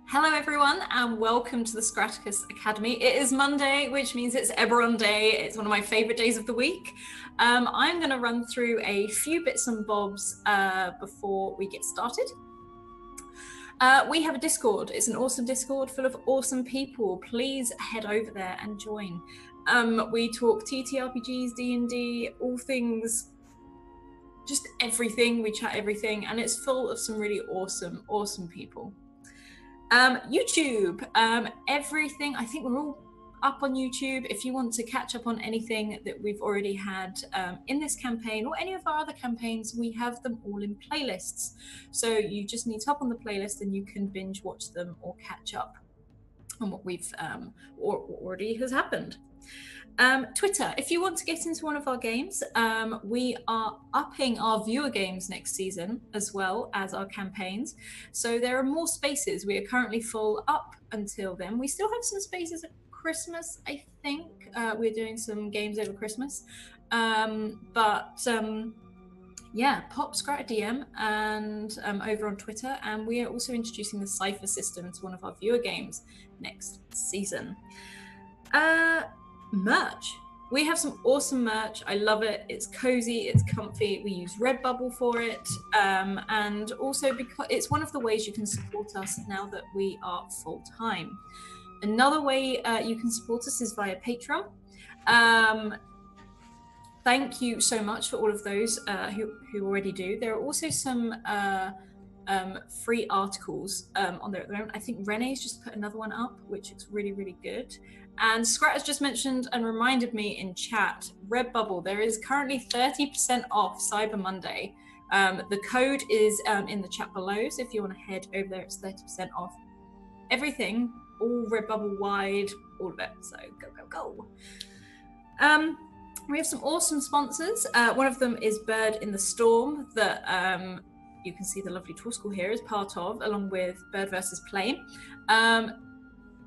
Hello everyone and welcome to the Scraticus Academy. It is Monday, which means it's Eberron Day. It's one of my favourite days of the week. I'm going to run through a few bits and bobs before we get started. We have a Discord. It's an awesome Discord full of awesome people. Please head over there and join. We talk TTRPGs, D&D, all things, just everything. We chat everything, and it's full of some really awesome people. YouTube, everything. I think we're all up on YouTube. If you want to catch up on anything that we've already had in this campaign or any of our other campaigns, we have them all in playlists. So you just need to hop on the playlist and you can binge watch them or catch up on what we've or what already has happened. Twitter, if you want to get into one of our games, we are upping our viewer games next season as well as our campaigns. So there are more spaces. We are currently full up until then. We still have some spaces at Christmas, I think. We're doing some games over Christmas. Yeah, pop Scrat a DM and over on Twitter. And we are also introducing the Cypher system to one of our viewer games next season. Merch. We have some awesome merch. I love it. It's cozy, it's comfy. We use Redbubble for it. And also because it's one of the ways you can support us now that we are full-time. Another way you can support us is via Patreon. Thank you so much for all of those who already do. There are also some free articles on there at the moment. I think Renee's just put another one up, which is really good. And Scrat has just mentioned and reminded me in chat, Redbubble, there is currently 30% off Cyber Monday. The code is in the chat below, so if you want to head over there, it's 30% off. Everything, all Redbubble wide, all of it, so go. We have some awesome sponsors. One of them is Bird in the Storm, that you can see the lovely Tool School here is part of, along with Bird vs. Play.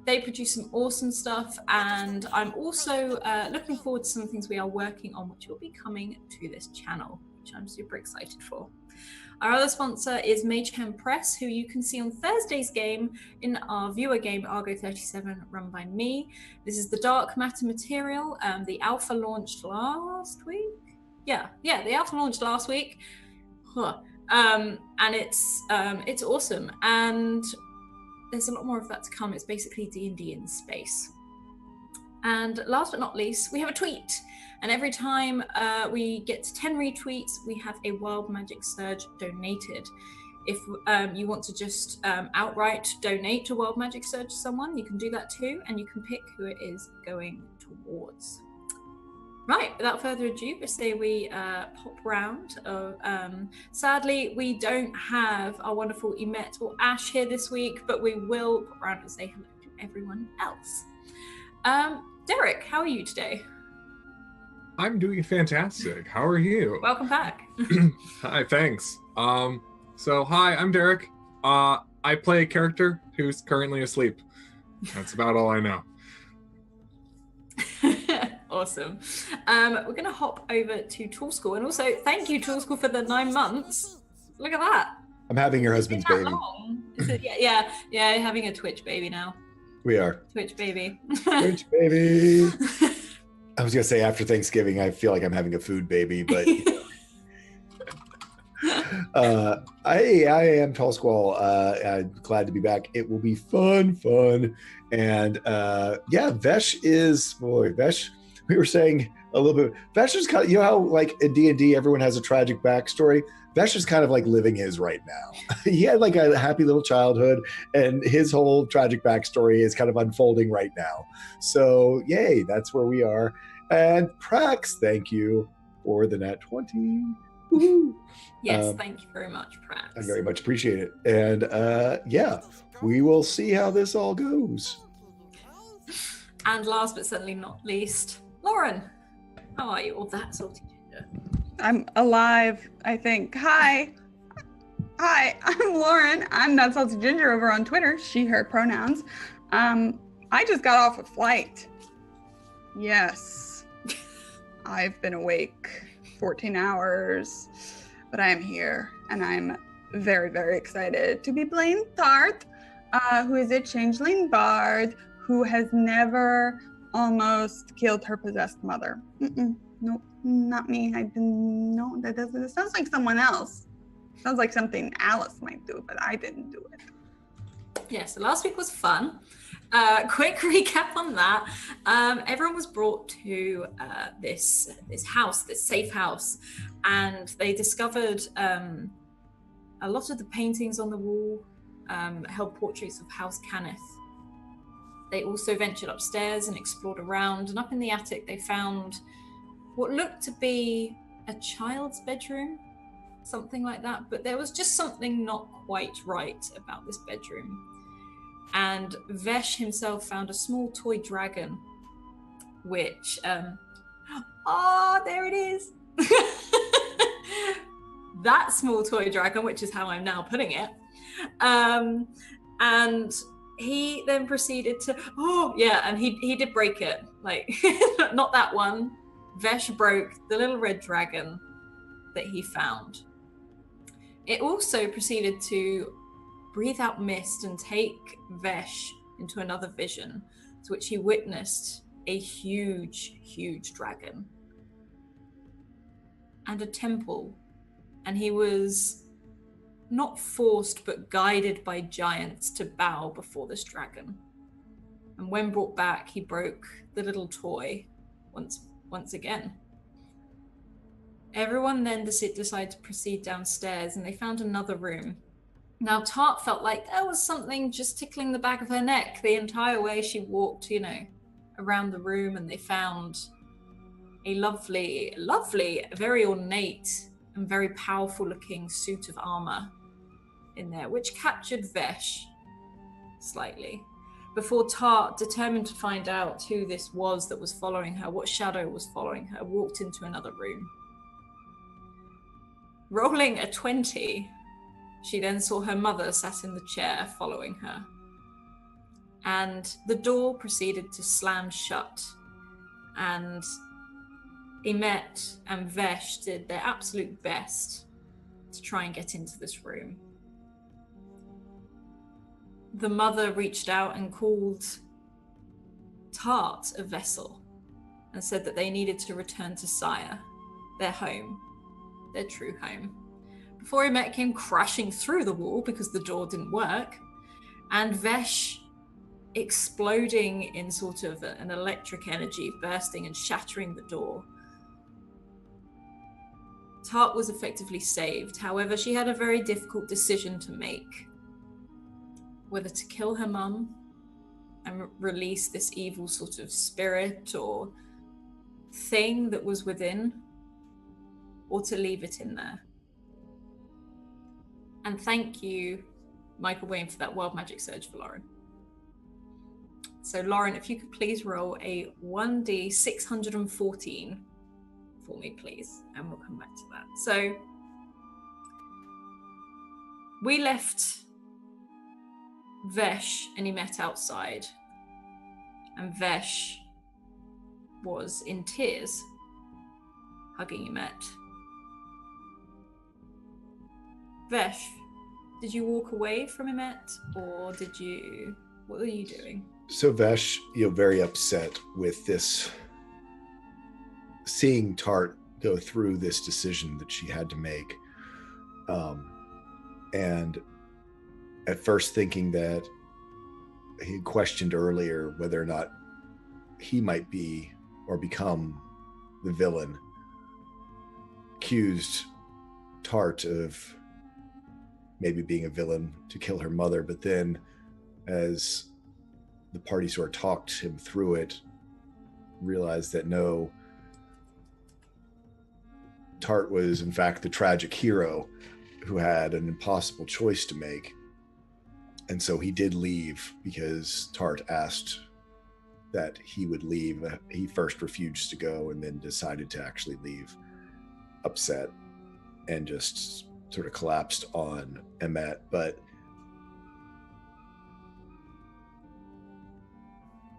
They produce some awesome stuff, and I'm also looking forward to some things we are working on, which will be coming to this channel, which I'm super excited for. Our other sponsor is Mayhem Press, who you can see on Thursday's game in our viewer game, Argo 37, run by me. This is the Dark Matter material. The alpha launched last week? Yeah, the alpha launched last week. And it's awesome. And there's a lot more of that to come. It's basically D&D in space. And last but not least, we have a tweet. And every time we get to 10 retweets, we have a Wild Magic Surge donated. If you want to just outright donate to Wild Magic Surge to someone, you can do that too, and you can pick who it is going towards. Right, without further ado, I say we pop round. Sadly, we don't have our wonderful Emet or Ash here this week, but we will pop round and say hello to everyone else. Derek, how are you today? I'm doing fantastic. How are you? Welcome back. Hi, thanks. Hi, I'm Derek. I play a character who's currently asleep. That's about all I know. Awesome. We're going to hop over to Tool School, and also thank you, Tool School, for the 9 months. Look at that. I'm having your husband's baby. Yeah, having a Twitch baby now. We are. Twitch baby. Twitch baby. I was going to say after Thanksgiving, I feel like I'm having a food baby, but I am Tall Squall. I'm glad to be back. It will be fun. And Vesh, we were saying a little bit, Vesh is kind of, you know how like in D&D everyone has a tragic backstory? Vesh is kind of like living his right now. He had like a happy little childhood, and his whole tragic backstory is kind of unfolding right now. So yay, that's where we are. And Prax, thank you for the nat 20. Woo-hoo. Yes, thank you very much, Prax. I very much appreciate it. And we will see how this all goes. And last but certainly not least, Lauren, how are you? All that salty ginger. I'm alive, I think. Hi, I'm Lauren. I'm Not Salty Ginger over on Twitter. She, her pronouns. I just got off a flight. Yes. I've been awake 14 hours, but I am here, and I'm very, very excited to be playing Tharth. who is a changeling bard who has never almost killed her possessed mother. Nope, not me. No, that doesn't. It sounds like someone else. Sounds like something Alice might do, but I didn't do it. Yeah, so last week was fun. Quick recap on that. Everyone was brought to this house, this safe house, and they discovered a lot of the paintings on the wall held portraits of House Cannith. They also ventured upstairs and explored around, and up in the attic they found what looked to be a child's bedroom, something like that, but there was just something not quite right about this bedroom. And Vesh himself found a small toy dragon, which, there it is. That small toy dragon, which is how I'm now putting it. And he then proceeded to, and he did break it. Like, not that one. Vesh broke the little red dragon that he found. It also proceeded to breathe out mist and take Vesh into another vision, to which he witnessed a huge, huge dragon and a temple. And he was not forced, but guided by giants to bow before this dragon. And when brought back, he broke the little toy once again. Everyone then decided to proceed downstairs, and they found another room. Now, Tart felt like there was something just tickling the back of her neck the entire way she walked, around the room, and they found a lovely, very ornate and very powerful looking suit of armor in there, which captured Vesh slightly. Before Tart, determined to find out who this was that was following her, what shadow was following her, walked into another room. Rolling a 20, she then saw her mother sat in the chair following her. And the door proceeded to slam shut. And Emet and Vesh did their absolute best to try and get into this room. The mother reached out and called Tart a vessel and said that they needed to return to Cyre, their home, their true home. Before Emet came crashing through the wall because the door didn't work, and Vesh exploding in sort of an electric energy, bursting and shattering the door. Tart was effectively saved. However, she had a very difficult decision to make. Whether to kill her mum and release this evil sort of spirit or thing that was within, or to leave it in there. And thank you, Michael Wayne, for that Wild Magic Surge for Lauren. So Lauren, if you could please roll a 1d614 for me, please, and we'll come back to that. So we left Vesh and Emet outside, and Vesh was in tears, hugging Emet. Vesh, did you walk away from Emet, or what were you doing? So Vesh, very upset with this, seeing Tart go through this decision that she had to make. And at first thinking that he questioned earlier whether or not he might be or become the villain, accused Tart of maybe being a villain to kill her mother. But then as the party sort of talked him through it, realized that no, Tart was in fact the tragic hero who had an impossible choice to make. And so he did leave because Tart asked that he would leave. He first refused to go and then decided to actually leave, upset, and just sort of collapsed on Emet. But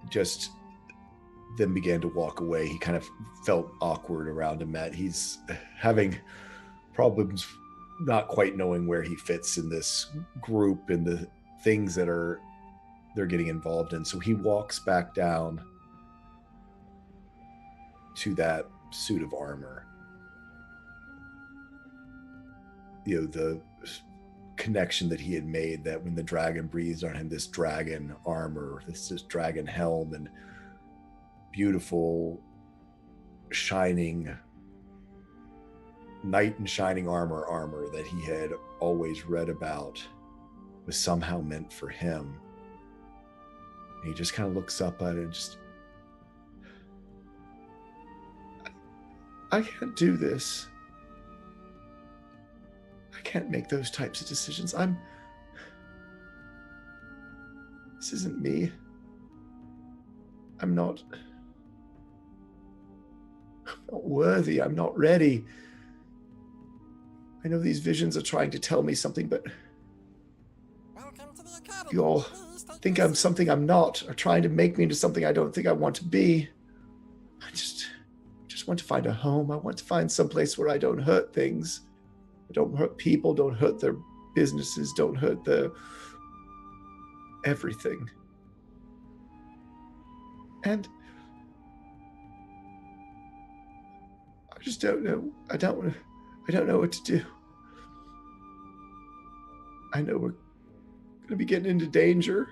just then began to walk away. He kind of felt awkward around Emet. He's having problems not quite knowing where he fits in this group, in the things that they're getting involved in. So he walks back down to that suit of armor. You know, the connection that he had made, that when the dragon breathed on him, this dragon armor, this dragon helm, and beautiful shining knight in shining armor that he had always read about was somehow meant for him. And he just kind of looks up at it and just, I can't do this. I can't make those types of decisions. This isn't me. I'm not worthy. I'm not ready. I know these visions are trying to tell me something, but you all think I'm something I'm not, or trying to make me into something I don't think I want to be. I just want to find a home. I want to find some place where I don't hurt things. I don't hurt people, don't hurt their businesses, don't hurt the everything. And I just don't know. I don't know what to do. I know we're going to be getting into danger.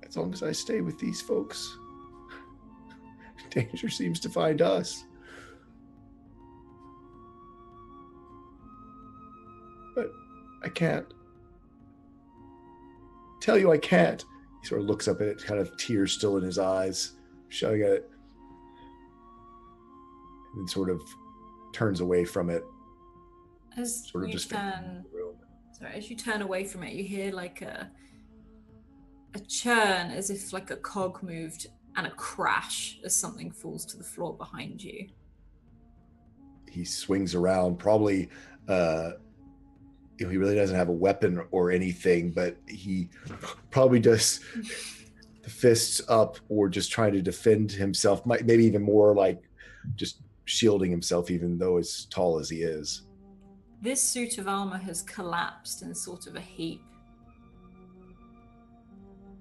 As long as I stay with these folks, danger seems to find us. But I can't. Tell you I can't. He sort of looks up at it, kind of tears still in his eyes, showing at it, and then sort of turns away from it. As sort of you just turn, as you turn away from it, you hear like a churn, as if like a cog moved, and a crash as something falls to the floor behind you. He swings around, probably he really doesn't have a weapon or anything, but he probably does the fists up, or just trying to defend himself, maybe even more like just shielding himself, even though as tall as he is. This suit of armor has collapsed in sort of a heap.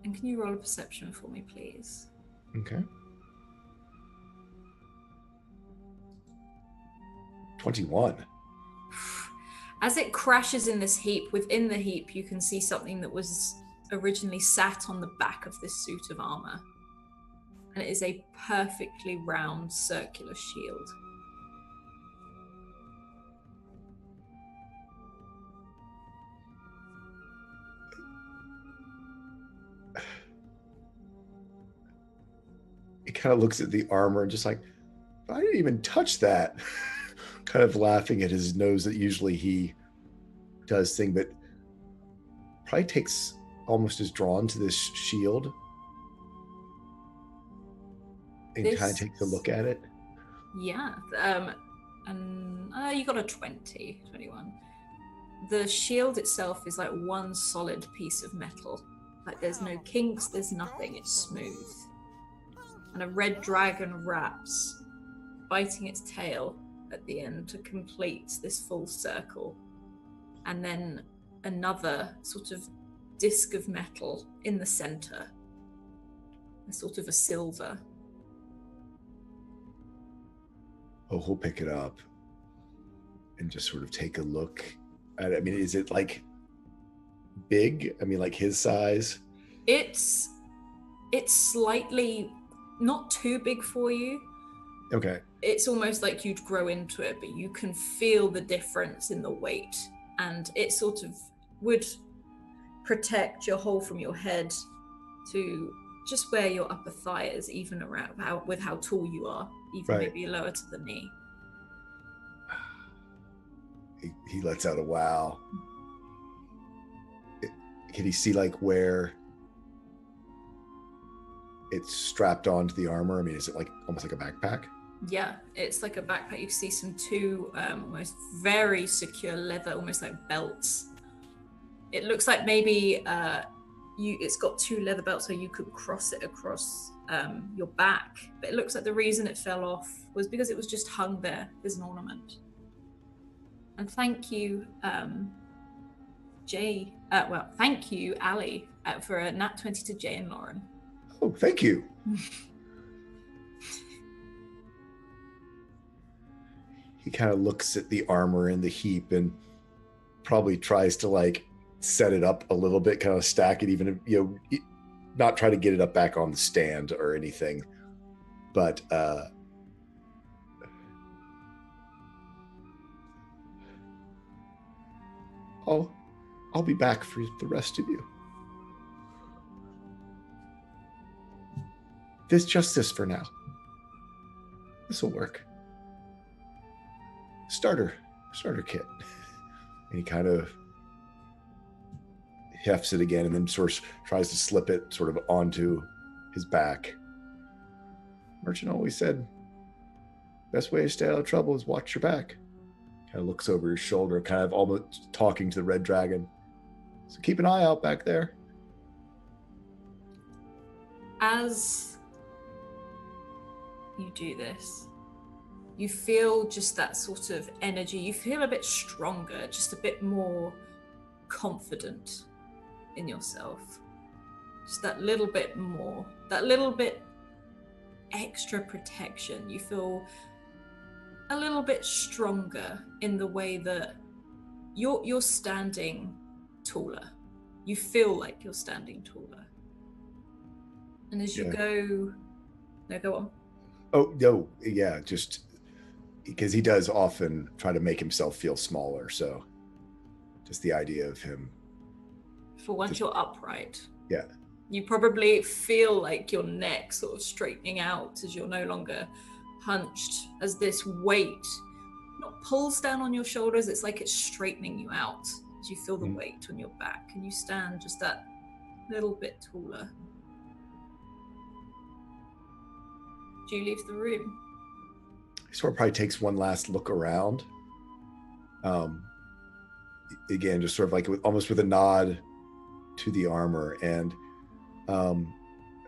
And can you roll a perception for me, please? Okay. 21. As it crashes in this heap, within the heap, you can see something that was originally sat on the back of this suit of armor. And it is a perfectly round circular shield. He kind of looks at the armor and just like, I didn't even touch that. Kind of laughing at his nose that usually he does thing, but probably takes almost as drawn to this shield and kind of takes a look at it. Yeah. And you got a 21. The shield itself is like one solid piece of metal. Like there's no kinks, there's nothing, it's smooth. And a red dragon wraps, biting its tail at the end to complete this full circle. And then another sort of disc of metal in the center, a sort of a silver. Oh, he'll pick it up and just sort of take a look at it. I mean, is it like big? I mean, like his size? It's slightly not too big for you. Okay. It's almost like you'd grow into it, but you can feel the difference in the weight, and it sort of would protect your hole from your head to just where your upper thigh is, even around with how tall you are, even maybe lower to the knee. He lets out a wow. Can he see like where it's strapped onto the armor? I mean, is it like almost like a backpack? Yeah, it's like a backpack. You see some two almost very secure leather, almost like belts. It looks like maybe it's got two leather belts, so you could cross it across your back. But it looks like the reason it fell off was because it was just hung there as an ornament. And thank you, thank you, Ali, for a nat 20 to Jay and Lauren. Oh, thank you. He kind of looks at the armor in the heap and probably tries to like set it up a little bit, kind of stack it, even if, not try to get it up back on the stand or anything. But I'll be back for the rest of you. Just this for now. This will work. Starter kit. And he kind of hefts it again and then sort of tries to slip it sort of onto his back. Merchant always said, best way to stay out of trouble is watch your back. Kind of looks over his shoulder, kind of almost talking to the red dragon. So keep an eye out back there. As you do this, you feel just that sort of energy. You feel a bit stronger, just a bit more confident in yourself. Just that little bit more, that little bit extra protection. You feel a little bit stronger in the way that you're standing taller. You feel like you're standing taller. And as you go on. Oh, no, yeah, just because he does often try to make himself feel smaller. So just the idea of him. For once you're upright. Yeah. You probably feel like your neck sort of straightening out as you're no longer hunched, as this weight not pulls down on your shoulders, it's like it's straightening you out as you feel the weight on your back, and you stand just that little bit taller. Do you leave the room? He sort of probably takes one last look around. Again, just sort of like almost with a nod to the armor. And I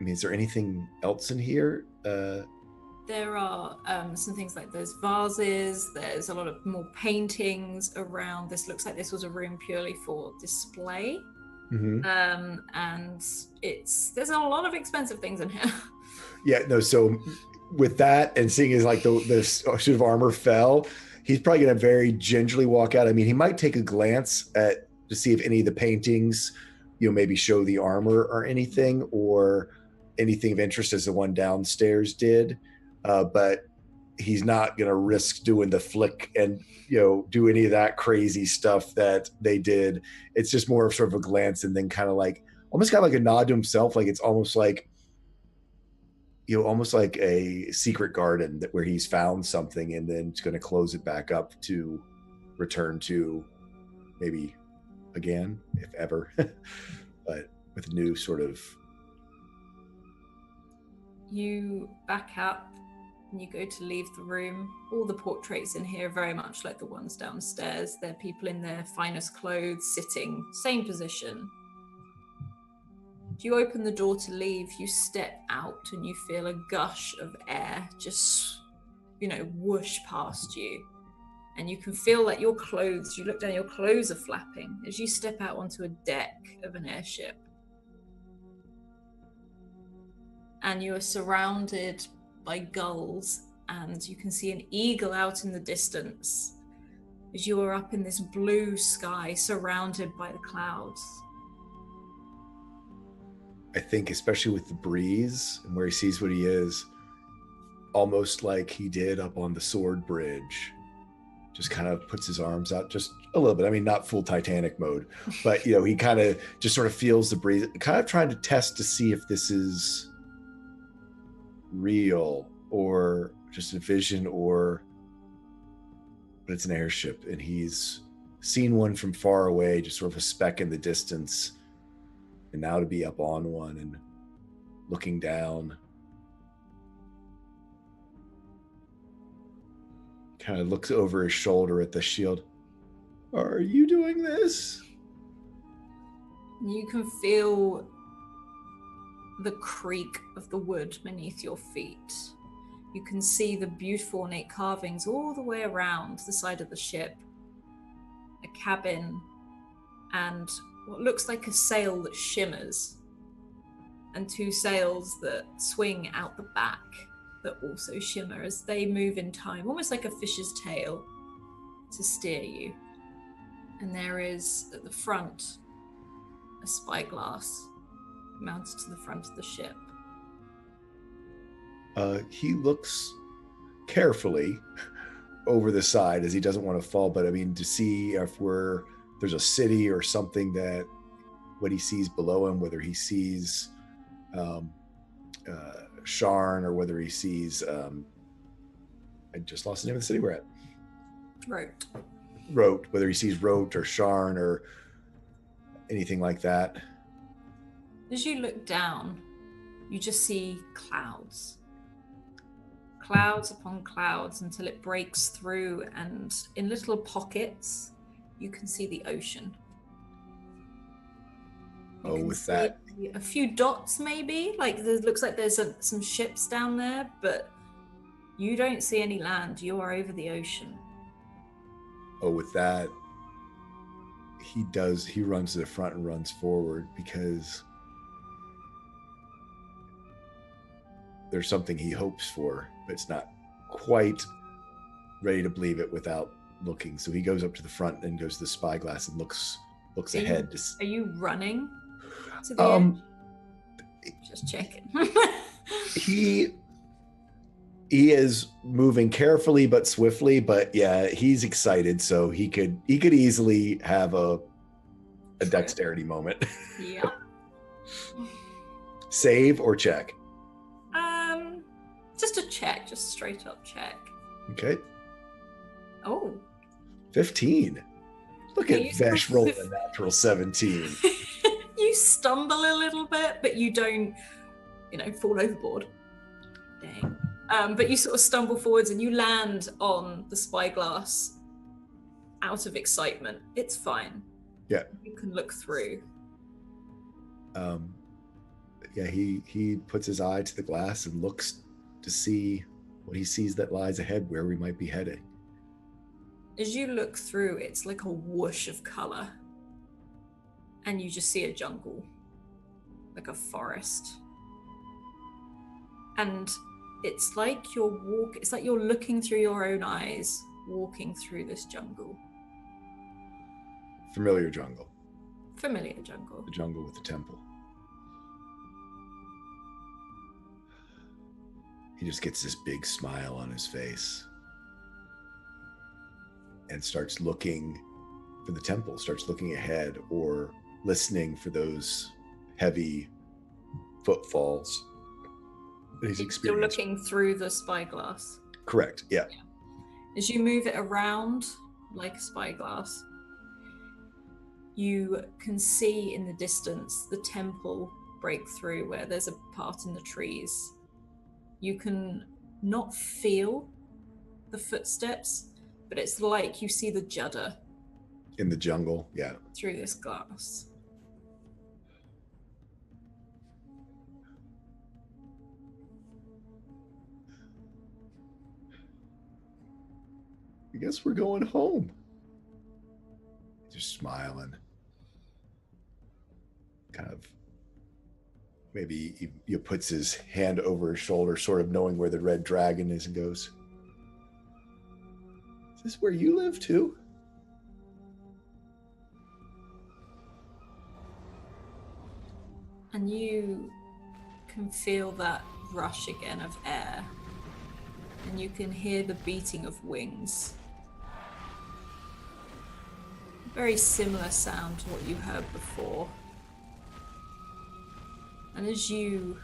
mean, is there anything else in here? There are some things like there's vases, there's a lot of more paintings around. This looks like this was a room purely for display. Mm-hmm. And there's a lot of expensive things in here. Yeah, no, so with that and seeing as like the suit of armor fell, he's probably going to very gingerly walk out. I mean, he might take a glance to see if any of the paintings, maybe show the armor or anything, or anything of interest as the one downstairs did. But he's not going to risk doing the flick and, do any of that crazy stuff that they did. It's just more of sort of a glance and then kind of like, almost kind of like a nod to himself. Like it's almost like, almost like a secret garden where he's found something and then it's going to close it back up to return to maybe again, if ever, but with a new sort of. You back up and you go to leave the room. All the portraits in here are very much like the ones downstairs. They're people in their finest clothes, sitting, same position. You open the door to leave, you step out and you feel a gush of air just, whoosh past you. And you can feel like your clothes, you look down, your clothes are flapping as you step out onto a deck of an airship. And you are surrounded by gulls, and you can see an eagle out in the distance as you are up in this blue sky surrounded by the clouds. I think especially with the breeze and where he sees what he is, almost like he did up on the sword bridge, just kind of puts his arms out just a little bit. I mean, not full Titanic mode, but he kind of just sort of feels the breeze, kind of trying to test to see if this is real or just a vision, but it's an airship and he's seen one from far away, just sort of a speck in the distance. And now to be up on one and looking down, kind of looks over his shoulder at the shield. Are you doing this? You can feel the creak of the wood beneath your feet. You can see the beautiful ornate carvings all the way around the side of the ship. a cabin and what looks like a sail that shimmers, and 2 sails that swing out the back that also shimmer as they move in time, almost like a fish's tail, to steer you. And there is, at the front, a spyglass mounted to the front of the ship. He looks carefully over the side as he doesn't want to fall, but I mean, to see if there's a city or something that what he sees below him, whether he sees Sharn or whether he sees I just lost the name of the city we're at. Rote, whether he sees Rote or Sharn or anything like that. As you look down, you just see clouds. Clouds upon clouds until it breaks through, and in little pockets, you can see the ocean. With that, a few dots maybe, like there looks like there's some ships down there, but you don't see any land. You are over the ocean. With that, he runs to the front and runs forward because there's something he hopes for, but it's not quite ready to believe it without looking. So he goes up to the front and goes to the spyglass and looks ahead. Are you running to the edge? Just checking. He is moving carefully but swiftly, but yeah, he's excited, so he could easily have a dexterity moment. Yeah. Save or check? Just a check, just straight up check. Okay. Oh. 15. Look at Vesh rolling a natural 17. You stumble a little bit, but you don't, fall overboard. Dang. But you sort of stumble forwards and you land on the spyglass out of excitement. It's fine. Yeah. You can look through. Yeah, he puts his eye to the glass and looks to see what he sees that lies ahead, where we might be heading. As you look through, it's like a whoosh of color. And you just see a jungle, like a forest. And it's like you're looking through your own eyes, walking through this jungle. Familiar jungle. Familiar jungle. The jungle with the temple. He just gets this big smile on his face and starts looking for the temple, starts looking ahead or listening for those heavy footfalls that he's experiencing. You're looking through the spyglass. Correct, yeah. As you move it around like a spyglass, you can see in the distance the temple break through where there's a part in the trees. You can not feel the footsteps, but it's like you see the judder. In the jungle, yeah. Through this glass. I guess we're going home. Just smiling. Kind of, maybe he puts his hand over his shoulder, sort of knowing where the red dragon is, and goes, "Is this where you live too?" And you can feel that rush again of air. And you can hear the beating of wings. Very similar sound to what you heard before. And as you're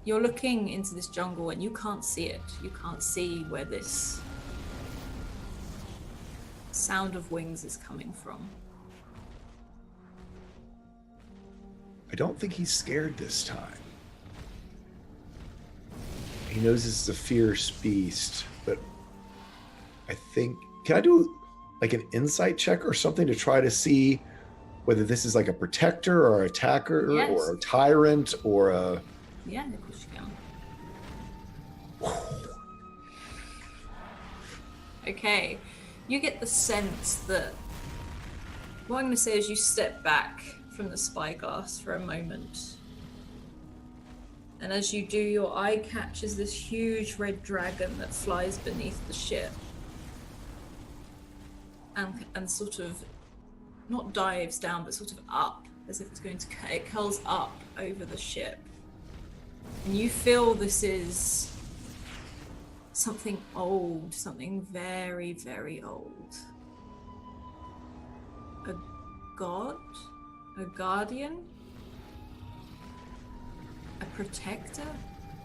looking into this jungle and you can't see it. You can't see where this sound of wings is coming from. I don't think he's scared this time. He knows this is a fierce beast, but I think, can I do like an insight check or something to try to see whether this is like a protector or attacker? Yes. Or a tyrant or a... Yeah, of course you can. Okay, You get the sense that what I'm going to say is you step back from the spyglass for a moment. And as you do, your eye catches this huge red dragon that flies beneath the ship. And sort of, not dives down, but sort of up, as if it's going to, it curls up over the ship. And you feel this is something old, something very, very old. A god? A guardian? A protector?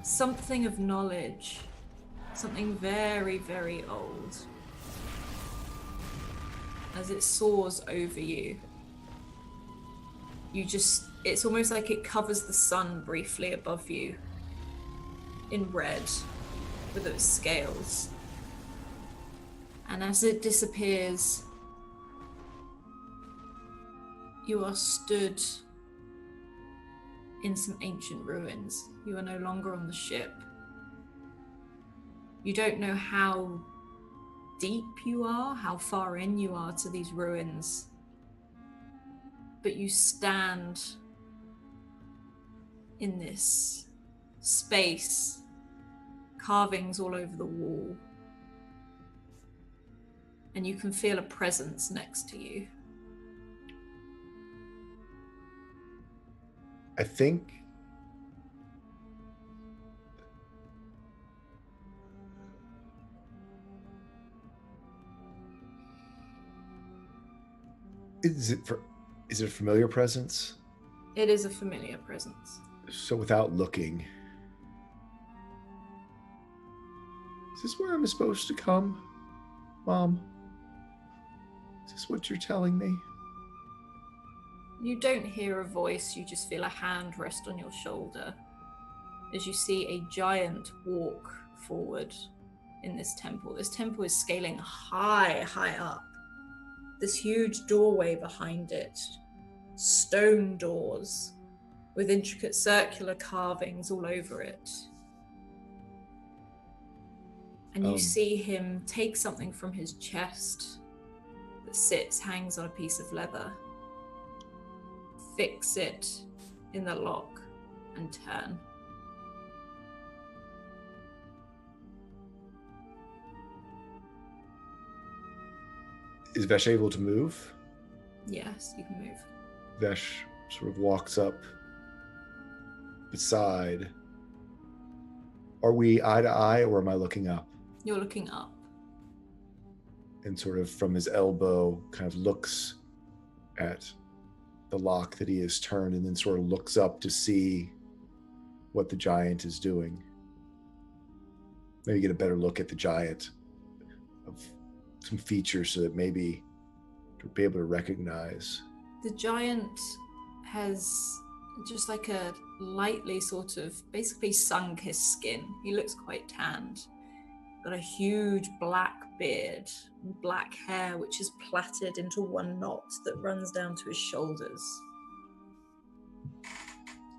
Something of knowledge. Something very, very old. As it soars over you, it's almost like it covers the sun briefly above you in red with its scales. And as it disappears, you are stood in some ancient ruins. You are no longer on the ship. You don't know how deep you are, how far in you are to these ruins. But you stand in this space, carvings all over the wall. And you can feel a presence next to you. I think is it a familiar presence? It is a familiar presence. So without looking, is this where I'm supposed to come, Mom? Is this what you're telling me? You don't hear a voice, you just feel a hand rest on your shoulder as you see a giant walk forward in this temple. This temple is scaling high, high up. This huge doorway behind it, stone doors with intricate circular carvings all over it. And you see him take something from his chest that hangs on a piece of leather, fix it in the lock, and turn. Is Vesh able to move? Yes, you can move. Vesh sort of walks up beside. Are we eye to eye, or am I looking up? You're looking up. And sort of from his elbow kind of looks at the lock that he has turned, and then sort of looks up to see what the giant is doing. Maybe get a better look at the giant, of some features so that maybe to be able to recognize. The giant has just like a lightly sort of basically sunk his skin. He looks quite tanned. Got a huge black beard and black hair which is plaited into one knot that runs down to his shoulders.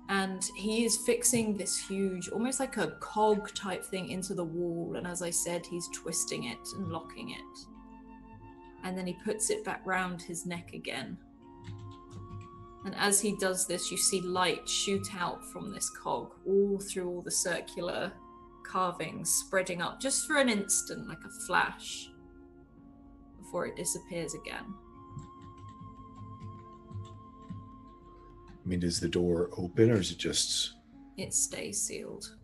And he is fixing this huge, almost like a cog type thing into the wall, and as I said, he's twisting it and locking it. And then he puts it back round his neck again. And as he does this, you see light shoot out from this cog all through all the circular carvings, spreading up just for an instant, like a flash, before it disappears again. I mean, does the door open, or is it just... It stays sealed.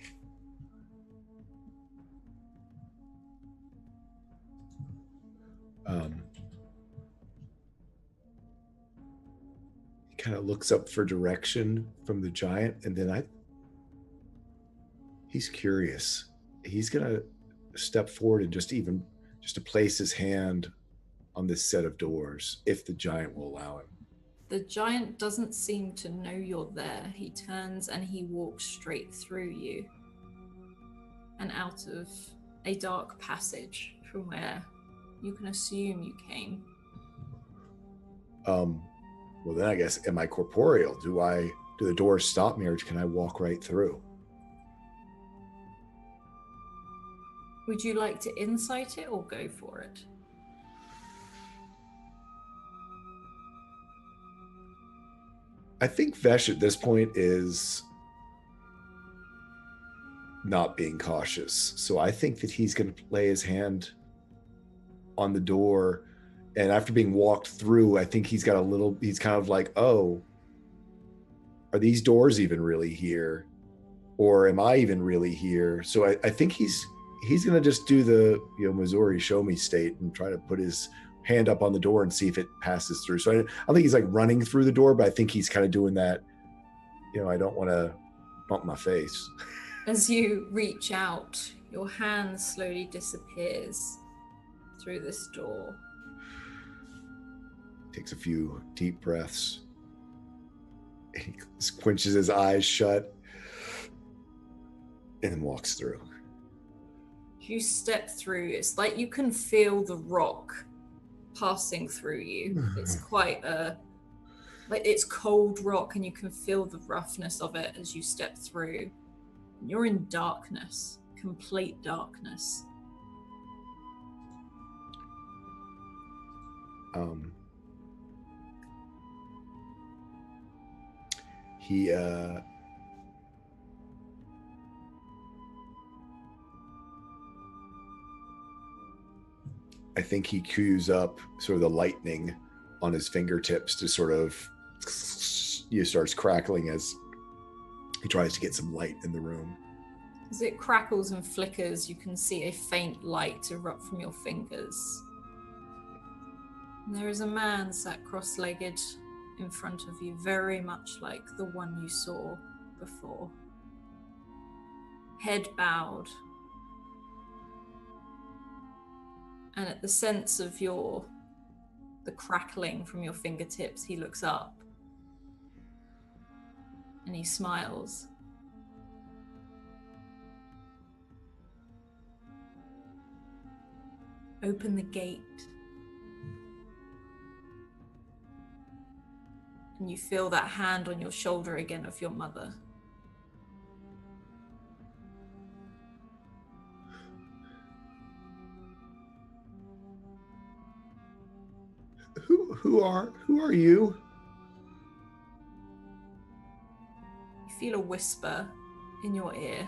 He kind of looks up for direction from the giant, and then he's curious. He's gonna step forward and just to place his hand on this set of doors, if the giant will allow him. The giant doesn't seem to know you're there. He turns and he walks straight through you and out of a dark passage from where you can assume you came. Well, then I guess, am I corporeal? Do the doors stop me, or can I walk right through? Would you like to insight it or go for it? I think Vesh at this point is not being cautious. So I think that he's going to lay his hand on the door. And after being walked through, I think he's kind of like, oh, are these doors even really here? Or am I even really here? So I think he's going to just do the, Missouri show me state and try to put his hand up on the door and see if it passes through. So I don't think he's like running through the door, but I think he's kind of doing that. I don't want to bump my face. As you reach out, your hand slowly disappears through this door. Takes a few deep breaths. He squinches his eyes shut and then walks through. You step through. It's like you can feel the rock passing through you. It's quite it's cold rock, and you can feel the roughness of it as you step through. You're in darkness, complete darkness. He I think he cues up sort of the lightning on his fingertips to sort of starts crackling as he tries to get some light in the room. As it crackles and flickers, you can see a faint light erupt from your fingers. And there is a man sat cross-legged in front of you, very much like the one you saw before. Head bowed. And at the sense of the crackling from your fingertips, he looks up and he smiles. Open the gate. And you feel that hand on your shoulder again of your mother. Who are you? You feel a whisper in your ear.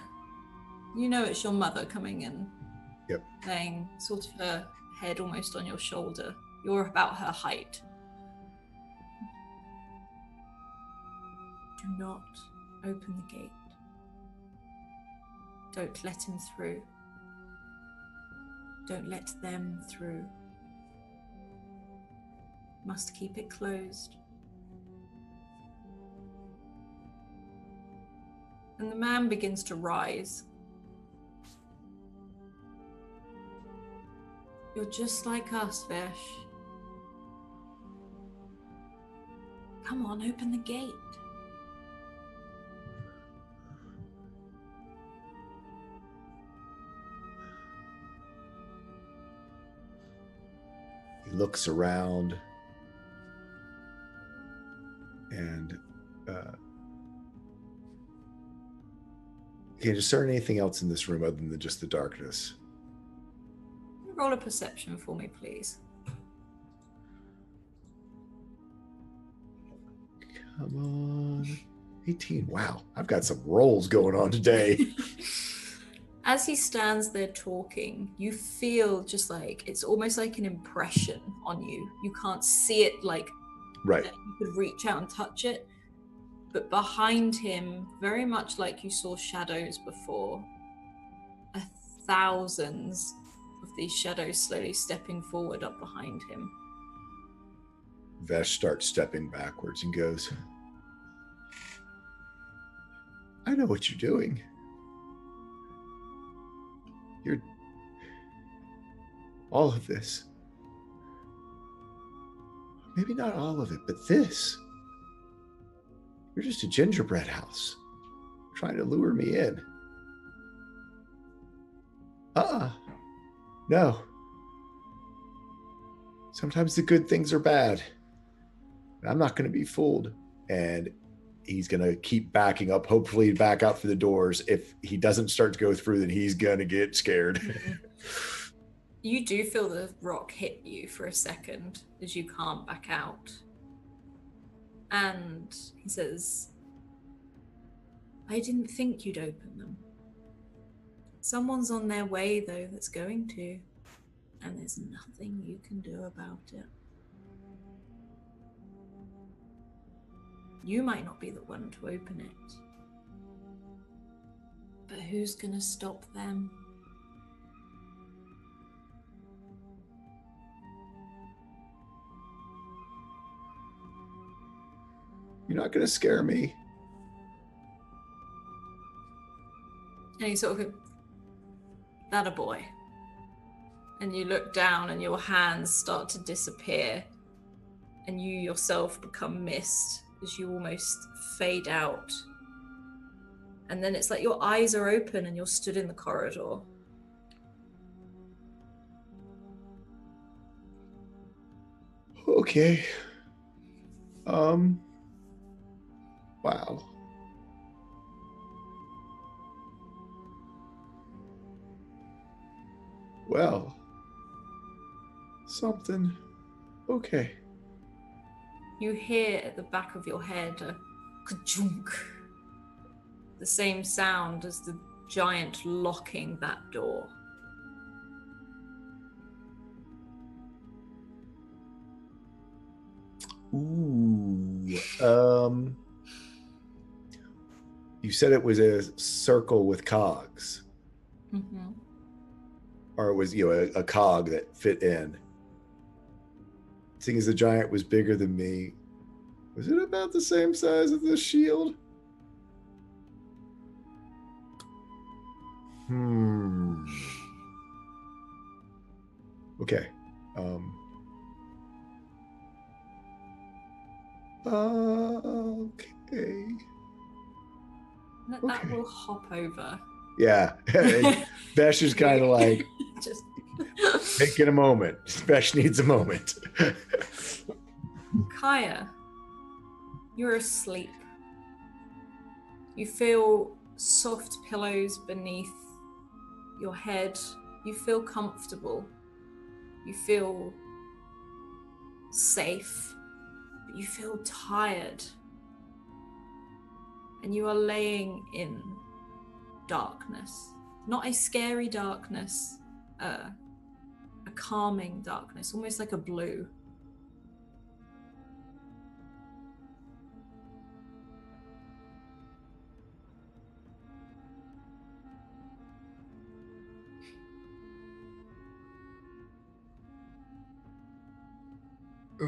You know it's your mother coming in. Yep. Laying sort of her head almost on your shoulder. You're about her height. Do not open the gate. Don't let him through. Don't let them through. Must keep it closed. And the man begins to rise. You're just like us, Vesh. Come on, open the gate. He looks around and can you discern anything else in this room other than just the darkness? Roll a perception for me, please. Come on. 18. Wow. I've got some rolls going on today. As he stands there talking, you feel just like it's almost like an impression on you. You can't see it like right. that you could reach out and touch it. But behind him, very much like you saw shadows before, thousands of these shadows slowly stepping forward up behind him. Vesh starts stepping backwards and goes, I know what you're doing. You're all of this. Maybe not all of it, but this. You're just a gingerbread house trying to lure me in. No. Sometimes the good things are bad. I'm not going to be fooled. And he's going to keep backing up, hopefully back out for the doors. If he doesn't start to go through, then he's going to get scared. You do feel the rock hit you for a second as you can't back out. And he says, I didn't think you'd open them. Someone's on their way, though, that's going to. And there's nothing you can do about it. You might not be the one to open it. But who's gonna stop them? You're not gonna scare me. And he sort of goes, that a boy. And you look down and your hands start to disappear. And you yourself become mist as you almost fade out. And then it's like your eyes are open and you're stood in the corridor. Okay. Wow. Well, something. Okay. You hear at the back of your head a ka-chunk. The same sound as the giant locking that door. Ooh. You said it was a circle with cogs. Mm-hmm. Or it was, a cog that fit in. Seeing as the giant was bigger than me, was it about the same size as the shield? Okay. Okay. That will hop over. Yeah. Vesh is kind of like just taking a moment. Vesh needs a moment. Kaia, you're asleep. You feel soft pillows beneath your head. You feel comfortable. You feel safe, but you feel tired. And you are laying in darkness. Not a scary darkness, a calming darkness, almost like a blue.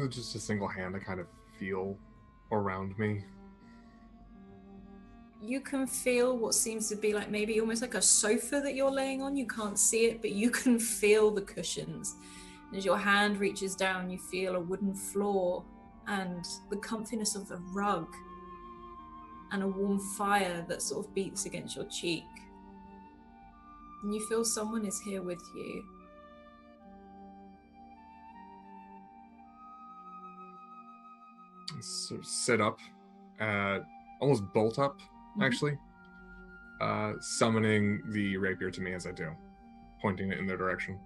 Just a single hand I kind of feel around me. You can feel what seems to be like maybe almost like a sofa that you're laying on. You can't see it, but you can feel the cushions. And as your hand reaches down, you feel a wooden floor and the comfiness of a rug and a warm fire that sort of beats against your cheek. And you feel someone is here with you. Sort of sit up, almost bolt up, actually, summoning the rapier to me as I do, pointing it in their direction.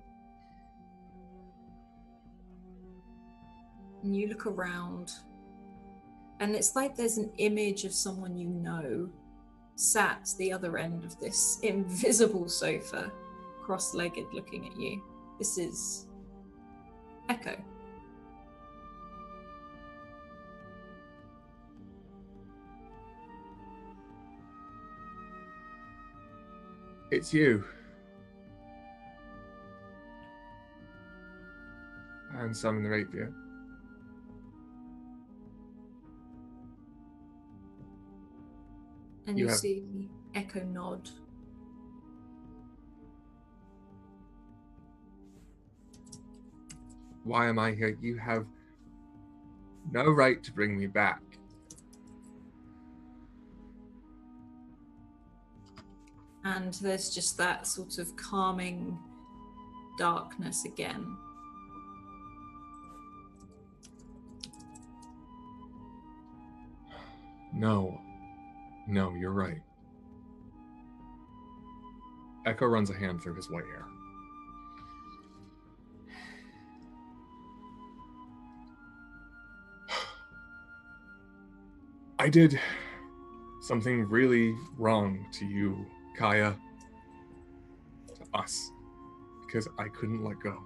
And you look around, and it's like there's an image of someone you know sat the other end of this invisible sofa, cross-legged, looking at you. This is Echo. It's you. And summon the rapier. And you see Echo nod. Why am I here? You have no right to bring me back. And there's just that sort of calming darkness again. No, you're right. Echo runs a hand through his white hair. I did something really wrong to you, Kaia. To us. Because I couldn't let go.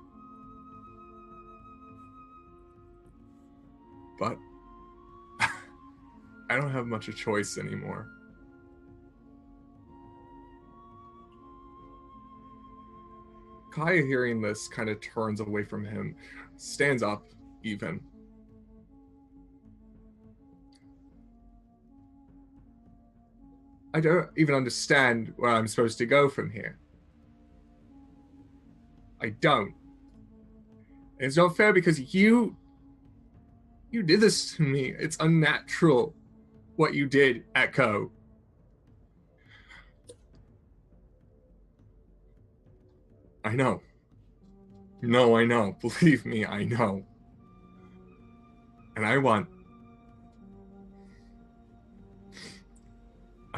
But I don't have much of a choice anymore. Kaia, hearing this, kind of turns away from him, stands up even. I don't even understand where I'm supposed to go from here. I don't. It's not fair because you did this to me. It's unnatural what you did, Echo. I know. No, I know. Believe me, I know. And I'm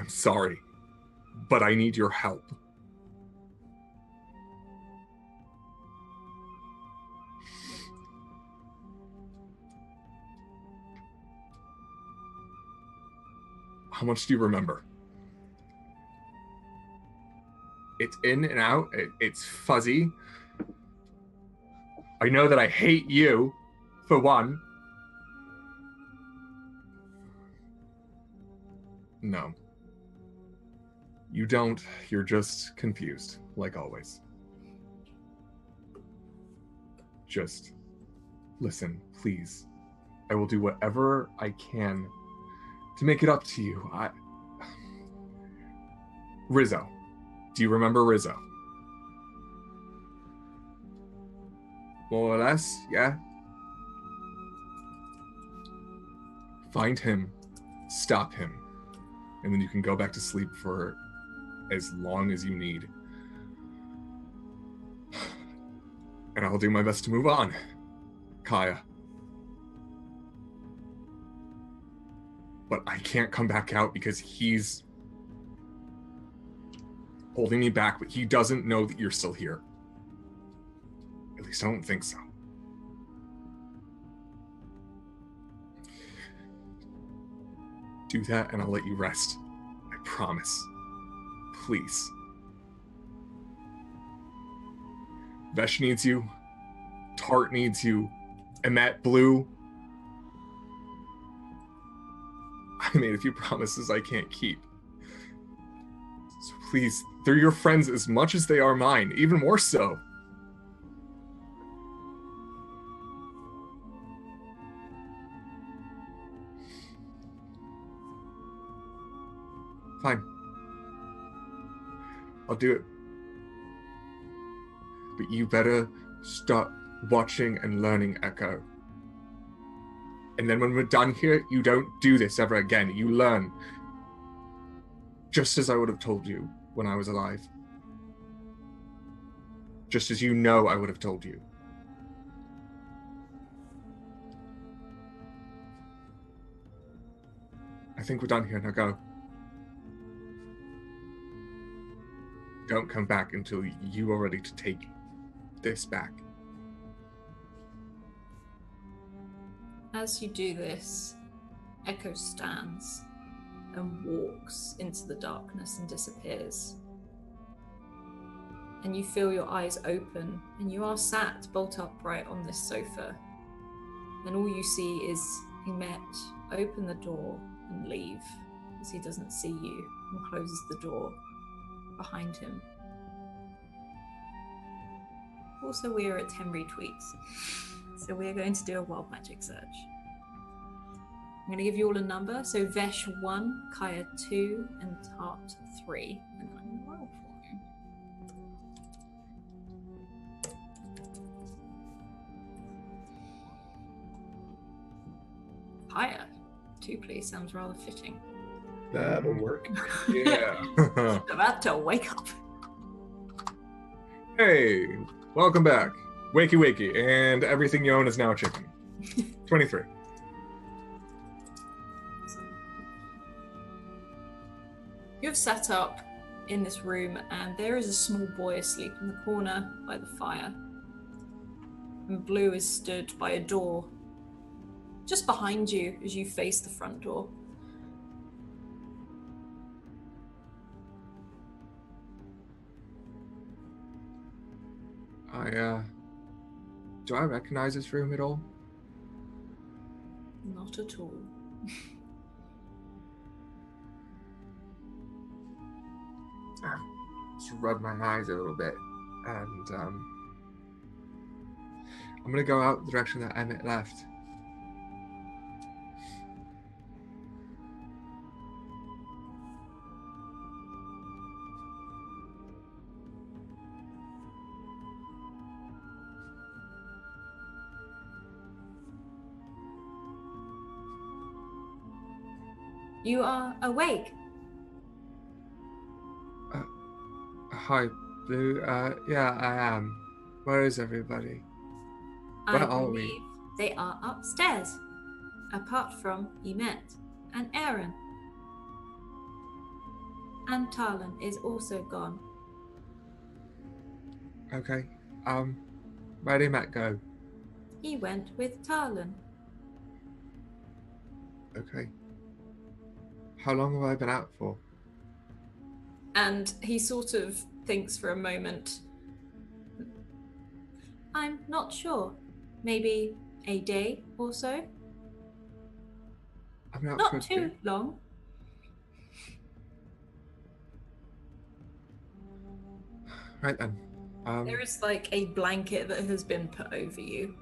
sorry, but I need your help. How much do you remember? It's in and out. It's fuzzy. I know that I hate you, for one. No. You don't. You're just confused, like always. Just listen, please. I will do whatever I can to make it up to you. Rizzo. Do you remember Rizzo? More or less, yeah? Find him, stop him, and then you can go back to sleep for as long as you need. And I'll do my best to move on, Kaia. But I can't come back out because he's holding me back, but he doesn't know that you're still here. At least I don't think so. Do that and I'll let you rest. I promise. Please. Vesh needs you. Tart needs you. Emmet, Blue. I made a few promises I can't keep. So please, they're your friends as much as they are mine, even more so. Fine. I'll do it. But you better start watching and learning, Echo. And then when we're done here, you don't do this ever again. You learn. Just as I would have told you when I was alive. Just as you know I would have told you. I think we're done here. Now go. Don't come back until you are ready to take this back. As you do this, Echo stands and walks into the darkness and disappears. And you feel your eyes open, and you are sat bolt upright on this sofa. And all you see is Emmet open the door and leave as he doesn't see you and closes the door behind him. Also, we are at 10 retweets, so we are going to do a wild magic search. I'm going to give you all a number. So Vesh 1, Kaia 2, and Tart 3. And then I'm going to roll for him. Kaia 2, please. Sounds rather fitting. That'll work. Yeah. About to wake up. Hey, welcome back. Wakey wakey, and everything you own is now a chicken. 23. You have sat up in this room, and there is a small boy asleep in the corner by the fire. And Blue is stood by a door just behind you as you face the front door. Do I recognize this room at all? Not at all. Just rub my eyes a little bit, and I'm gonna go out the direction that Emmett left. You are awake. Hi, Blue. Yeah, I am. Where is everybody? Where I are believe they are upstairs, apart from Emet and Eberron. And Talon is also gone. Okay. Where did Matt go? He went with Talon. Okay. How long have I been out for? And he sort of thinks for a moment. I'm not sure. Maybe a day or so? I've been out Not for too long. Right then. There is like a blanket that has been put over you.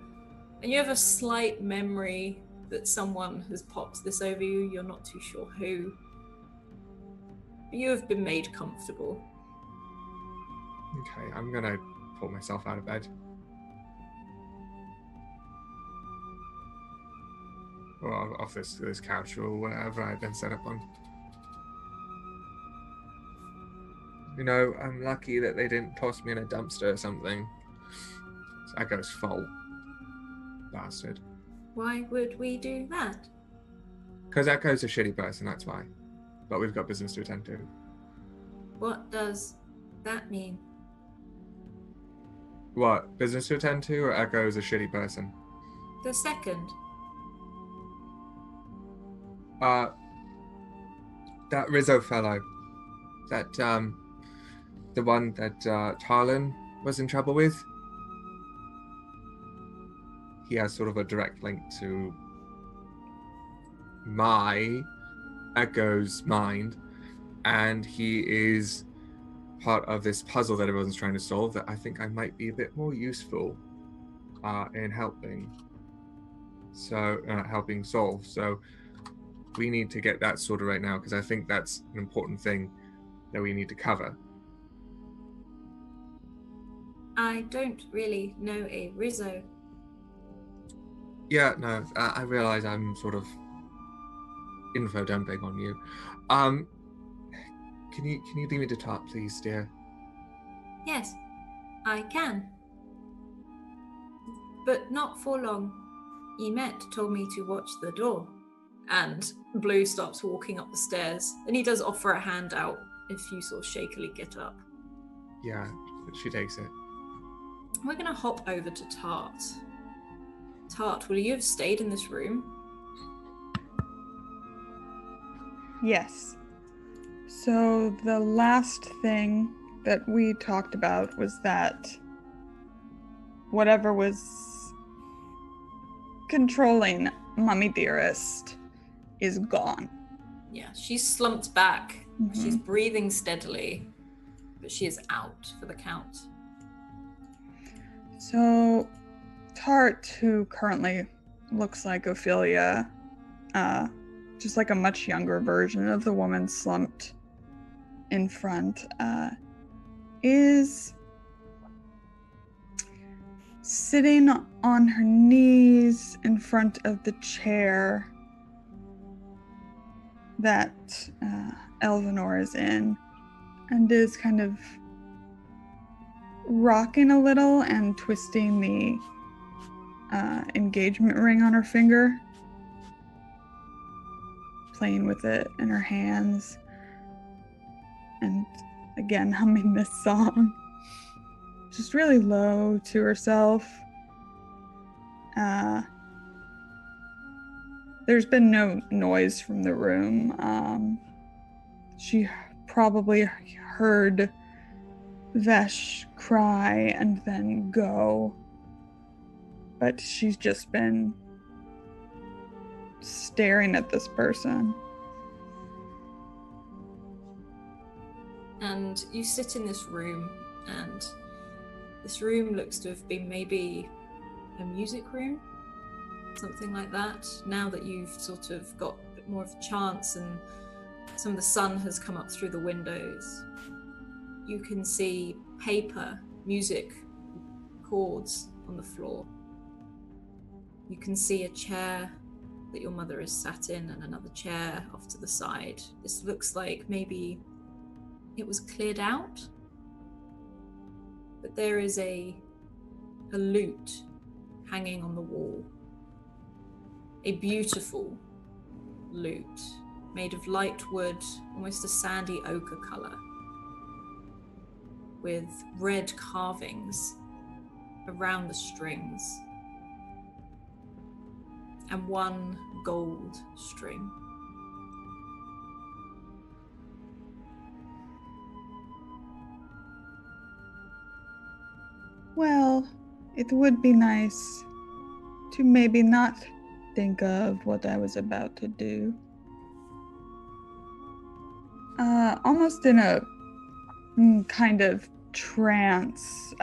And you have a slight memory that someone has popped this over you. You're not too sure who. But you have been made comfortable. Okay, I'm gonna pull myself out of bed. Or off this couch or whatever I've been set up on. You know, I'm lucky that they didn't toss me in a dumpster or something. It's Echo's fault. Bastard. Why would we do that? Because Echo's a shitty person, that's why. But we've got business to attend to. What does that mean? What? Business to attend to, or Echo's a shitty person? The second. That Rizzo fellow. That, the one that, Talon was in trouble with. He has sort of a direct link to Echo's mind, and he is part of this puzzle that everyone's trying to solve that I think I might be a bit more useful in helping solve. So we need to get that sorted right now, because I think that's an important thing that we need to cover. I don't really know a Rizzo. Yeah, no, I realize I'm sort of info dumping on you. Can you leave me to talk, please, dear? Yes, I can. But not for long. Emet told me to watch the door. And Blue stops walking up the stairs, and he does offer a hand out if you sort of shakily get up. Yeah, she takes it. We're going to hop over to Tart. Tart, will you have stayed in this room? Yes. So the last thing that we talked about was that whatever was controlling Mummy Dearest is gone. Yeah, she's slumped back. Mhm. She's breathing steadily, but she is out for the count. So Tart, who currently looks like Ophelia, just like a much younger version of the woman slumped in front, is sitting on her knees in front of the chair that Elvenor is in, and is kind of rocking a little and twisting the engagement ring on her finger, playing with it in her hands, and again humming this song, just really low to herself. There's been no noise from the room. She probably heard Vesh cry and then go. But she's just been staring at this person. And you sit in this room, and this room looks to have been maybe a music room, something like that. Now that you've sort of got a bit more of a chance and some of the sun has come up through the windows, you can see paper, music, chords on the floor. You can see a chair that your mother is sat in and another chair off to the side. This looks like maybe it was cleared out, but there is a lute hanging on the wall. A beautiful lute made of light wood, almost a sandy ochre colour, with red carvings around the strings and one gold string. Well, it would be nice to maybe not think of what I was about to do. Almost in a kind of trance,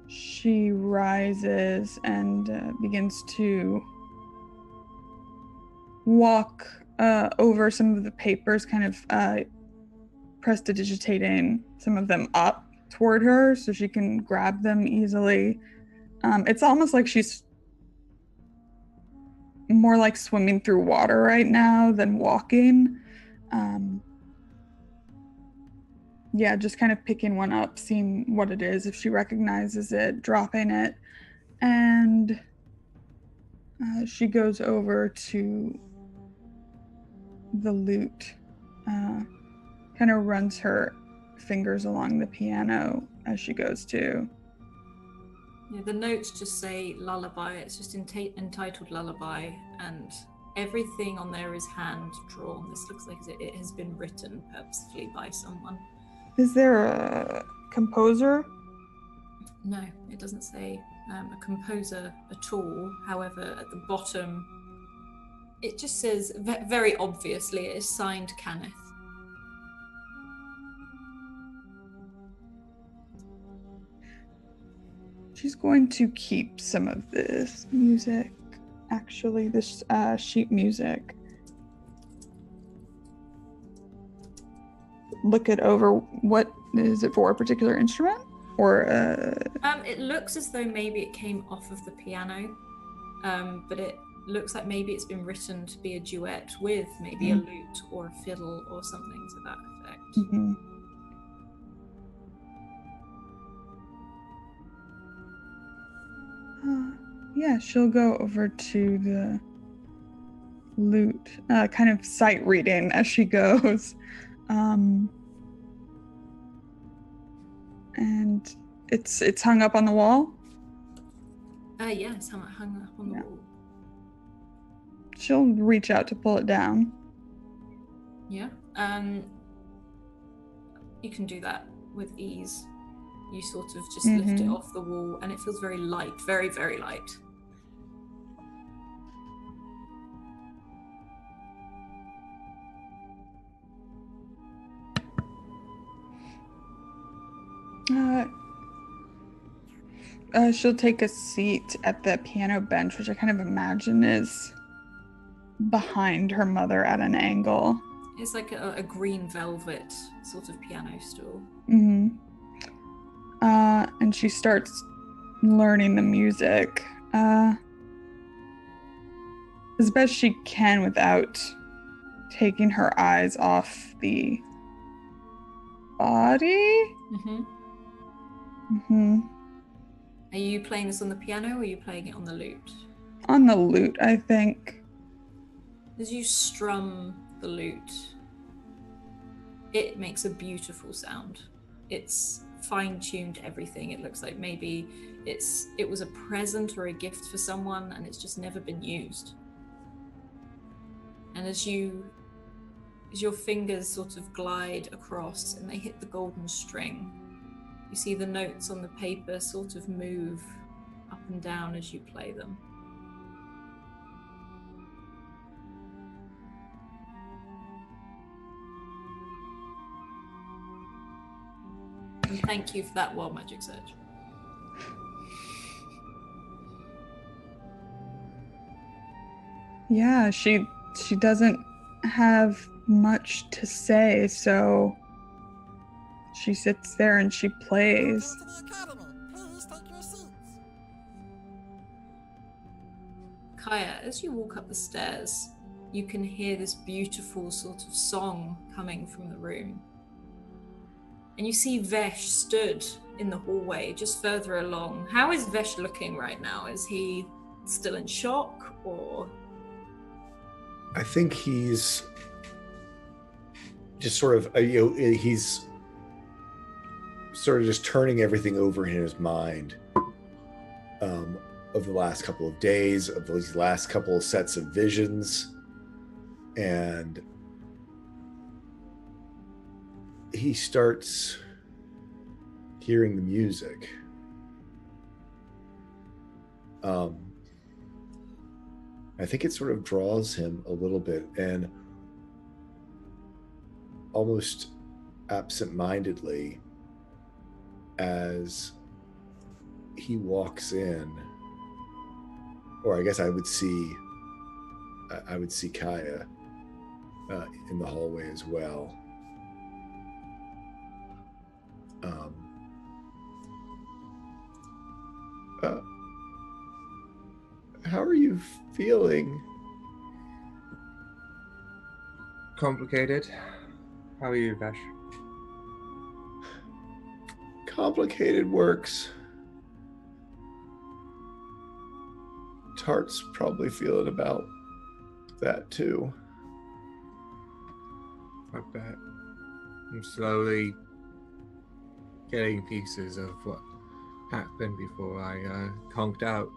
she rises and begins to walk over some of the papers, kind of prestidigitating some of them up toward her so she can grab them easily. It's almost like she's more like swimming through water right now than walking. Yeah, just kind of picking one up, seeing what it is, if she recognizes it, dropping it. And she goes over to the lute, kind of runs her fingers along the piano as she goes to. Yeah, the notes just say lullaby. It's just entitled lullaby, and everything on there is hand drawn. This looks like it has been written purposefully by someone. Is there a composer? No, it doesn't say a composer at all. However, at the bottom, it just says very obviously it is signed Kenneth. She's going to keep some of this music, actually, this sheet music. Look it over. What is it for? A particular instrument? Or it looks as though maybe it came off of the piano, but it looks like maybe it's been written to be a duet with maybe a lute or a fiddle or something to that effect. Mm-hmm. Yeah, she'll go over to the lute, kind of sight reading as she goes. And it's hung up on the wall? Yeah, it's hung up on the wall. She'll reach out to pull it down. Yeah. You can do that with ease. You sort of just lift it off the wall, and it feels very light, very, very light. She'll take a seat at the piano bench, which I kind of imagine is behind her mother at an angle. It's like a green velvet sort of piano stool. Mm-hmm. And she starts learning the music as best she can without taking her eyes off the body. Are you playing this on the piano or are you playing it on the lute? On the lute, I think. As you strum the lute, it makes a beautiful sound. It's fine-tuned everything. It looks like maybe it was a present or a gift for someone and it's just never been used. And as you as your fingers sort of glide across and they hit the golden string, you see the notes on the paper sort of move up and down as you play them. And thank you for that wild magic search. Yeah, she doesn't have much to say, so she sits there and she plays. Kaia, as you walk up the stairs, you can hear this beautiful sort of song coming from the room. And you see Vesh stood in the hallway just further along. How is Vesh looking right now? Is he still in shock, or? I think he's just sort of, he's sort of just turning everything over in his mind of the last couple of days, of these last couple of sets of visions. And he starts hearing the music. I think it sort of draws him a little bit, and almost absent-mindedly, as he walks in, or I guess I would see Kaia in the hallway as well. How are you feeling? Complicated. How are you, Vesh? Complicated works. Tart's probably feeling about that too. I bet. I'm slowly getting pieces of what happened before I conked out.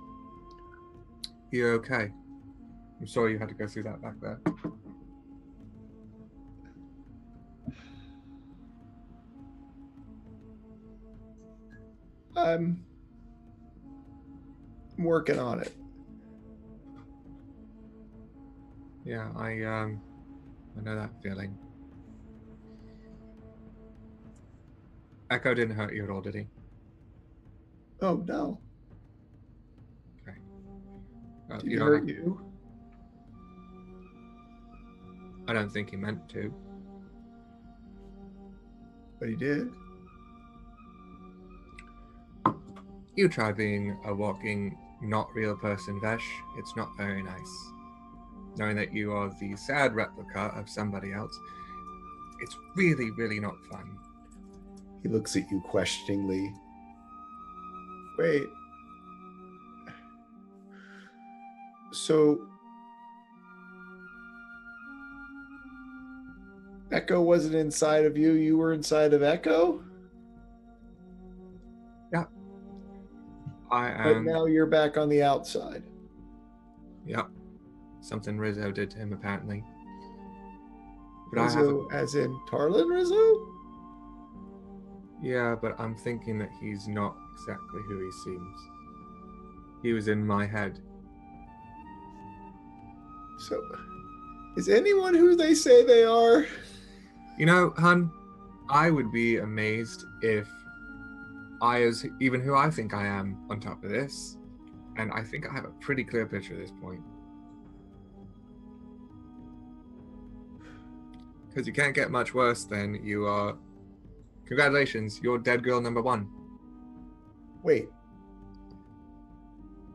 You're okay. I'm sorry you had to go through that back there. I'm working on it. Yeah, I know that feeling. Echo didn't hurt you at all, did he? Oh no. Okay. Did he hurt you? I don't think he meant to. But he did. You try being a walking, not real person, Vesh. It's not very nice. Knowing that you are the sad replica of somebody else, it's really, really not fun. He looks at you questioningly. Wait. So Echo wasn't inside of you, you were inside of Echo? Yeah. But now you're back on the outside. Yeah. Something Rizzo did to him, apparently. But Rizzo, as in Tarlin Rizzo? Yeah, but I'm thinking that he's not exactly who he seems. He was in my head. So, is anyone who they say they are? You know, hun, I would be amazed if I is even who I think I am on top of this. And I think I have a pretty clear picture at this point. Because you can't get much worse than you are. Congratulations, you're dead girl number 1. Wait.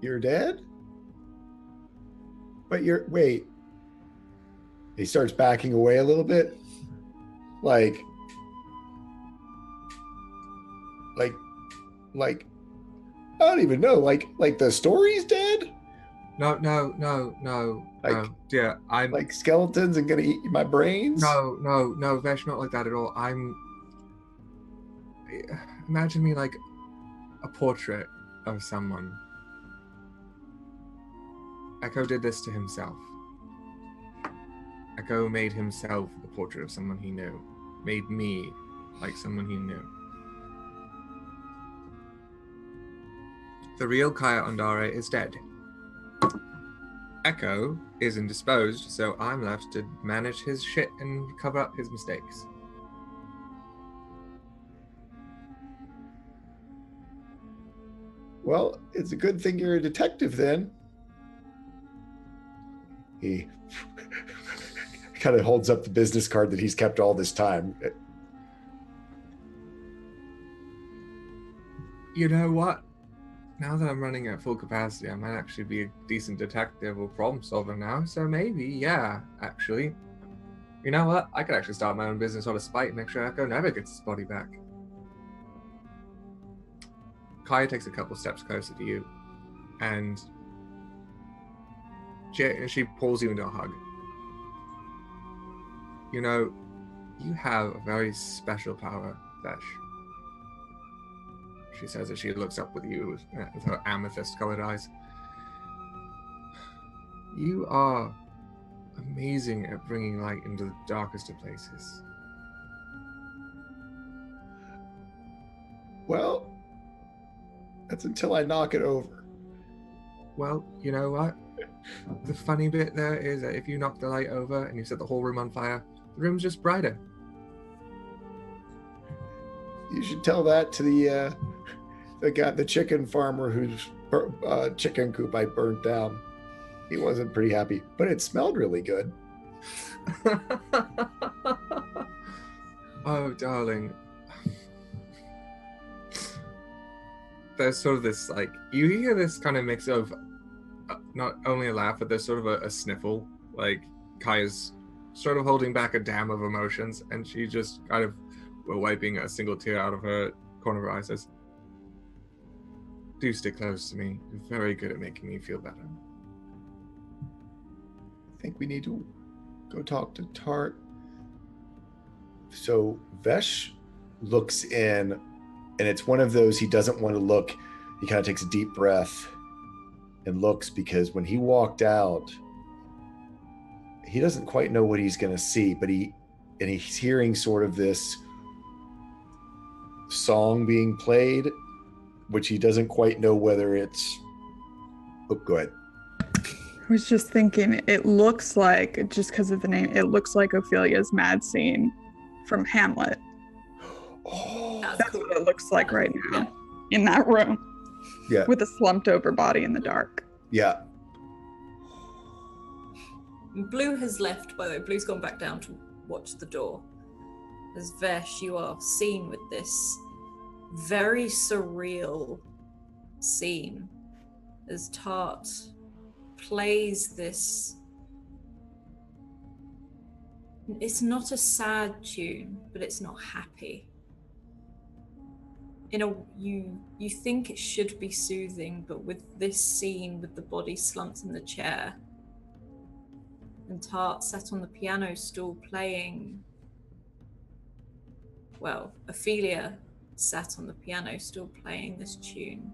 You're dead? But wait. He starts backing away a little bit. Like, I don't even know. Like the story's dead? No. Like, yeah, I'm like skeletons and gonna eat my brains? No, Vesh, not like that at all. Imagine me like a portrait of someone. Echo did this to himself. Echo made himself the portrait of someone he knew. Made me like someone he knew. The real Kaia Ondare is dead. Echo is indisposed, so I'm left to manage his shit and cover up his mistakes. Well, it's a good thing you're a detective then. He kind of holds up the business card that he's kept all this time. You know what? Now that I'm running at full capacity, I might actually be a decent detective or problem solver now, so maybe, yeah, actually. You know what? I could actually start my own business out of spite and make sure Echo never gets his body back. Kaia takes a couple steps closer to you, and she pulls you into a hug. You know, you have a very special power, Vesh. She says as she looks up with you with her amethyst-colored eyes. You are amazing at bringing light into the darkest of places. Well, that's until I knock it over. Well, you know what? The funny bit there is that if you knock the light over and you set the whole room on fire, the room's just brighter. You should tell that to the chicken farmer whose chicken coop I burnt down. He wasn't pretty happy, but it smelled really good. Oh, darling. There's sort of this, like, you hear this kind of mix of not only a laugh, but there's sort of a sniffle. Like, Kaia's sort of holding back a dam of emotions, and she just kind of, wiping a single tear out of her corner of her eye, says, "Do stick close to me. You're very good at making me feel better." I think we need to go talk to Tart. So Vesh looks in, and it's one of those he doesn't want to look. He kind of takes a deep breath and looks, because when he walked out, he doesn't quite know what he's going to see, but he's hearing sort of this song being played, which he doesn't quite know whether it's... Oh, go ahead. I was just thinking, it looks like, just because of the name, it looks like Ophelia's mad scene from Hamlet. Oh, That's what it looks like right now in that room. Yeah. With a slumped over body in the dark. Yeah. Blue has left, by the way. Blue's gone back down to watch the door. As Vesh, you are seen with this very surreal scene as Tart plays this. It's not a sad tune, but it's not happy. You think it should be soothing, but with this scene, with the body slumped in the chair, and Tart sat on the piano stool playing. Well, Ophelia sat on the piano stool playing this tune.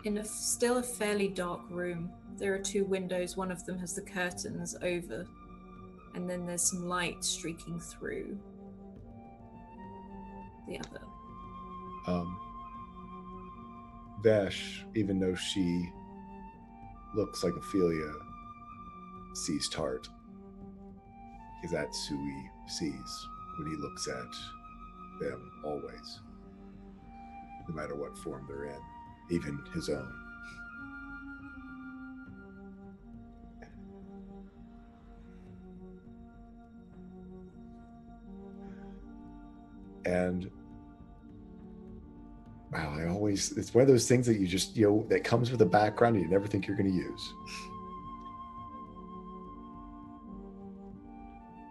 In still a fairly dark room, there are two windows. One of them has the curtains over, and then there's some light streaking through the other. Vesh, even though she looks like Ophelia, sees Tart, because that's who he sees when he looks at them always, no matter what form they're in, even his own. And wow, it's one of those things that you just, that comes with a background you never think you're going to use.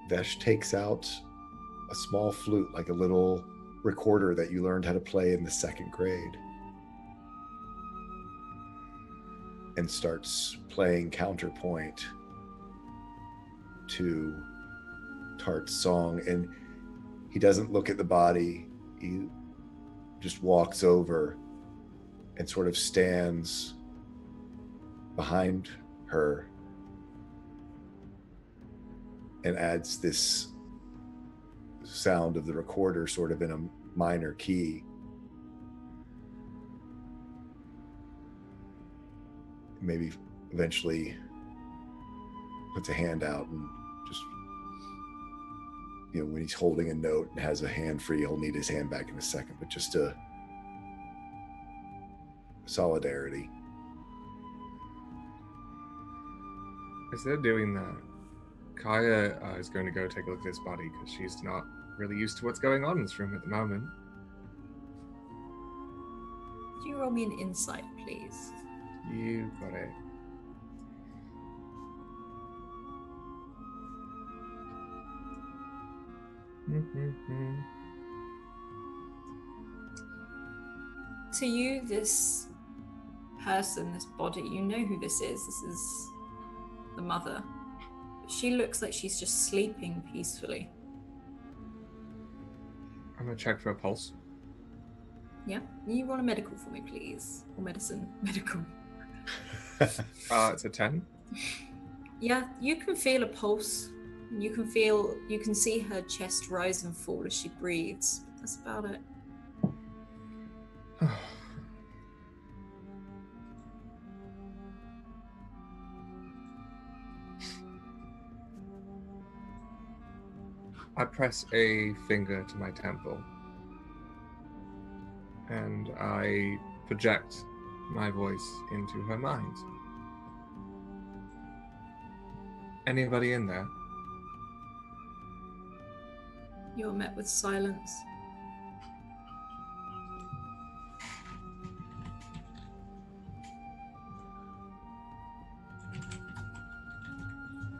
Vesh takes out a small flute, like a little recorder that you learned how to play in the 2nd grade, and starts playing counterpoint to Tart's song. And he doesn't look at the body. He just walks over and sort of stands behind her and adds this sound of the recorder sort of in a minor key. Maybe eventually puts a hand out and just, when he's holding a note and has a hand free, he'll need his hand back in a second, but just a solidarity. As they're doing that, Kaia is going to go take a look at his body because she's not really used to what's going on in this room at the moment. Could you roll me an insight, please? You got it. To you, this person, this body, you know who this is. This is the mother. She looks like she's just sleeping peacefully. I'm gonna check for a pulse. Yeah? You roll a medical for me, please. Or medicine. Medical. It's a 10. Yeah, you can feel a pulse. You can see her chest rise and fall as she breathes. That's about it. I press a finger to my temple and I project my voice into her mind. Anybody in there? You're met with silence.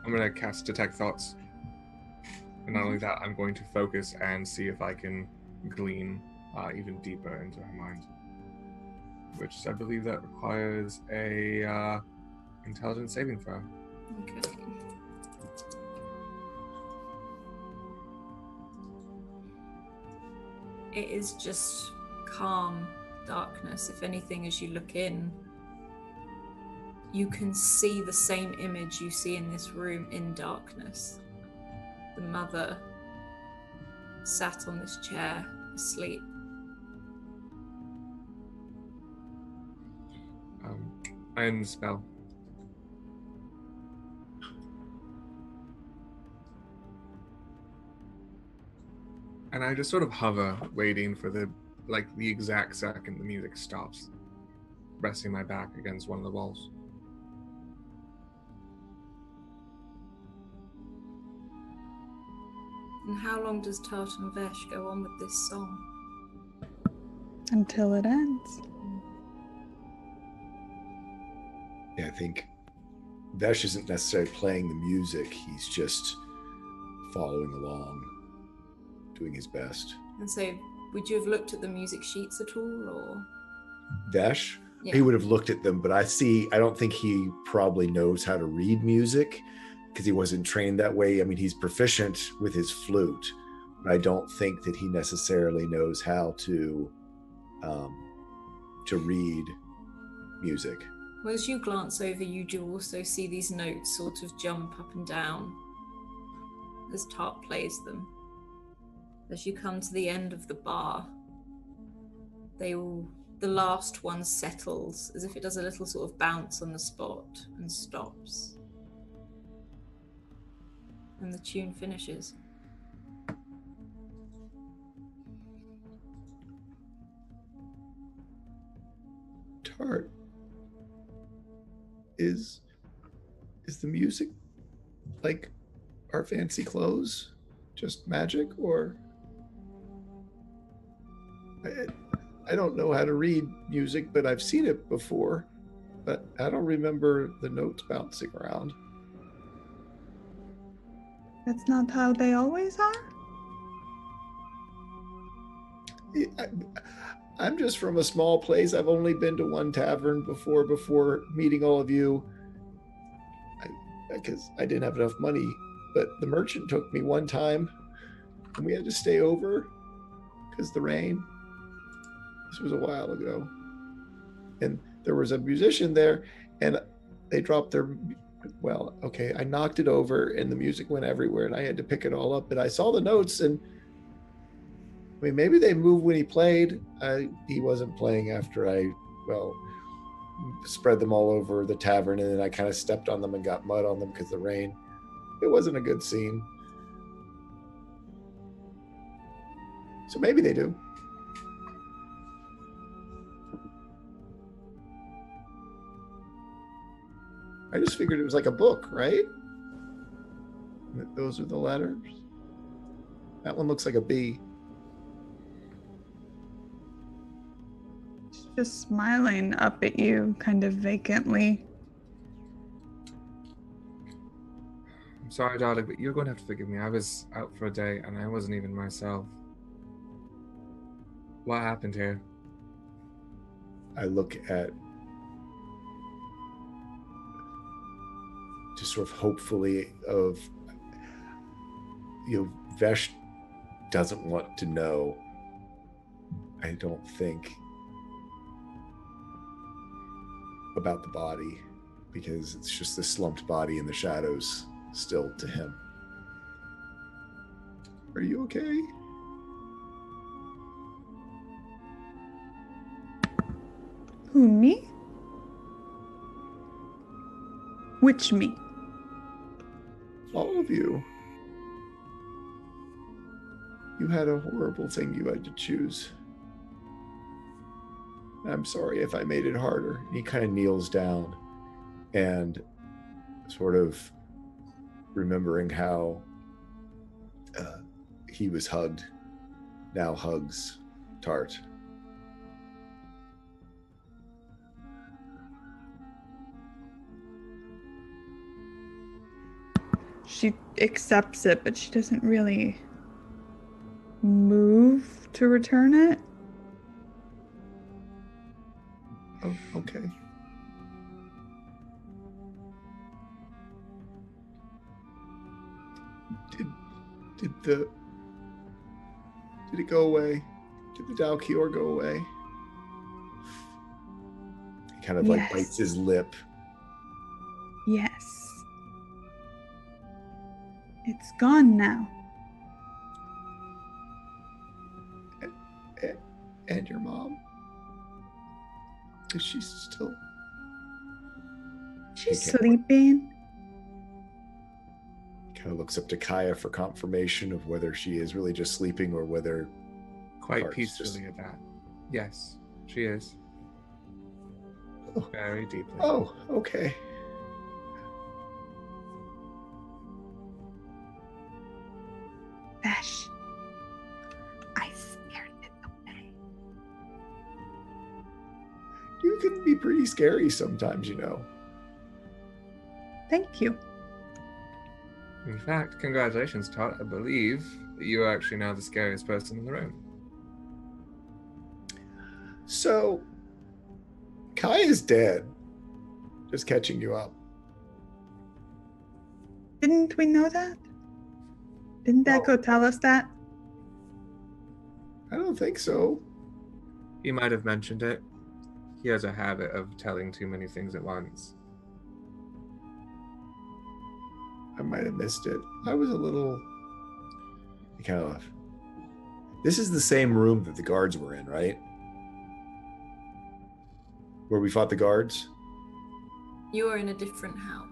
I'm going to cast Detect Thoughts. And not only that, I'm going to focus and see if I can glean even deeper into her mind. Which I believe that requires a intelligence saving throw. Okay. It is just calm darkness. If anything, as you look in, you can see the same image you see in this room in darkness. The mother sat on this chair, asleep. I end the spell. And I just sort of hover, waiting for the exact second the music stops, resting my back against one of the walls. And how long does Tartan Vesh go on with this song? Until it ends. Yeah, I think Vesh isn't necessarily playing the music. He's just following along, doing his best. And so, would you have looked at the music sheets at all, or? Vesh? Yeah. He would have looked at them, but I don't think he probably knows how to read music because he wasn't trained that way. I mean, he's proficient with his flute, but I don't think that he necessarily knows how to read music. Well, as you glance over, you do also see these notes sort of jump up and down as Tart plays them. As you come to the end of the bar, the last one settles as if it does a little sort of bounce on the spot and stops. And the tune finishes. Tart, is the music like our fancy clothes, just magic, or I don't know how to read music, but I've seen it before, but I don't remember the notes bouncing around. That's not how they always are? I'm just from a small place. I've only been to one tavern before meeting all of you, because I didn't have enough money, but the merchant took me one time and we had to stay over because the rain. This was a while ago. And there was a musician there and they dropped their Well, okay, I knocked it over and the music went everywhere and I had to pick it all up. But I saw the notes and I mean, maybe they moved when he played. He wasn't playing after well, spread them all over the tavern and then I kind of stepped on them and got mud on them because of the rain. It wasn't a good scene. So maybe they do. I just figured it was like a book, right? Those are the letters. That one looks like a B. She's just smiling up at you, kind of vacantly. I'm sorry, darling, but you're going to have to forgive me. I was out for a day and I wasn't even myself. What happened here? I look at just sort of hopefully of, Vesh doesn't want to know. I don't think about the body because it's just the slumped body in the shadows still to him. Are you okay? Who, me? Which me? All of you. You had a horrible thing you had to choose. I'm sorry if I made it harder. He kind of kneels down and sort of remembering how he was hugged, now hugs Tart. She accepts it, but she doesn't really move to return it. Oh, okay. Did it go away? Did the Dalkior go away? He kind of like bites his lip. Yes. It's gone now. And your mom? Is she still? She's sleeping. Kind of looks up to Kaia for confirmation of whether she is really just sleeping or whether quite peacefully at that. Yes, she is. Oh. Very deeply. Oh, okay. Vesh, I scared it away. You can be pretty scary sometimes, Thank you. In fact, congratulations, Todd. I believe that you are actually now the scariest person in the room. So, Kai is dead. Just catching you up. Didn't we know that? Didn't Echo tell us that? I don't think so. He might have mentioned it. He has a habit of telling too many things at once. I might have missed it. I was a little kind of. This is the same room that the guards were in, right? Where we fought the guards? You are in a different house.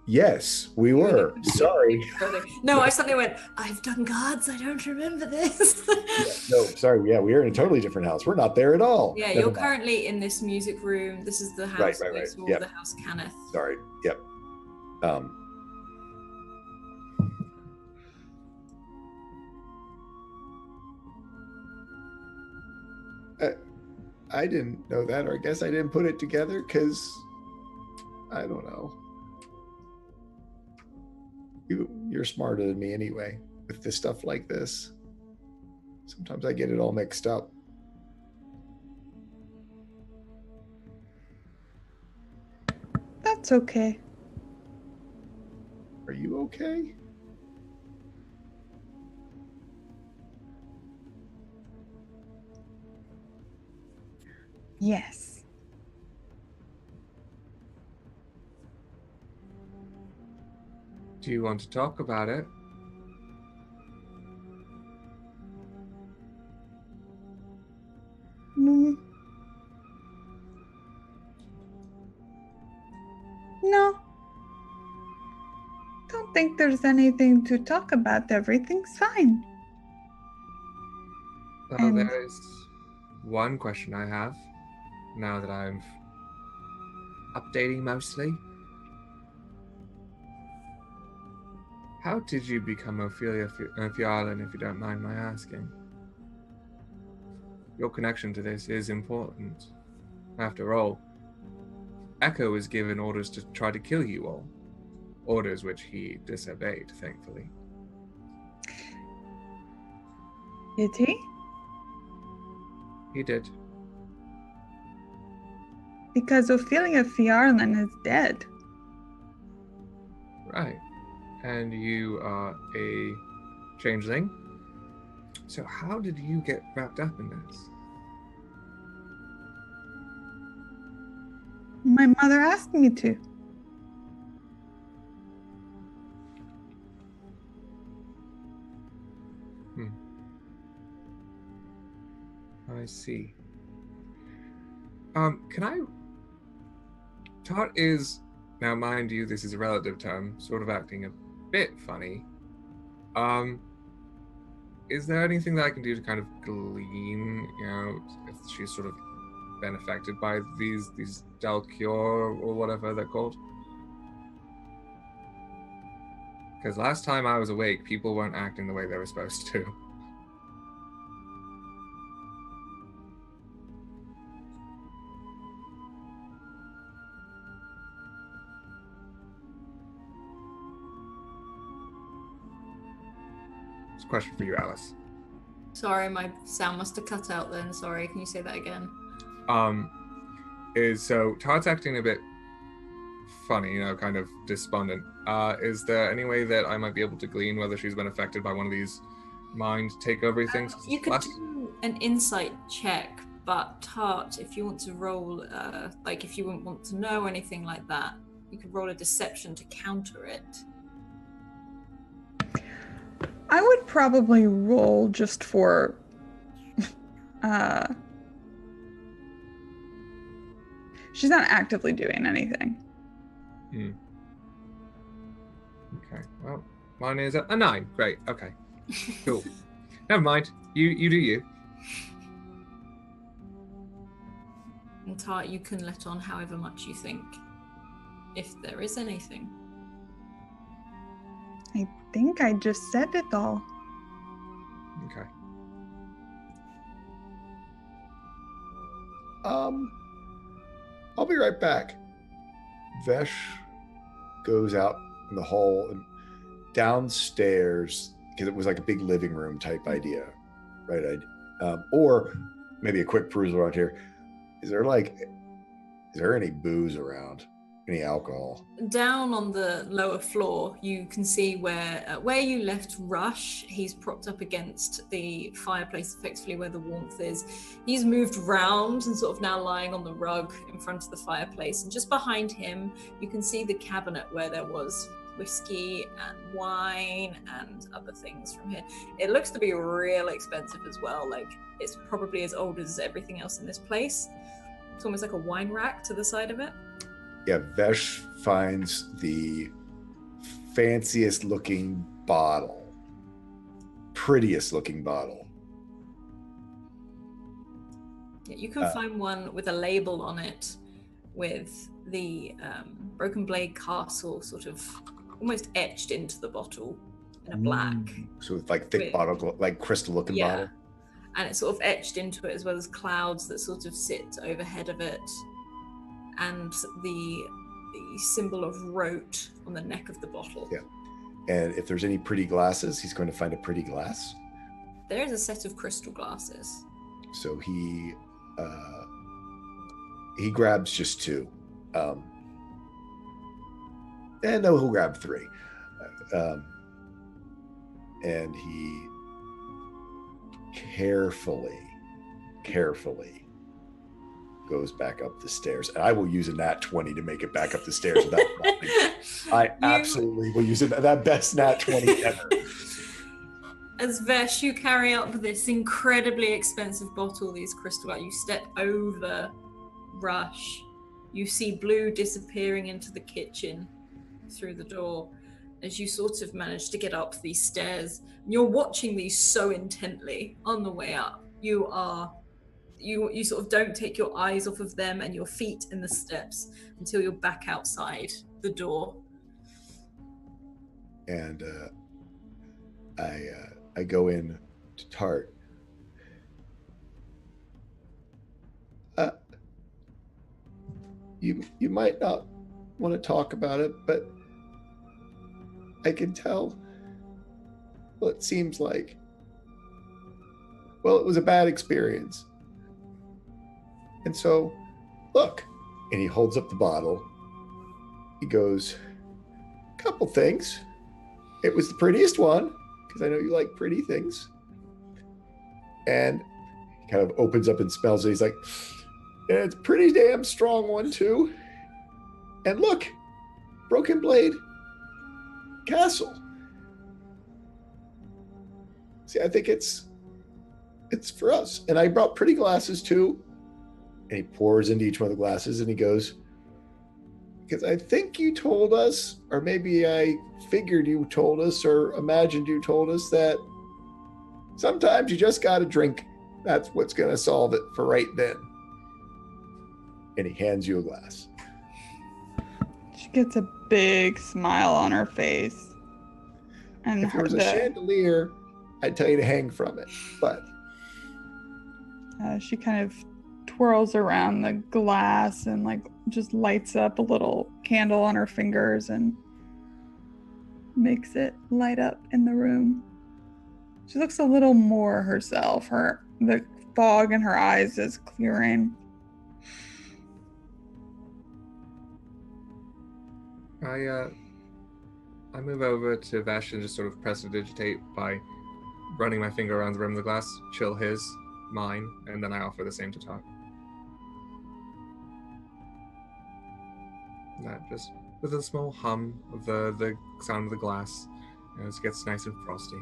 Yes, we were. Sorry. No, I suddenly went, I've done guards, I don't remember this. No, sorry. Yeah, we are in a totally different house. We're not there at all. Yeah, you're currently in this music room. This is the house right. the house Kenneth. Sorry. Yep. I didn't know that, or I guess I didn't put it together because I don't know. You're smarter than me anyway with this stuff like this. Sometimes I get it all mixed up. That's okay. Are you okay? Yes. Do you want to talk about it? Mm. No. Don't think there's anything to talk about. Everything's fine. Well, And- there is one question I have, now that I'm updating mostly. How did you become Ophelia Fjarlin, if you don't mind my asking? Your connection to this is important. After all, Echo was given orders to try to kill you all. Orders which he disobeyed, thankfully. Did he? He did. Because Ophelia Fjarlin is dead. Right. And you are a changeling. So how did you get wrapped up in this? My mother asked me to. I see. Can I... Tart is, now mind you, this is a relative term, sort of acting a bit funny. Is there anything that I can do to kind of glean, if she's sort of been affected by these Dalcure or whatever they're called? Because last time I was awake, people weren't acting the way they were supposed to. It's a question for you, Alice. Sorry, my sound must have cut out then. Sorry, can you say that again? So Todd's acting a bit funny, kind of despondent. Is there any way that I might be able to glean whether she's been affected by one of these mind takeover things? You could do an insight check, but Tart, if you want to roll, if you wouldn't want to know anything like that, you could roll a deception to counter it. I would probably roll just for she's not actively doing anything. Okay, well, mine is a 9. Great, okay. Cool. Never mind. You do you. And Tart, you can let on however much you think, if there is anything. I think I just said it all. Okay. I'll be right back. Vesh goes out in the hall and downstairs, because it was like a big living room type idea, right? Or maybe a quick perusal around here. Is there any booze around? Any alcohol? Down on the lower floor, you can see where you left Rush. He's propped up against the fireplace, effectively where the warmth is. He's moved round and sort of now lying on the rug in front of the fireplace. And just behind him, you can see the cabinet where there was whiskey and wine and other things from here. It looks to be real expensive as well. Like, it's probably as old as everything else in this place. It's almost like a wine rack to the side of it. Yeah, Vesh finds the fanciest looking bottle, prettiest looking bottle. Yeah, you can find one with a label on it with the Broken Blade Castle sort of almost etched into the bottle in a black. So it's like thick bottle, like crystal looking bottle. And it's sort of etched into it, as well as clouds that sort of sit overhead of it. And the symbol of Rote on the neck of the bottle. Yeah. And if there's any pretty glasses, he's going to find a pretty glass. There is a set of crystal glasses. So he grabs just 2. And no, he'll grab 3. And he carefully goes back up the stairs. And I will use a nat 20 to make it back up the stairs without falling. I absolutely will use it. That best nat 20 ever. As Vesh, you carry up this incredibly expensive bottle, these crystal lights. You step over Rush. You see Blue disappearing into the kitchen through the door as you sort of manage to get up these stairs. You're watching these so intently on the way up. You sort of don't take your eyes off of them and your feet in the steps until you're back outside the door. And I go in to Tart. You might not want to talk about it, but I can tell. Well, it seems like. Well, it was a bad experience. And so, look. And he holds up the bottle. He goes, couple things. It was the prettiest one, because I know you like pretty things. And he kind of opens up and smells it. He's like, and it's a pretty damn strong one, too. And look, Broken Blade Castle. See, I think it's for us. And I brought pretty glasses, too. And he pours into each one of the glasses, and he goes, because I think you told us, or maybe I figured you told us, or imagined you told us that sometimes you just got to drink. That's what's going to solve it for right then. And he hands you a glass. She gets a big smile on her face. And if there was a chandelier, I'd tell you to hang from it. But she kind of twirls around the glass and like just lights up a little candle on her fingers and makes it light up in the room. She looks a little more herself. The fog in her eyes is clearing. I move over to Vesh and just sort of prestidigitate by running my finger around the rim of the glass, chill his, mine, and then I offer the same to Tar. That just with a small hum of the sound of the glass as it gets nice and frosty.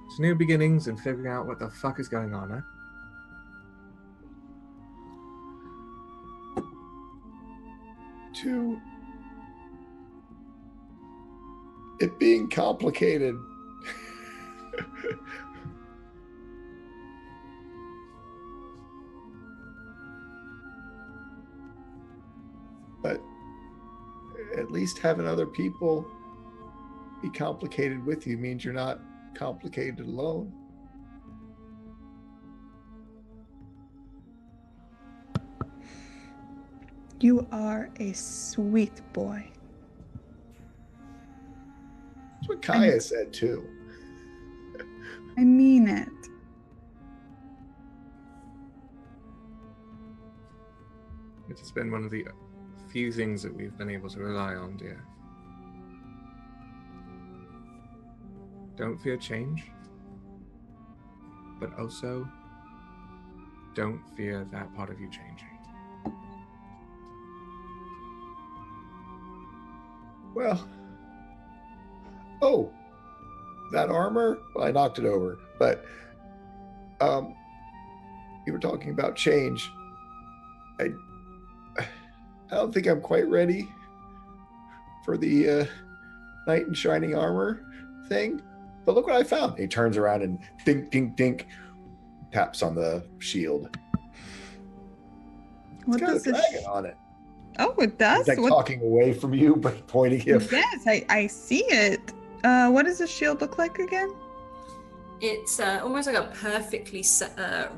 It's new beginnings and figuring out what the fuck is going on, huh? To it being complicated. But at least having other people be complicated with you means you're not complicated alone. You are a sweet boy. That's what Kaia said too. I mean it. It's been one of the few things that we've been able to rely on, dear. Don't fear change, but also don't fear that part of you changing. Well, that armor? Well, I knocked it over, but you were talking about change. I don't think I'm quite ready for the knight in shining armor thing, but look what I found. He turns around and dink, dink, dink, taps on the shield. It's got a dragon on it. Oh, it does? He's like talking away from you, but pointing him. Yes, I see it. What does the shield look like again? It's almost like a perfectly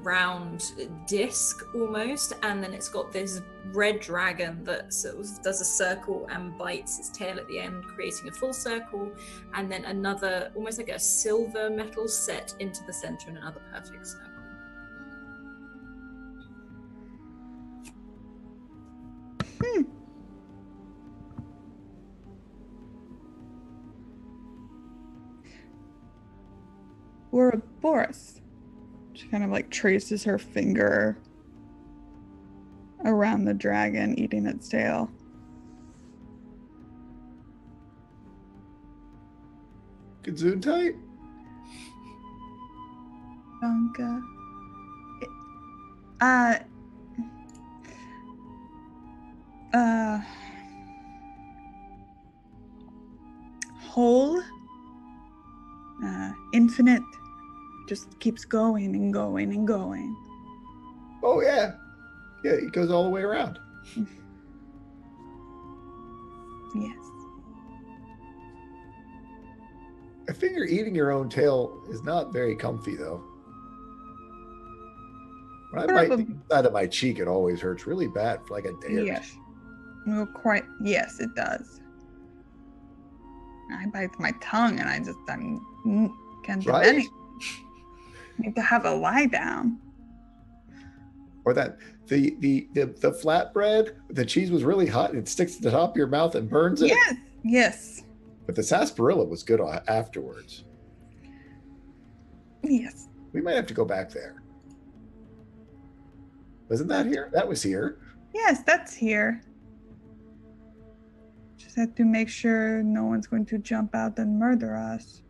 round disc, almost, and then it's got this red dragon that sort of does a circle and bites its tail at the end, creating a full circle, and then another, almost like a silver metal set into the center in another perfect circle. Ouroboros. She kind of like traces her finger around the dragon, eating its tail. Gesundheit? Danke. Whole, infinite, just keeps going and going and going. Oh, yeah. Yeah, it goes all the way around. Yes. I figure eating your own tail is not very comfy, though. When I bite the inside of my cheek, it always hurts really bad for like a day or two. Yes. Well, yes, it does. I bite my tongue and I can't do Right? anything. Need to have a lie down. Or that the flatbread, the cheese was really hot and it sticks to the top of your mouth and burns it. Yes. Yes. But the sarsaparilla was good afterwards. Yes. We might have to go back there. Wasn't that here? That was here. Yes, that's here. Just have to make sure no one's going to jump out and murder us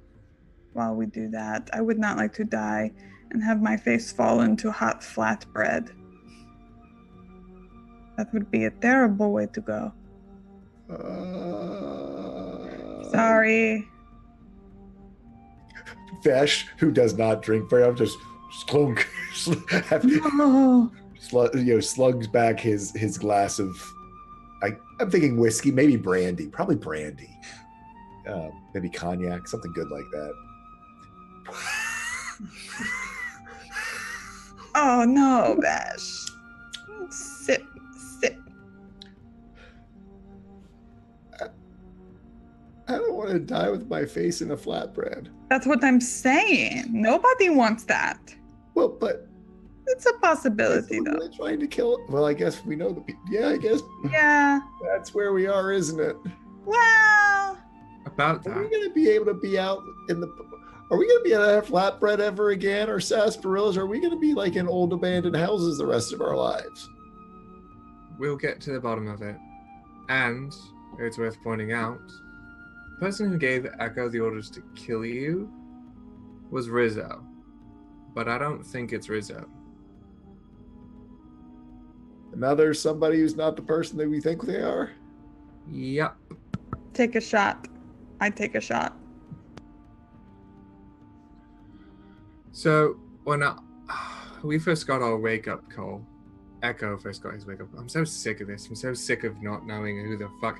while we do that. I would not like to die and have my face fall into hot flatbread. That would be a terrible way to go. Sorry. Vesh, who does not drink very often, just slunk, No. slugs back his glass of, I'm thinking whiskey, maybe brandy, probably brandy, maybe cognac, something good like that. Oh no, Bash. Sip. I don't want to die with my face in a flatbread. That's what I'm saying. Nobody wants that. Well, but It's a possibility, though. They're trying to kill it. Well, I guess we know the people. Yeah, I guess Yeah. that's where we are, isn't it? Well, About Are we that. going to be able to be out in the? Are we going to be able to have flatbread ever again, or sarsaparillas? Are we going to be like in old abandoned houses the rest of our lives? We'll get to the bottom of it. And it's worth pointing out, the person who gave Echo the orders to kill you was Rizzo. But I don't think it's Rizzo. And now there's somebody who's not the person that we think they are. Yep. take a shot. I take a shot. So when we first got our wake-up call, Echo first got his wake-up call. I'm so sick of this. I'm so sick of not knowing who the fuck.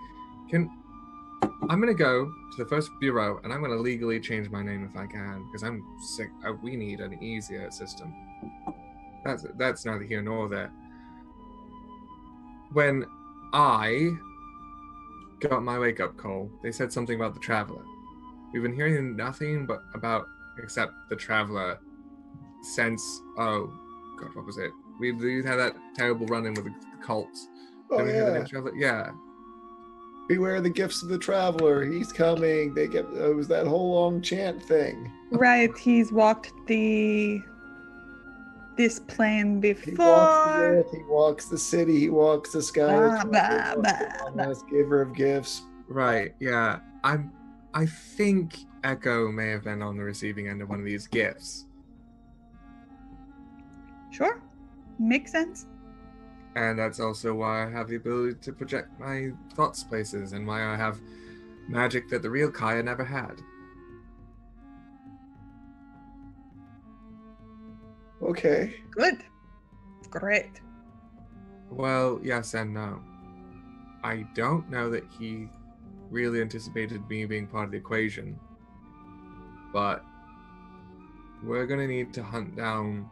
I'm going to go to the first bureau and I'm going to legally change my name if I can, because I'm sick. We need an easier system. That's neither here nor there. When I got my wake-up call, they said something about the Traveler. We've been hearing nothing except the Traveler since, oh god, what was it? We had that terrible run-in with the cults. Oh, Did we hear the yeah. name Traveler? Yeah. Beware the gifts of the traveler. He's coming. It was that whole long chant thing. Right, he's walked this plane He walks the before. earth, he walks the city, he walks the sky. Blah, blah, blah. Giver of gifts. Right, yeah. I think Echo may have been on the receiving end of one of these gifts. Sure, makes sense. And that's also why I have the ability to project my thoughts places, and why I have magic that the real Kaia never had. Okay. Good. Great. Well, yes and no. I don't know that he really anticipated me being part of the equation. But we're going to need to hunt down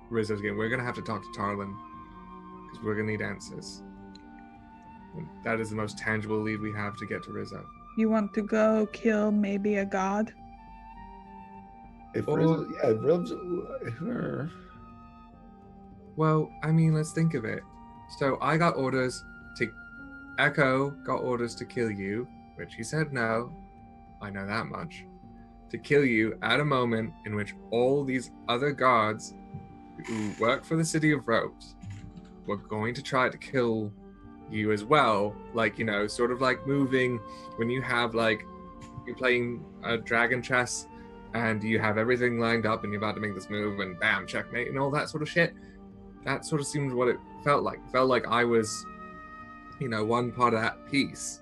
Rizzo's game. We're going to have to talk to Tarlin, because we're going to need answers. And that is the most tangible lead we have to get to Rizzo. You want to go kill maybe a god? If Or- Rizzo, yeah, Rizzo, Well, I mean, let's think of it. So I got orders to... Echo got orders to kill you, which he said no. I know that much. to kill you at a moment in which all these other guards who work for the City of Ropes were going to try to kill you as well. Like, sort of like moving when you have like, you're playing a dragon chess and you have everything lined up and you're about to make this move and bam, checkmate and all that sort of shit. That sort of seemed what it felt like. It felt like I was, one part of that piece.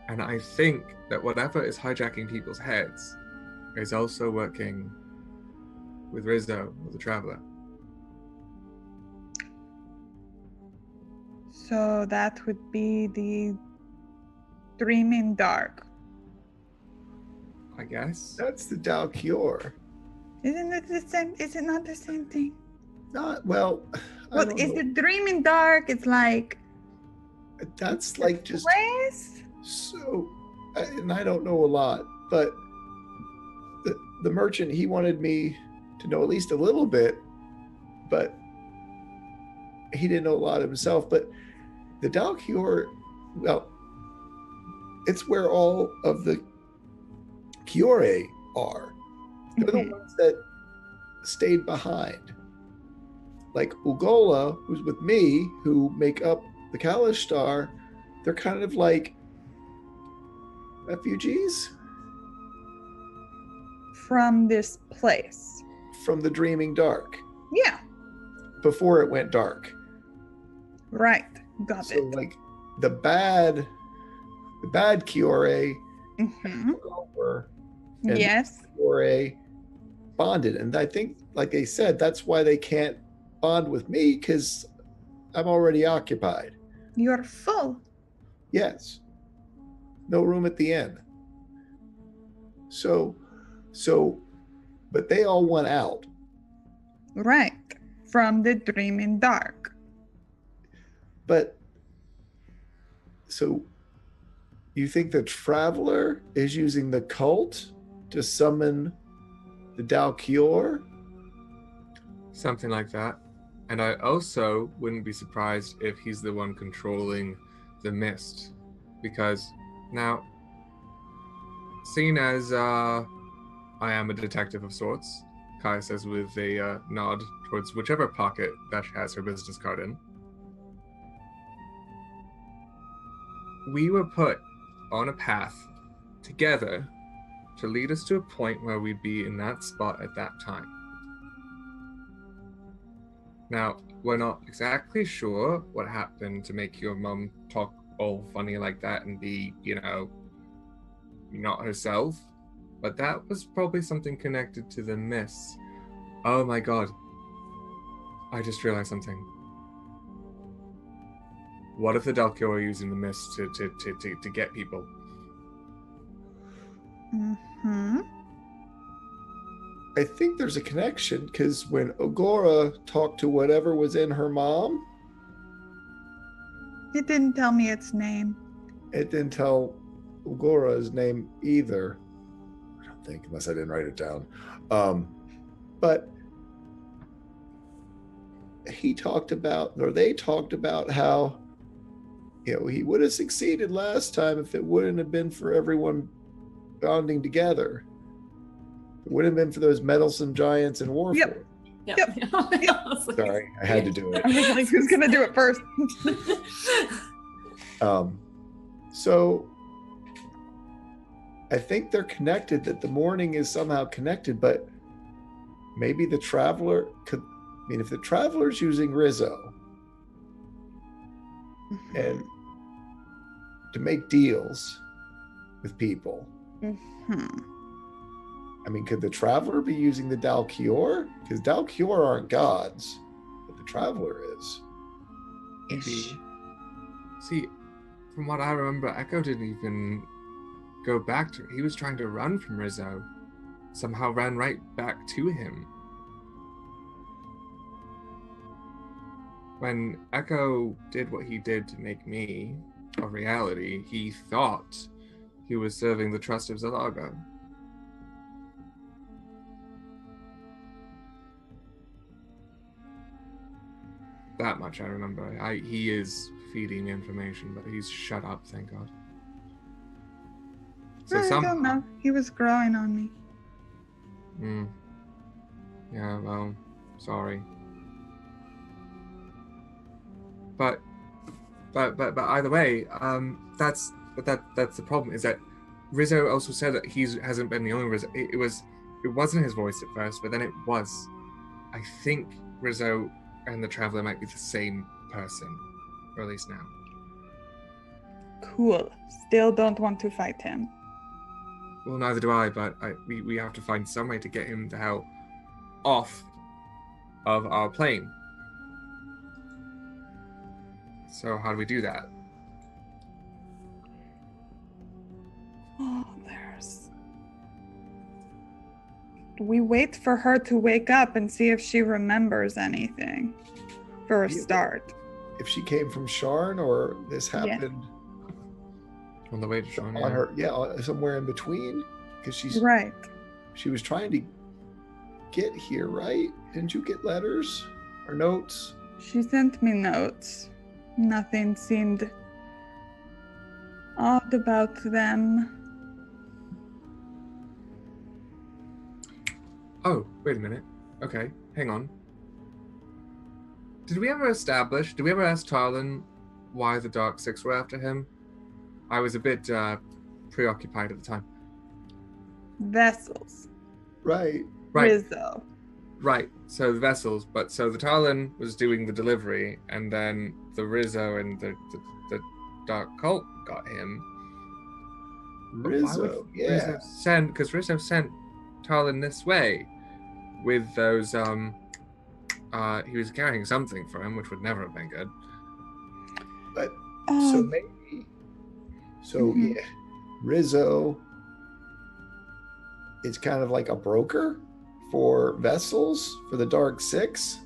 And I think that whatever is hijacking people's heads is also working with Rizzo, or the Traveler. So that would be the Dreaming Dark. I guess. That's the Dalkior. Isn't it the same? Is it not the same thing? Not well. What is the Dreaming Dark? It's like that's like just place. So, and I don't know a lot, but the merchant, he wanted me to know at least a little bit, but he didn't know a lot himself. But the Dalkior, well, it's where all of the Kiore are. They're the ones that stayed behind. Like Ugola, who's with me, who make up the Kalish Star, they're kind of like refugees From this place. from the Dreaming Dark Yeah. before it went dark. Right. Got So it. like the bad Kiore Mhm. took over and Yes. Kiore bonded. And I think, like they said, that's why they can't bond with me, because I'm already occupied. You're full. Yes. No room at the inn. So, but they all went out. Right. From the Dreaming Dark. But, so you think the Traveler is using the cult to summon the Dalkior? Something like that. And I also wouldn't be surprised if he's the one controlling the mist. Because now, seen as I am a detective of sorts, Kaia says with a nod towards whichever pocket that she has her business card in. We were put on a path together to lead us to a point where we'd be in that spot at that time. Now, we're not exactly sure what happened to make your mum talk all funny like that and be, not herself, but that was probably something connected to the mists. Oh my god. I just realized something. What if the Dalkior are using the mist to get people? Mm-hmm. I think there's a connection, because when Ogora talked to whatever was in her mom, It didn't tell me its name. it didn't tell Ogora's name either. I don't think, unless I didn't write it down. But they talked about how, he would have succeeded last time if it wouldn't have been for everyone bonding together. It wouldn't have been for those meddlesome giants in Warforged. Yep. Yep. Sorry, I had to do it. I was like, who's gonna do it first? So I think they're connected, that the morning is somehow connected, but maybe the Traveler could, if the Traveler's using Rizzo and to make deals with people, could the Traveler be using the Dalkior? Because Dalkior aren't gods, but the Traveler is. Maybe. See, from what I remember, Echo didn't even go back to... He was trying to run from Rizzo. Somehow ran right back to him. When Echo did what he did to make me a reality, he thought he was serving the trust of Zalaga. That much I remember. He is feeding information, but he's shut up, thank God. So I don't know. He was growing on me. Yeah, well, sorry. But either way, that's the problem, is that Rizzo also said that he hasn't been the only Rizzo. It wasn't his voice at first, but then it was. I think Rizzo and the Traveler might be the same person, or at least now. Cool. Still don't want to fight him. Well, neither do I, but we have to find some way to get him the hell off of our plane. So how do we do that? Oh, we wait for her to wake up and see if she remembers anything for a start. If she came from Sharn, or this happened on the way to Sharn, on her, somewhere in between, because she was trying to get here, right? Didn't you get letters or notes? She sent me notes. Nothing seemed odd about them. Oh, wait a minute. Okay, hang on. Did we ever ask Tarlin why the Dark Six were after him? I was a bit preoccupied at the time. Vessels. Right. Rizzo. Right, so the vessels, but so the Tarlin was doing the delivery, and then the Rizzo and the Dark Cult got him. Rizzo, because Rizzo sent Tarlin this way with those he was carrying something for him, which would never have been good. But so maybe yeah, Rizzo is kind of like a broker for vessels for the Dark Six.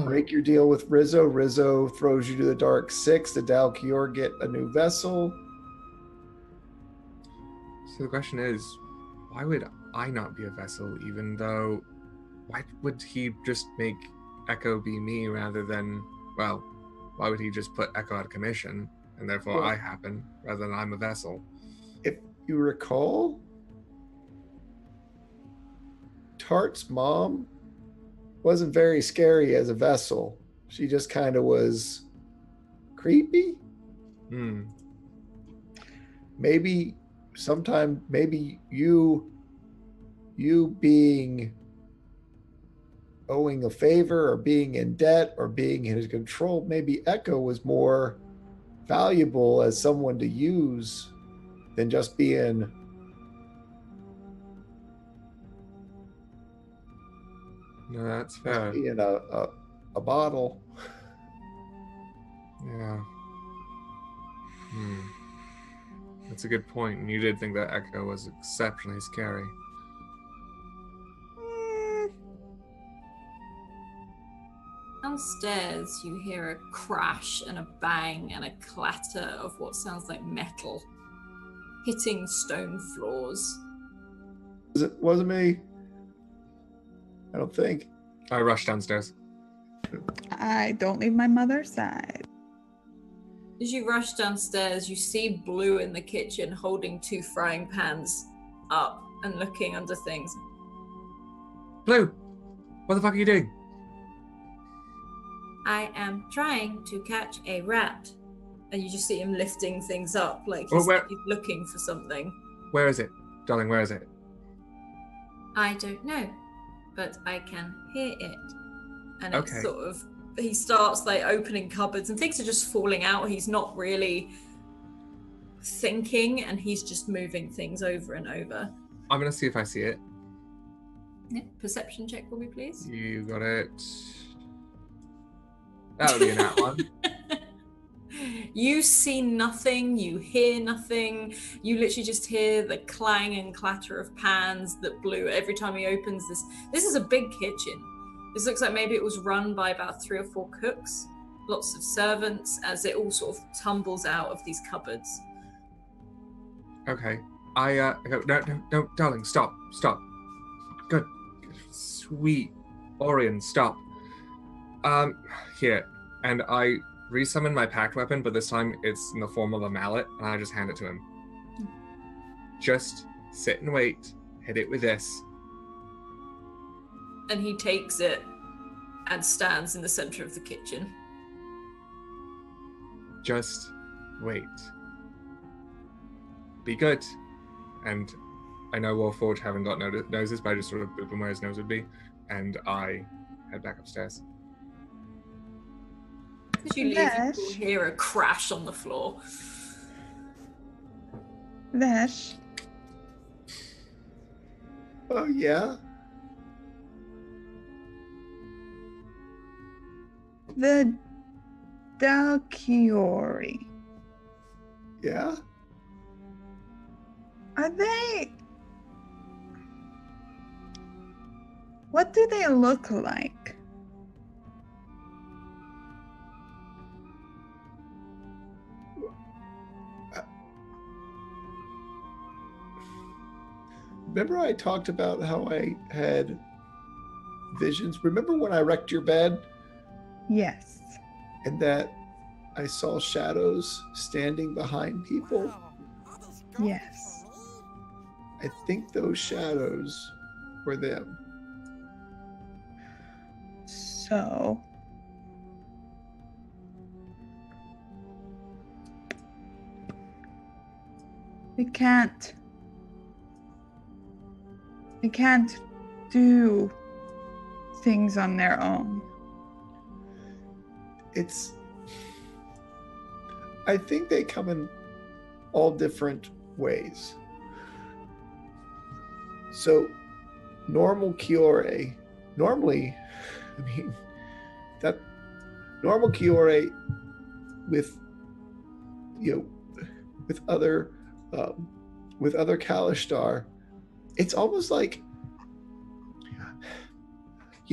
Break your deal with Rizzo. Rizzo throws you to the Dark Six. The Dalkior get a new vessel. So the question is, why would I not be a vessel, even though... Why would he just make Echo be me rather than... Well, why would he just put Echo out of commission, and therefore I happen, rather than I'm a vessel? If you recall, Tart's mom wasn't very scary as a vessel. She just kind of was creepy. Maybe you being owing a favor or being in debt or being in his control, maybe Echo was more valuable as someone to use than just being that's fair. Being a bottle. Yeah. That's a good point. And you did think that Echo was exceptionally scary. Downstairs, you hear a crash and a bang and a clatter of what sounds like metal hitting stone floors. It wasn't me. I don't think. I rushed downstairs. I don't leave my mother's side. As you rush downstairs, you see Blue in the kitchen holding 2 frying pans up and looking under things. Blue, what the fuck are you doing? I am trying to catch a rat. And you just see him lifting things up like he's looking for something. Where is it? Darling, where is it? I don't know, but I can hear it. And it's sort of, he starts like opening cupboards and things are just falling out. He's not really thinking and he's just moving things over and over. I'm going to see if I see it. Yeah, perception check for me, please. You got it. That would be an at one. You see nothing, you hear nothing. You literally just hear the clang and clatter of pans that Blue, every time he opens this. This is a big kitchen. This looks like maybe it was run by about 3 or 4 cooks, lots of servants, as it all sort of tumbles out of these cupboards. Okay. I go, no, darling, stop. Good. Sweet. Orion, stop. Here. And I resummon my packed weapon, but this time it's in the form of a mallet, and I just hand it to him. Just sit and wait. Hit it with this. And he takes it and stands in the center of the kitchen. Just wait. Be good. And I know Warforged haven't got noses, but I just sort of boop him where his nose would be. And I head back upstairs. As you leave, Vesh. you will hear a crash on the floor. Vesh, Oh, yeah? the Dalkiori, Yeah? are they... What do they look like? Remember I talked about how I had visions? Remember when I wrecked your bed Yes. and that I saw shadows standing behind people? Yes. I think those shadows were them. So... They can't do things on their own. I think they come in all different ways. So, normal Kiore, normally with, with other Kalishtar, it's almost like,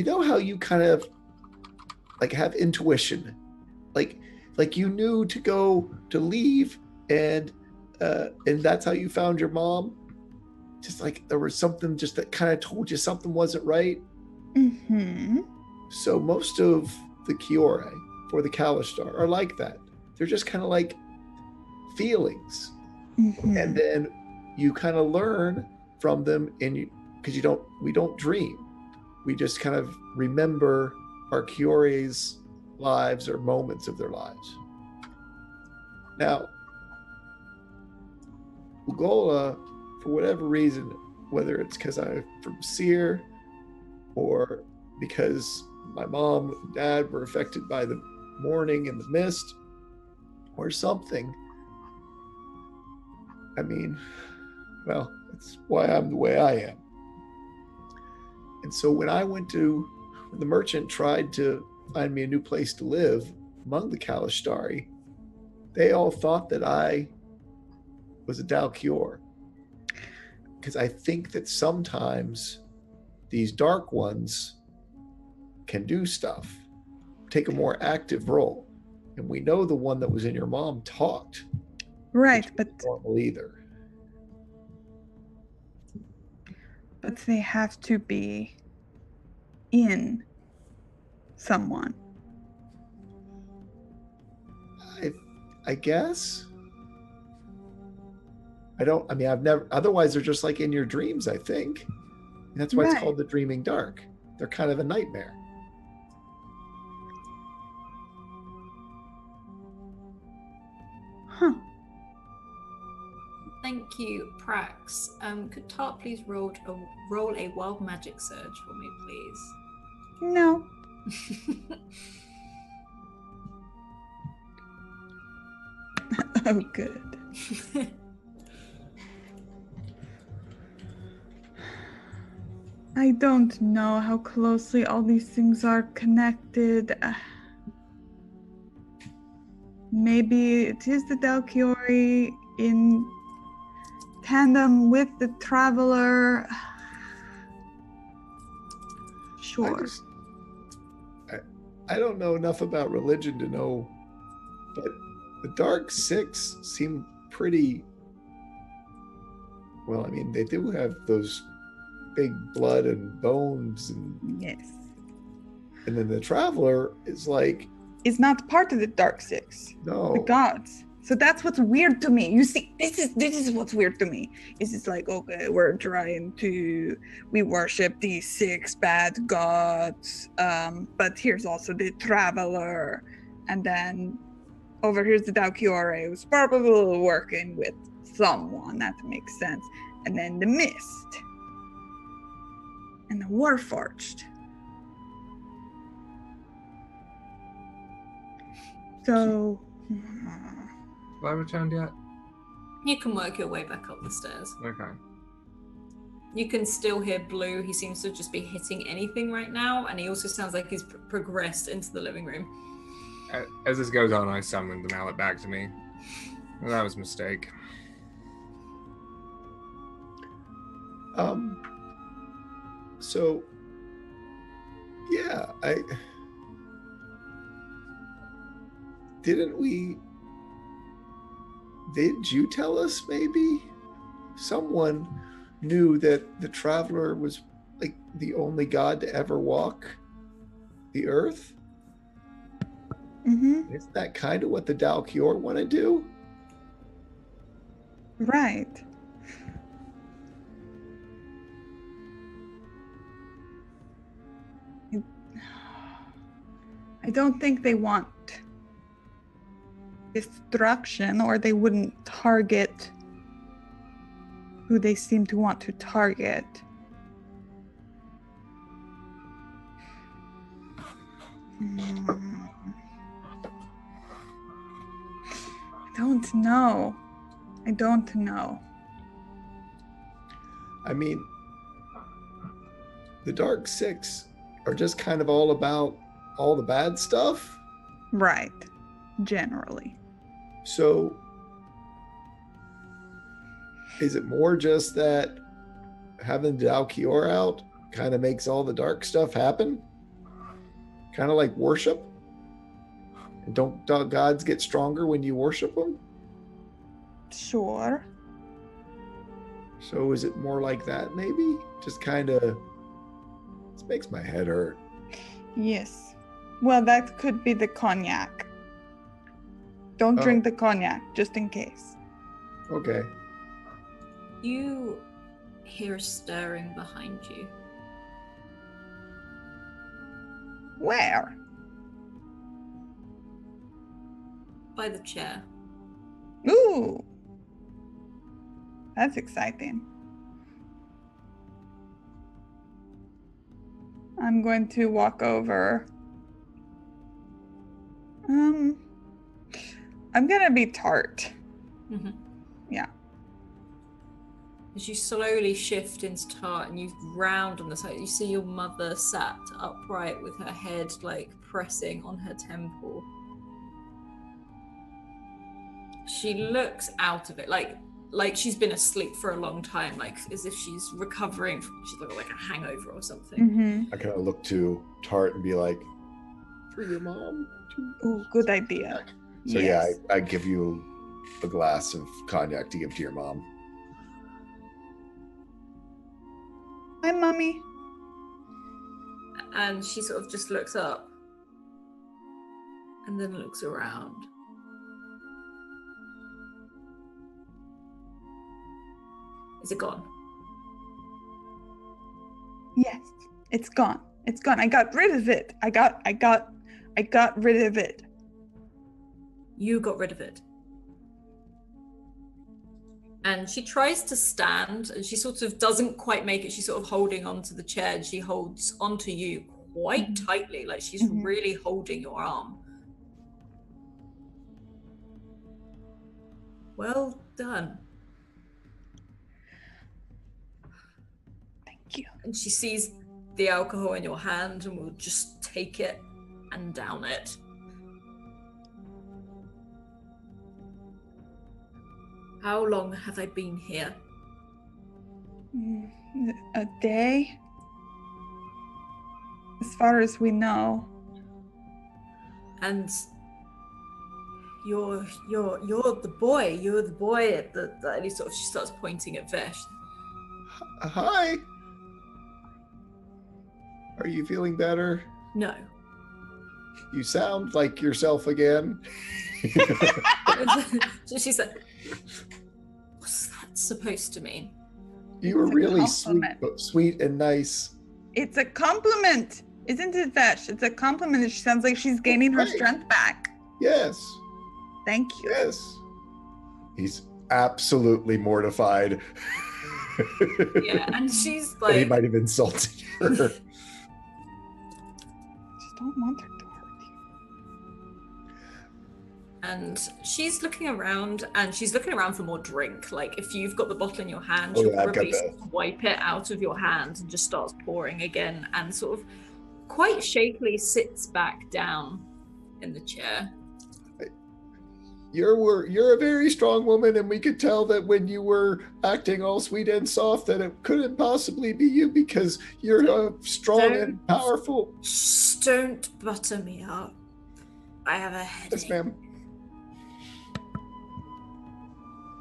how you kind of like have intuition, like you knew to leave, and that's how you found your mom. Just like there was something just that kind of told you something wasn't right. Mm-hmm. So most of the Kiore for the Kalishtar are like that. They're just kind of like feelings. Mm-hmm. And then you kind of learn from them, and because we don't dream. We just kind of remember our Kiore's lives or moments of their lives. Now, Ugola, for whatever reason, whether it's because I'm from Cyre or because my mom and dad were affected by the mourning and the mist or something, I mean, well, that's why I'm the way I am. And so when the merchant tried to find me a new place to live among the Kalistari, they all thought that I was a Dalkior. Because I think that sometimes these dark ones can do stuff, take a more active role. And we know the one that was in your mom talked. Right, which but isn't normal either. but they have to be in someone. I guess. I've never, otherwise they're just like in your dreams, I think. And that's why Right. it's called the Dreaming Dark. They're kind of a nightmare. Huh. Thank you, Prax. Could Tart please roll a wild magic surge for me, please? No. Oh, good. I don't know how closely all these things are connected. Maybe it is the Dalkiori in tandem with the Traveler. Sure. I don't know enough about religion to know, but the Dark Six seem pretty, well, they do have those big blood and bones, and Yes. then the Traveler is like, Is not part of the Dark Six. no. The gods. So that's what's weird to me. You see, this is what's weird to me. Is it's like, okay, we worship these 6 bad gods, but here's also the traveler, and then over here's the Dalkiore, who's probably working with someone. That makes sense. And then the mist and the Warforged. So. Have I returned yet? You can work your way back up the stairs. Okay. You can still hear Blue. He seems to just be hitting anything right now, and he also sounds like he's progressed into the living room. As this goes on, I summon the mallet back to me. Well, that was a mistake. So, yeah, Did you tell us maybe? Someone knew that the Traveler was like the only god to ever walk the earth? Mm-hmm. Isn't that kind of what the Dalkior want to do? Right. I don't think they want destruction, or they wouldn't target who they seem to want to target. I don't know. I mean, the Dark Six are just kind of all about all the bad stuff. Right. Generally. So, is it more just that having Dalkior out kind of makes all the dark stuff happen? Kind of like worship? And don't gods get stronger when you worship them? Sure. So is it more like that maybe? Just kind of... This makes my head hurt. Yes. Well, that could be the cognac. Don't drink the cognac, just in case. Okay. You hear a stirring behind you. Where? By the chair. Ooh. That's exciting. I'm going to walk over. I'm gonna be tart. Mm-hmm. Yeah. As you slowly shift into Tart and you round on the side, you see your mother sat upright with her head like pressing on her temple. She looks out of it, like she's been asleep for a long time, like as if she's recovering from, she's got like a hangover or something. Mm-hmm. I kind of look to Tart and be like, for your mom? Ooh, good idea. So Yes. yeah, I give you a glass of cognac to give to your mom. Hi, Mommy. And she sort of just looks up and then looks around. Is it gone? Yes, it's gone. It's gone. I got rid of it. I got rid of it. You got rid of it. And she tries to stand and she sort of doesn't quite make it. She's sort of holding onto the chair and she holds onto you quite tightly, like she's really holding your arm. Well done. Thank you. And she sees the alcohol in your hand and will just take it and down it. How long have I been here? A day? As far as we know. And you're the boy. You're the boy at the and he sort of, she starts pointing at Vesh. Hi. Are you feeling better? No. You sound like yourself again. So she said, what's that supposed to mean? You were It's a really compliment. sweet and nice. It's a compliment, isn't it, Vesh? It's a compliment. She sounds like she's gaining her Right. strength back. Yes. Thank you. Yes. He's absolutely mortified. Yeah, and she's That he like, might have insulted her. Just don't want her to hurt you. and she's looking around, and she's looking around for more drink. Like, if you've got the bottle in your hand, Oh, she'll yeah, I've got probably that. wipe it out of your hand and just starts pouring again, and sort of quite shakily sits back down in the chair. You're a very strong woman, and we could tell that when you were acting all sweet and soft that it couldn't possibly be you because you're strong and powerful. Shh, don't butter me up. I have a headache. Yes, ma'am.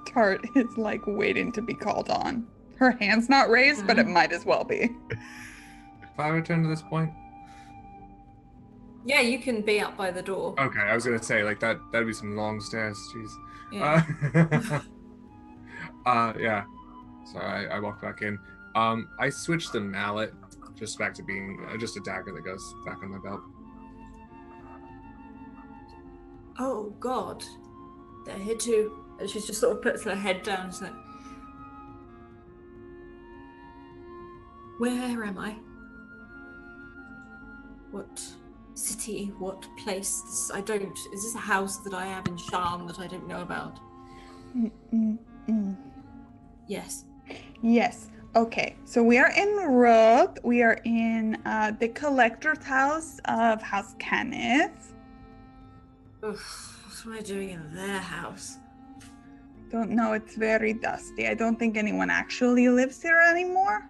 Tart is like waiting to be called on. Her hand's not raised, but it might as well be. If I return to this point. Yeah, you can be up by the door. Okay, I was gonna say like that'd be some long stairs. Jeez. Yeah. Yeah. So I walk back in. I switched the mallet just back to being just a dagger that goes back on my belt. Oh God, they're here too. And she just sort of puts her head down and she's like, where am I? What city? What place? Is this a house that I have in Sharm that I don't know about? Yes. Yes. Okay. So we are in Rook. We are in the collector's house of House Kenneth. Oof, what am I doing in their house? Don't know. It's very dusty. I don't think anyone actually lives here anymore.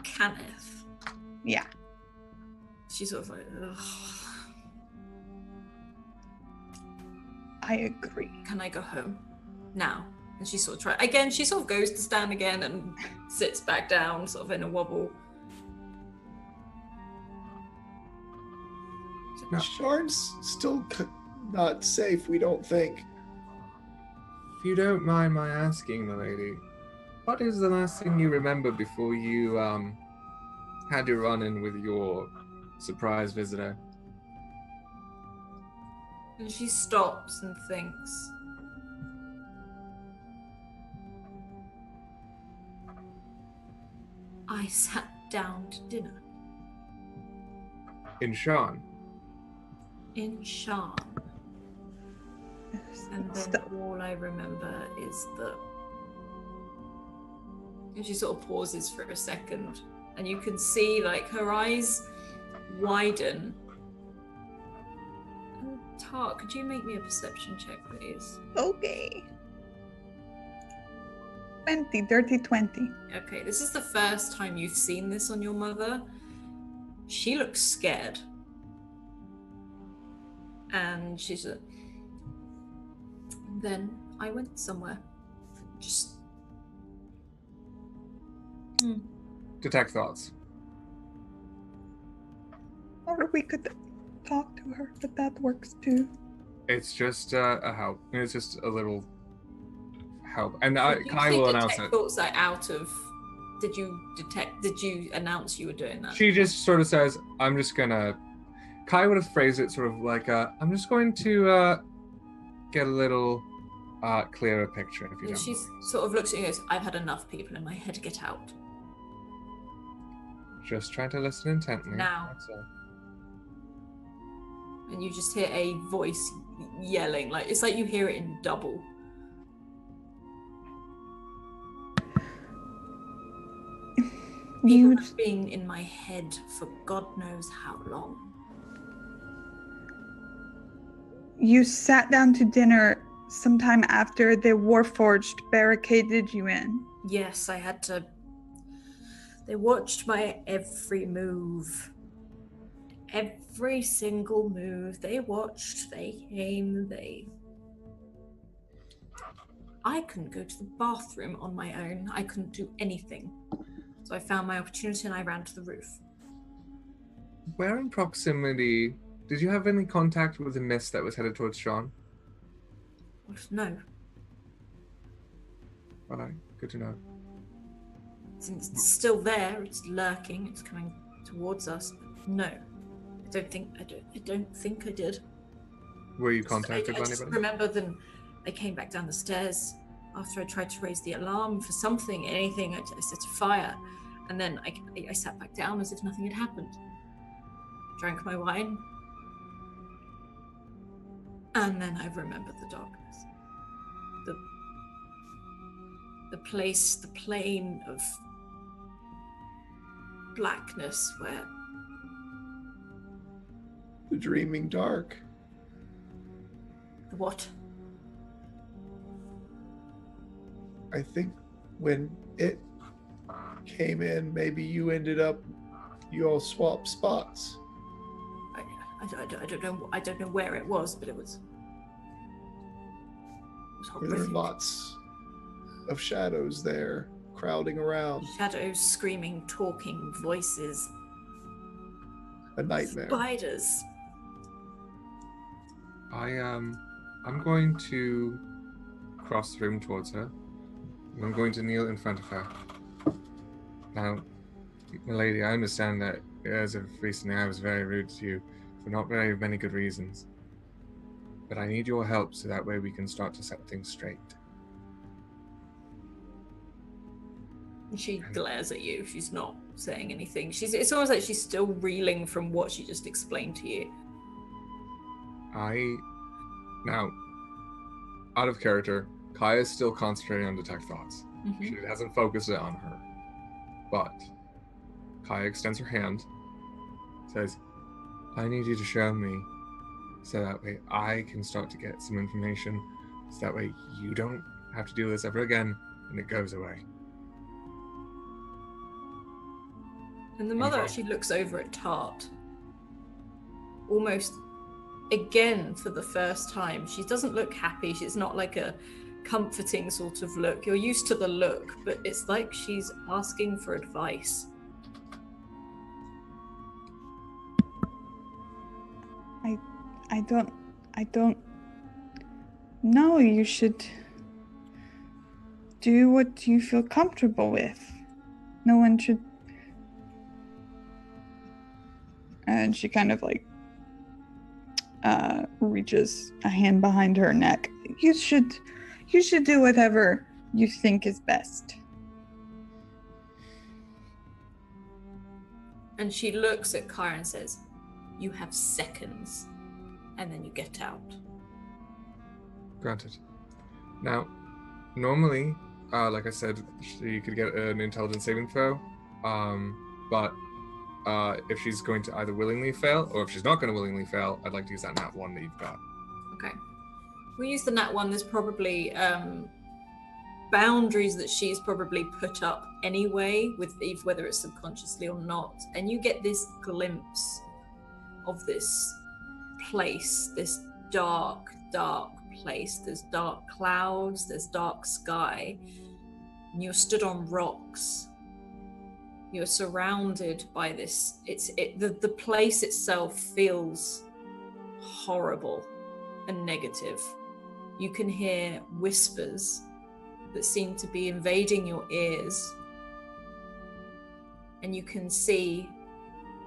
Kenneth. Yeah. She's sort of like, ugh. I agree. Can I go home now? And she sort of she sort of goes to stand again and sits back down, sort of in a wobble. No. Sharn's still not safe, we don't think. If you don't mind my asking, milady, what is the last thing you remember before you had your run-in with your surprise visitor? And she stops and thinks. I sat down to dinner In Shan. in Sharm, and then all I remember is that. And she sort of pauses for a second, and you can see like her eyes widen. Tart, could you make me a perception check, please? Okay. 20, dirty 20. Okay, this is the first time you've seen this on your mother. She looks scared. And she's like, then I went somewhere. Just... Detect thoughts. Or we could talk to her, but that works too. It's just a help. It's just a little help. And Did you Kai say will announce detect it. thoughts are out of... Did you announce you were doing that? She just sort of says, I'm just gonna... Kai would have phrased it sort of like, I'm just going to get a little clearer picture, if you And don't she mind. sort of looks at you and goes, I've had enough people in my head to get out. Just trying to listen intently. Now. That's all. And you just hear a voice yelling, like it's like you hear it in double. People have been in my head for God knows how long. You sat down to dinner sometime after the Warforged barricaded you in. Yes, I had to. They watched my every move. Every single move. They watched, they came, I couldn't go to the bathroom on my own. I couldn't do anything. So I found my opportunity and I ran to the roof. Where in proximity Did you have any contact with the mist that was headed towards Sean? No. All right, good to know. It's still there. It's lurking. It's coming towards us. But no, I don't think I did. Were you contacted by I just anybody? remember then I came back down the stairs after I tried to raise the alarm for something, anything. I set a fire, and then I sat back down as if nothing had happened. Drank my wine, and then I remembered the darkness. The place, the plane of blackness where... The dreaming dark. The what? I think when it came in, maybe you all swapped spots. I don't know where it was, but it was There horrific. are lots of shadows there crowding around. Shadows, screaming, talking, voices. A nightmare. Spiders. I'm going to cross the room towards her. I'm going to kneel in front of her. Now, milady, I understand that as of recently I was very rude to you for not very many good reasons. But I need your help so that way we can start to set things straight. She glares at you. She's not saying anything. It's almost like she's still reeling from what she just explained to you. Now, out of character, Kaia is still concentrating on detect thoughts. Mm-hmm. She hasn't focused it on her. But Kaia extends her hand, says, I need you to show me so that way I can start to get some information so that way you don't have to do this ever again and it goes away. And the mother Okay. actually looks over at Tart. Almost again for the first time. She doesn't look happy. She's not like a comforting sort of look. You're used to the look, but it's like she's asking for advice. I don't know. You should do what you feel comfortable with. No one should. And she kind of like reaches a hand behind her neck. You should do whatever you think is best. And she looks at Kyra and says, you have seconds, and then you get out. Granted. Now, normally, like I said, you could get an intelligence saving throw, but if she's going to either willingly fail, or if she's not going to willingly fail, I'd like to use that nat 1 that you've got. Okay. We'll use the nat 1. There's probably boundaries that she's probably put up anyway, with Eve, whether it's subconsciously or not. And you get this glimpse of this place, this dark, dark place. There's dark clouds, there's dark sky, and you're stood on rocks. You're surrounded by this. The place itself feels horrible and negative. You can hear whispers that seem to be invading your ears. And you can see,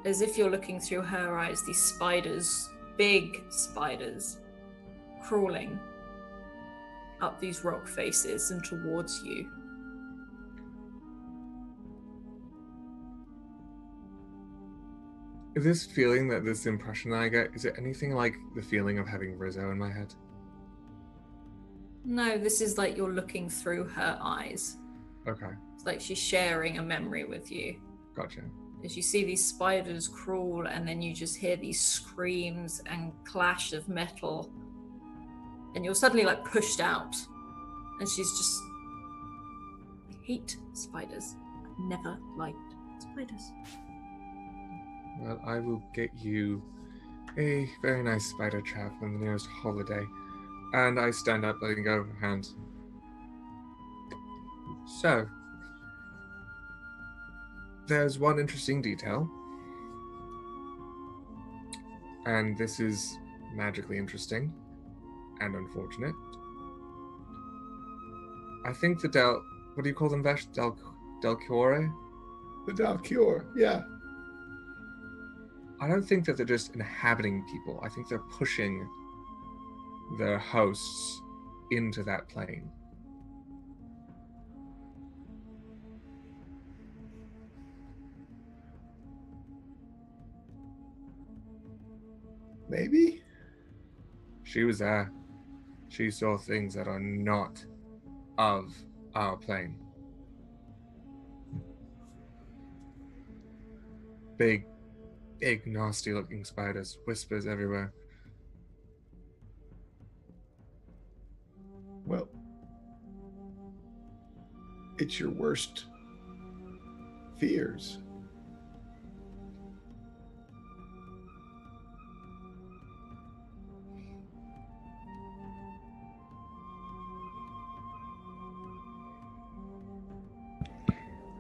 as if you're looking through her eyes, these spiders, big spiders, crawling up these rock faces and towards you. This feeling, this impression that I get, is it anything like the feeling of having Rizzo in my head? No, this is like you're looking through her eyes. Okay, It's like she's sharing a memory with you. gotcha. As you see these spiders crawl, and then you just hear these screams and clash of metal. And you're suddenly like pushed out. And she's just... I hate spiders. I've never liked spiders. Well, I will get you a very nice spider trap on the nearest holiday. And I stand up, letting go of her hand. So, there's one interesting detail. And this is magically interesting and unfortunate. I think the what do you call them, Vesh? Delcore? The Dalcure, yeah. I don't think that they're just inhabiting people. I think they're pushing their hosts into that plane. Maybe? She was there. She saw things that are not of our plane. Big, nasty looking spiders, whispers everywhere. Well, it's your worst fears.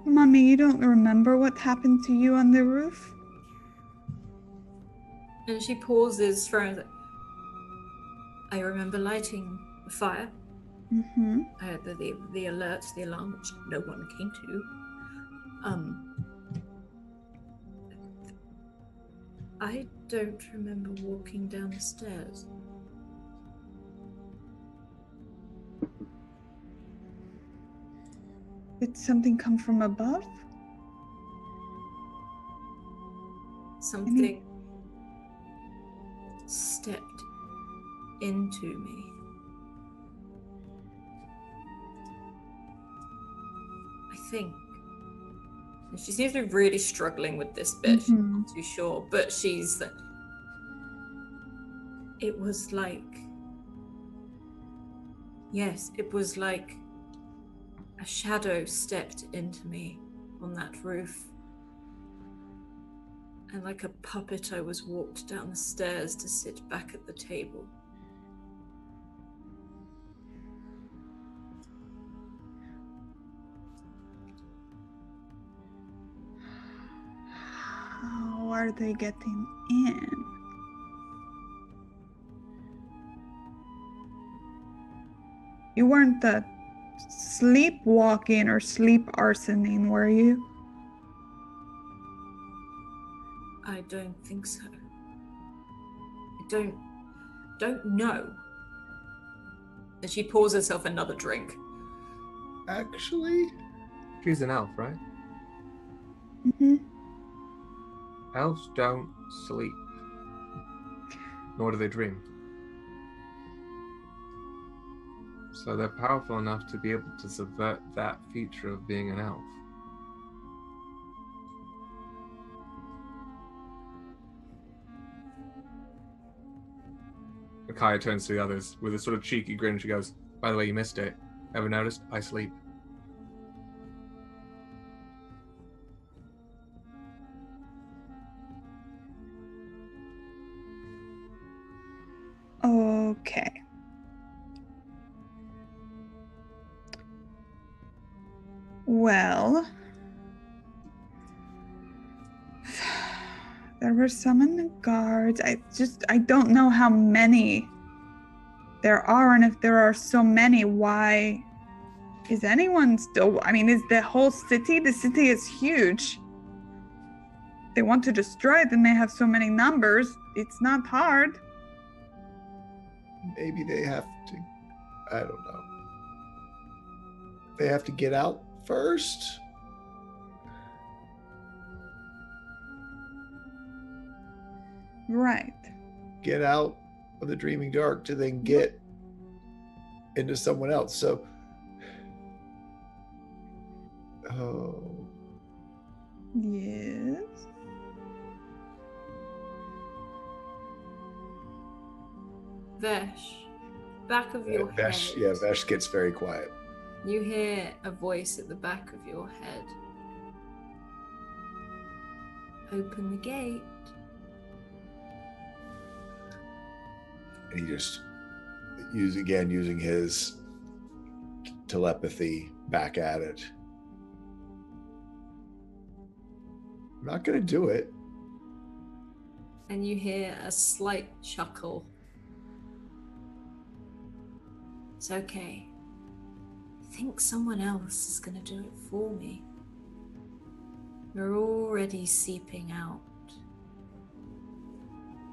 Mommy, you don't remember what happened to you on the roof? And she pauses for a... I remember lighting the fire. Mm-hmm. I had the alert, the alarm, which no one came to. I don't remember walking down the stairs. Did something come from above? Something stepped into me. I think. And she seems to be really struggling with this bit. She's not too sure, but she's... It was like... Yes, it was like a shadow stepped into me on that roof. And like a puppet, I was walked down the stairs to sit back at the table. How are they getting in? You weren't sleepwalking or sleep arsoning, were you? I don't think so. I don't know. And she pours herself another drink. Actually? She's an elf, right? Mm-hmm. Elves don't sleep. Nor do they dream. So they're powerful enough to be able to subvert that feature of being an elf. Kaia turns to the others with a sort of cheeky grin. She goes, "By the way, you missed it. Ever noticed? I sleep." Okay. Well, there were some in the guards. I don't know how many there are, and if there are so many, why is anyone still... I mean, is the whole city? The city is huge. They want to destroy it and they have so many numbers. It's not hard. Maybe they have to, I don't know. They have to get out first? Right. Get out of the Dreaming Dark to then get into someone else. So, oh. Yes. Vesh, back of your Vesh, head. yeah, Vesh gets very quiet. You hear a voice at the back of your head. Open the gate. And he just using his telepathy back at it. I'm not going to do it. And you hear a slight chuckle. It's okay. I think someone else is going to do it for me. We're already seeping out.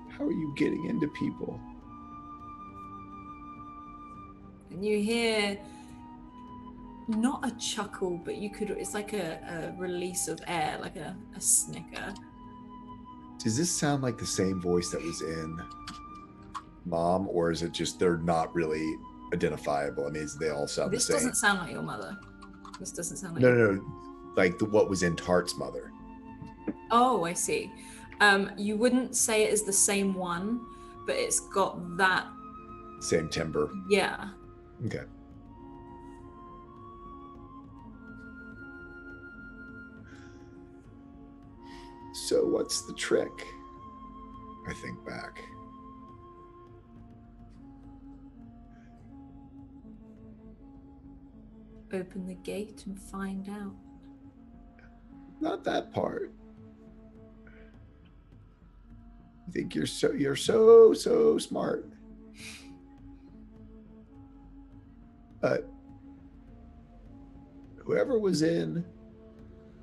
How are you getting into people? And you hear not a chuckle, but it's like a release of air, like a snicker. Does this sound like the same voice that was in Mom, or is it just they're not really identifiable? I mean, they all sound the same. This doesn't sound like your mother. This doesn't sound like No. Like what was in Tart's mother. Oh, I see. You wouldn't say it is the same one, but it's got that same timbre. Yeah. Okay. So what's the trick? I think back. Open the gate and find out. Not that part. I think you're so smart. But whoever was in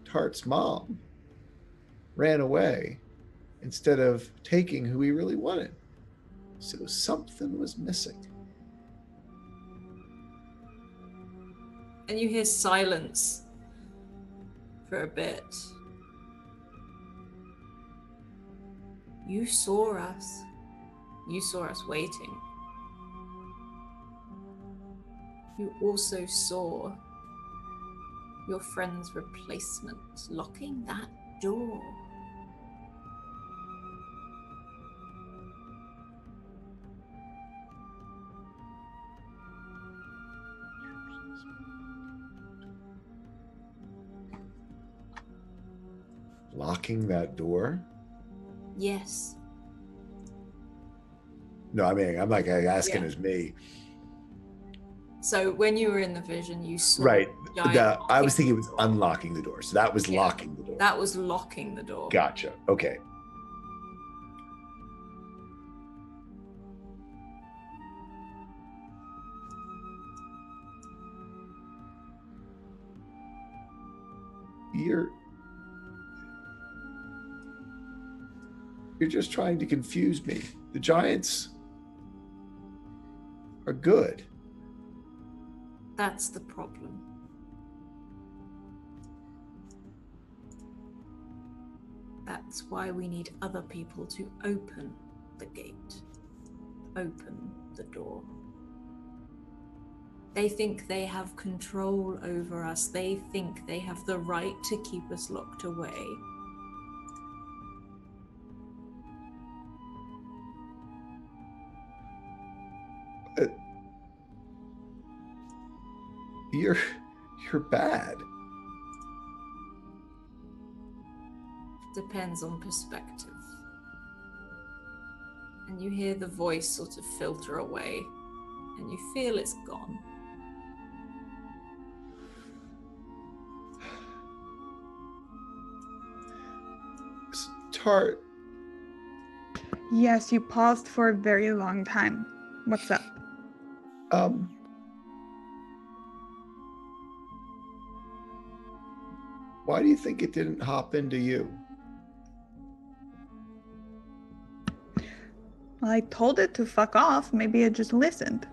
Tart's mom ran away instead of taking who he really wanted. So something was missing. And you hear silence for a bit. You saw us. You saw us waiting. You also saw your friend's replacement locking that door. Locking that door? Yes. No, I mean, I'm like asking as me. So when you were in the vision, you saw right. I was thinking it was door. Unlocking the door. So that was locking the door. That was locking the door. Gotcha. Okay. You're just trying to confuse me. The giants are good. That's the problem. That's why we need other people to open the gate, open the door. They think they have control over us. They think they have the right to keep us locked away. You're bad. Depends on perspective. And you hear the voice sort of filter away, and you feel it's gone. Tart. Yes, you paused for a very long time. What's up? Why do you think it didn't hop into you? Well, I told it to fuck off. Maybe it just listened.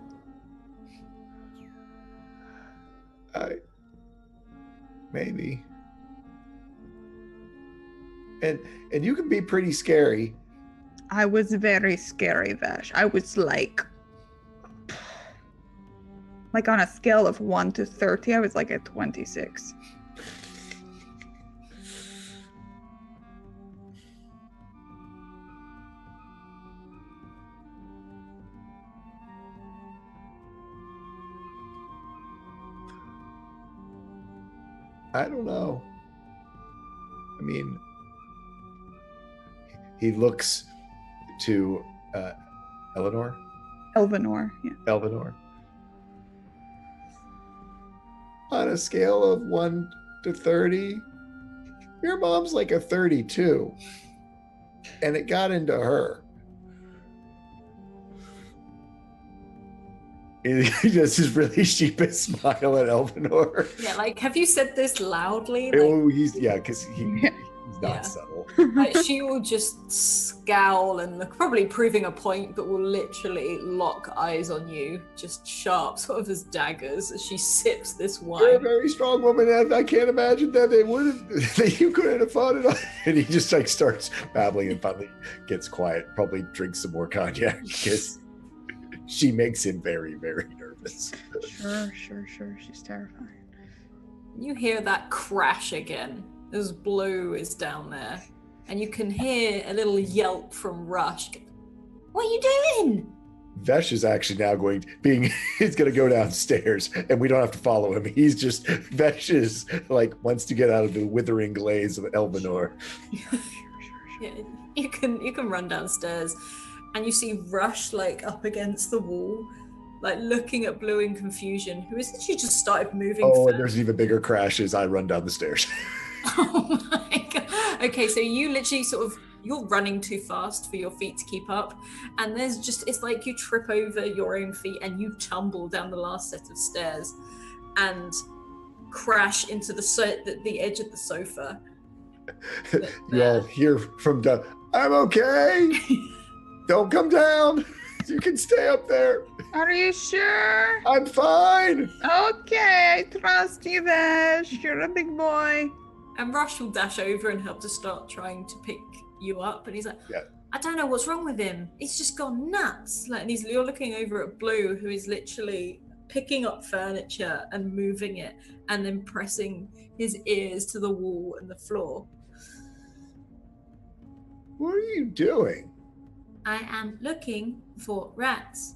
Maybe. And you can be pretty scary. I was very scary, Vash. I was like on a scale of 1 to 30, I was like at 26. I don't know. I mean, he looks to Elvenor, yeah. Elvenor. On a scale of 1 to 30, your mom's like a 32. and it got into her. And he does this really sheepish smile at Elvinor. Yeah, like, have you said this loudly? Like, Oh, because he's not Yeah. subtle. like, she will just scowl and look, probably proving a point, but will literally lock eyes on you, just sharp, sort of as daggers, as she sips this You're a wine. very strong woman, and I can't imagine that they wouldn't. That you couldn't have fought it. And he just like starts babbling and finally gets quiet. Probably drinks some more cognac because she makes him very, very nervous. Sure. She's terrifying. You hear that crash again as Blue is down there, and you can hear a little yelp from Rush. What are you doing? Vesh is actually now he's going to go downstairs, and we don't have to follow him. Vesh is like wants to get out of the withering glaze of Elvinor. Yeah, you can run downstairs, and you see Rush like up against the wall, like looking at Blue in confusion, who essentially just started moving. Oh, and there's even bigger crashes. I run down the stairs. Oh my god. Okay, so you literally you're running too fast for your feet to keep up, and it's like you trip over your own feet and you tumble down the last set of stairs and crash into the edge of the sofa. You all hear from down. I'm okay. Don't come down. You can stay up there. Are you sure? I'm fine. Okay, I trust you, Vesh. You're a big boy. And Rush will dash over and help to start trying to pick you up, and he's like, Yeah. I don't know what's wrong with him. He's just gone nuts. Like, and you're looking over at Blue, who is literally picking up furniture and moving it, and then pressing his ears to the wall and the floor. What are you doing? I am looking for rats.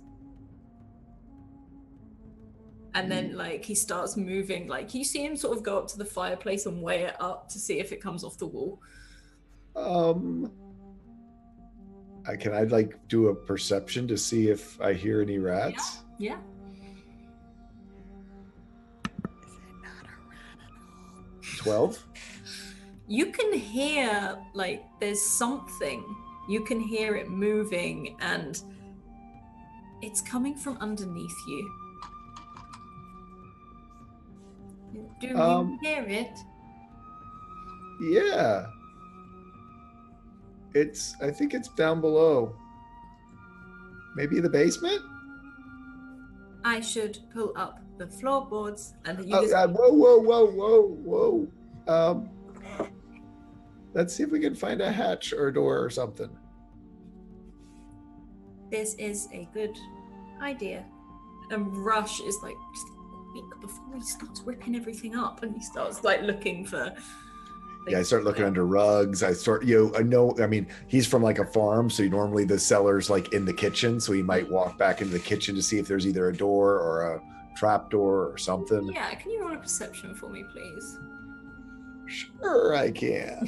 And then, like, he starts moving. Like, you see him sort of go up to the fireplace and weigh it up to see if it comes off the wall. Can I like do a perception to see if I hear any rats? Yeah. Is it not a rat at all? 12? You can hear, like, there's something. You can hear it moving, and it's coming from underneath you. Do you hear it? Yeah. I think it's down below. Maybe the basement? I should pull up the floorboards and you Whoa. Let's see if we can find a hatch or a door or something. This is a good idea. And Rush is like, just quick before he starts ripping everything up, and he starts like looking for. Yeah, I start looking under rugs. I mean, he's from like a farm, so normally the cellar's like in the kitchen, so he might walk back into the kitchen to see if there's either a door or a trap door or something. Yeah, can you roll a perception for me, please? Sure, I can.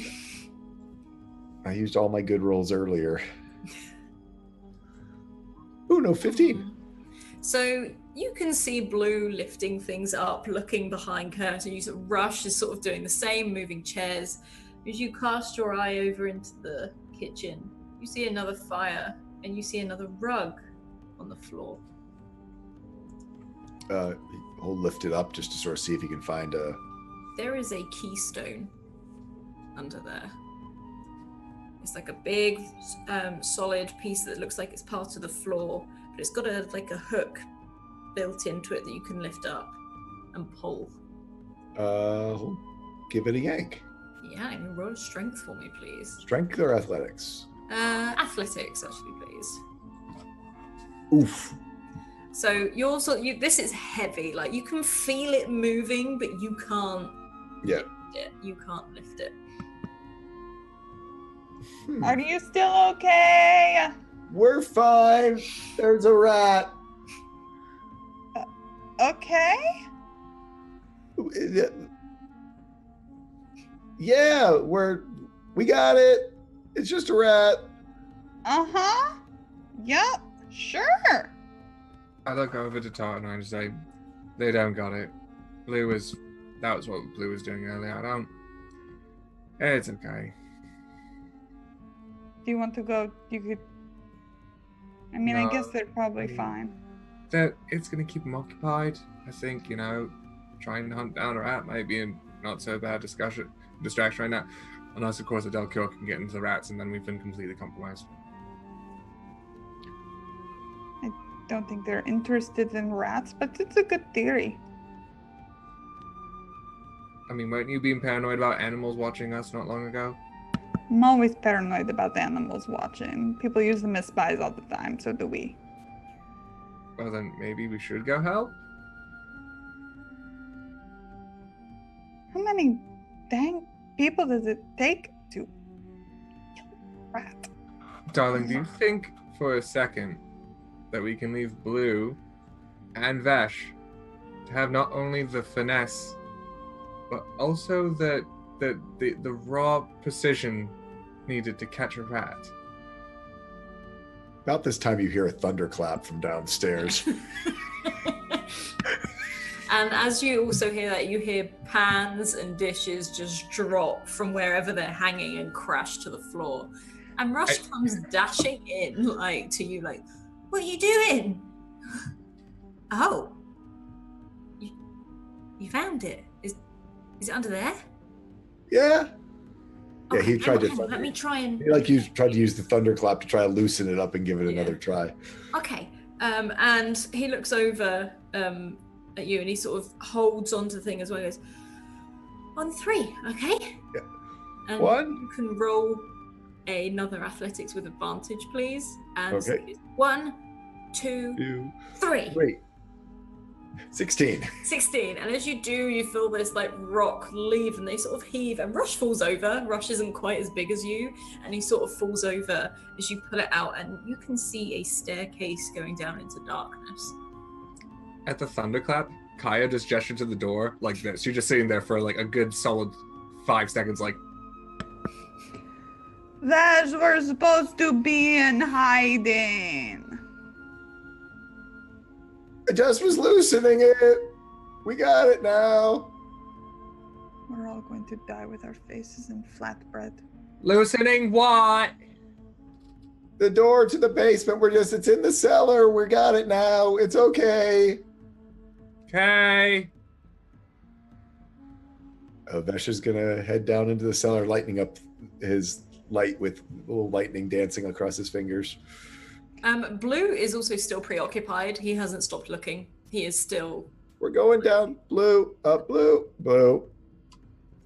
I used all my good rolls earlier. Oh, no, 15. So you can see Blue lifting things up, looking behind curtains. Rush is sort of doing the same, moving chairs. As you cast your eye over into the kitchen, you see another fire, and you see another rug on the floor. He'll lift it up just to sort of see if he can find a... There is a keystone under there. It's like a big, solid piece that looks like it's part of the floor, but it's got a hook built into it that you can lift up and pull. He'll give it a yank. Yeah, and roll strength for me, please. Strength or athletics? Athletics, actually, please. Oof. So this is heavy. Like, you can feel it moving, but you can't. Yeah. Lift it. You can't lift it. Are you still okay? We're fine. There's a rat. Okay. Yeah, we got it. It's just a rat. Uh-huh. Yep. Sure. I look over to Tartan and say, they don't got it. That was what Blue was doing earlier. It's okay. Do you want to go? You could. I mean, I No. guess they're probably fine. That it's going to keep them occupied. I think, trying to hunt down a rat might be a not so bad distraction right now. Unless, of course, a Delcure can get into the rats, and then we've been completely compromised. I don't think they're interested in rats, but it's a good theory. I mean, weren't you being paranoid about animals watching us not long ago? I'm always paranoid about animals watching. People use them as spies all the time, so do we. Well, then maybe we should go help? How many dang people does it take to kill a rat? Darling, do you think for a second that we can leave Blue and Vesh to have not only the finesse, but also the raw precision needed to catch a rat? About this time, you hear a thunderclap from downstairs. And as you also hear that, you hear pans and dishes just drop from wherever they're hanging and crash to the floor. And Rush comes dashing in, to you, what are you doing? Oh, you found it. Is it under there? Yeah. Yeah, Okay, he tried to. let me try and. You tried to use the thunderclap to try to loosen it up and give it another try. Okay. And he looks over at you and he sort of holds onto the thing as well. He goes, on 3, okay? Yeah. And 1. you can roll another athletics with advantage, please. And Okay. so it's 1, 2, 2, 3. 3. 16. 16. And as you do, you feel this rock leave and they sort of heave and Rush falls over. Rush isn't quite as big as you and he sort of falls over as you pull it out and you can see a staircase going down into darkness. At the thunderclap, Kaia just gestured to the door like this. She's just sitting there for a good solid 5 seconds That's we're supposed to be in hiding. I just was loosening it. We got it now. We're all going to die with our faces in flatbread. Loosening what? The door to the basement. It's in the cellar. We got it now. It's okay. Okay. Vesh is gonna head down into the cellar, lighting up his light with a little lightning dancing across his fingers. Blue is also still preoccupied. He hasn't stopped looking. He is still. We're going down. Blue, up, blue, blue.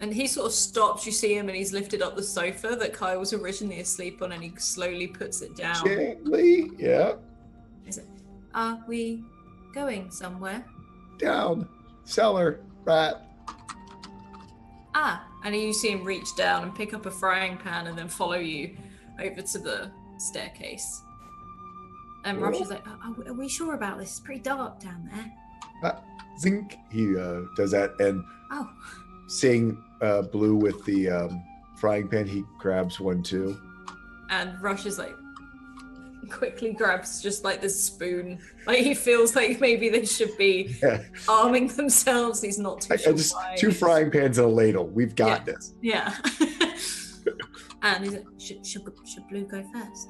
And he sort of stops. You see him, and he's lifted up the sofa that Kai was originally asleep on, and he slowly puts it down. Gently, yeah. Is it? Are we going somewhere? Down. Cellar, rat. And you see him reach down and pick up a frying pan and then follow you over to the staircase. And Rush is like, are we sure about this? It's pretty dark down there. Zink. He does that, and seeing Blue with the frying pan, he grabs one too. And Rush is quickly grabs just this spoon. He feels like maybe they should be arming themselves. He's not too sure just why. 2 frying pans and a ladle. We've got this. Yeah. And he's like, should Blue go first?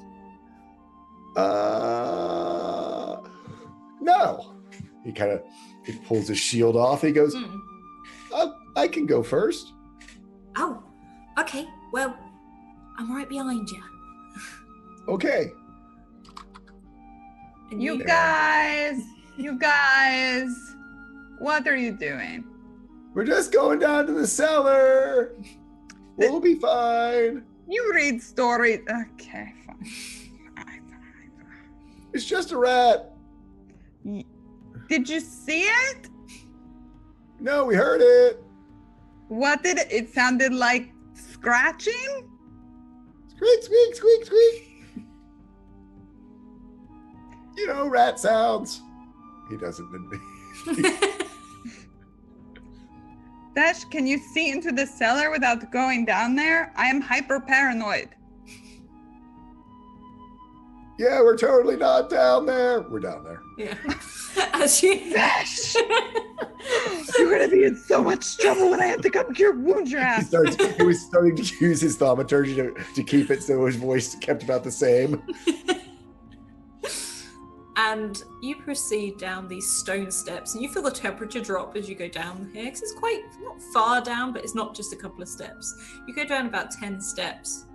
No. He pulls his shield off. He goes, I can go first. Oh, okay. Well, I'm right behind you. Okay. And You guys, what are you doing? We're just going down to the cellar. We'll be fine. You read stories. Okay, fine. It's just a rat. Did you see it? No, we heard it. What did it? It sounded like scratching? Squeak, squeak, squeak, squeak. Rat sounds. He doesn't. Dash, can you see into the cellar without going down there? I am hyper paranoid. Yeah, we're totally not down there. We're down there. Yeah. As you... You're gonna be in so much trouble when I have to come cure wound your ass. He was starting to use his thaumaturgy to keep it so his voice kept about the same. And you proceed down these stone steps, and you feel the temperature drop as you go down here, because it's quite not far down, but it's not just a couple of steps. You go down about 10 steps,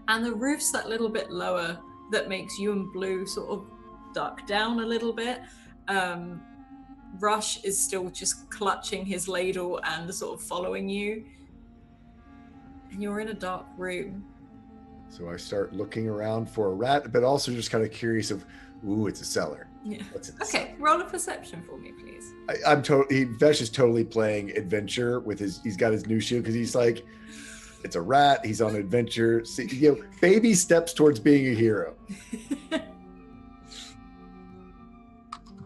and the roof's that little bit lower that makes you and Blue sort of duck down a little bit. Rush is still just clutching his ladle and sort of following you, and you're in a dark room. So I start looking around for a rat, but also just kind of curious of, ooh, it's a cellar. Yeah. What's in the Okay, cellar? roll a perception for me, please. I'm totally. Vesh is totally playing adventure with his. He's got his new shield because he's like, it's a rat. He's on adventure. See, baby steps towards being a hero.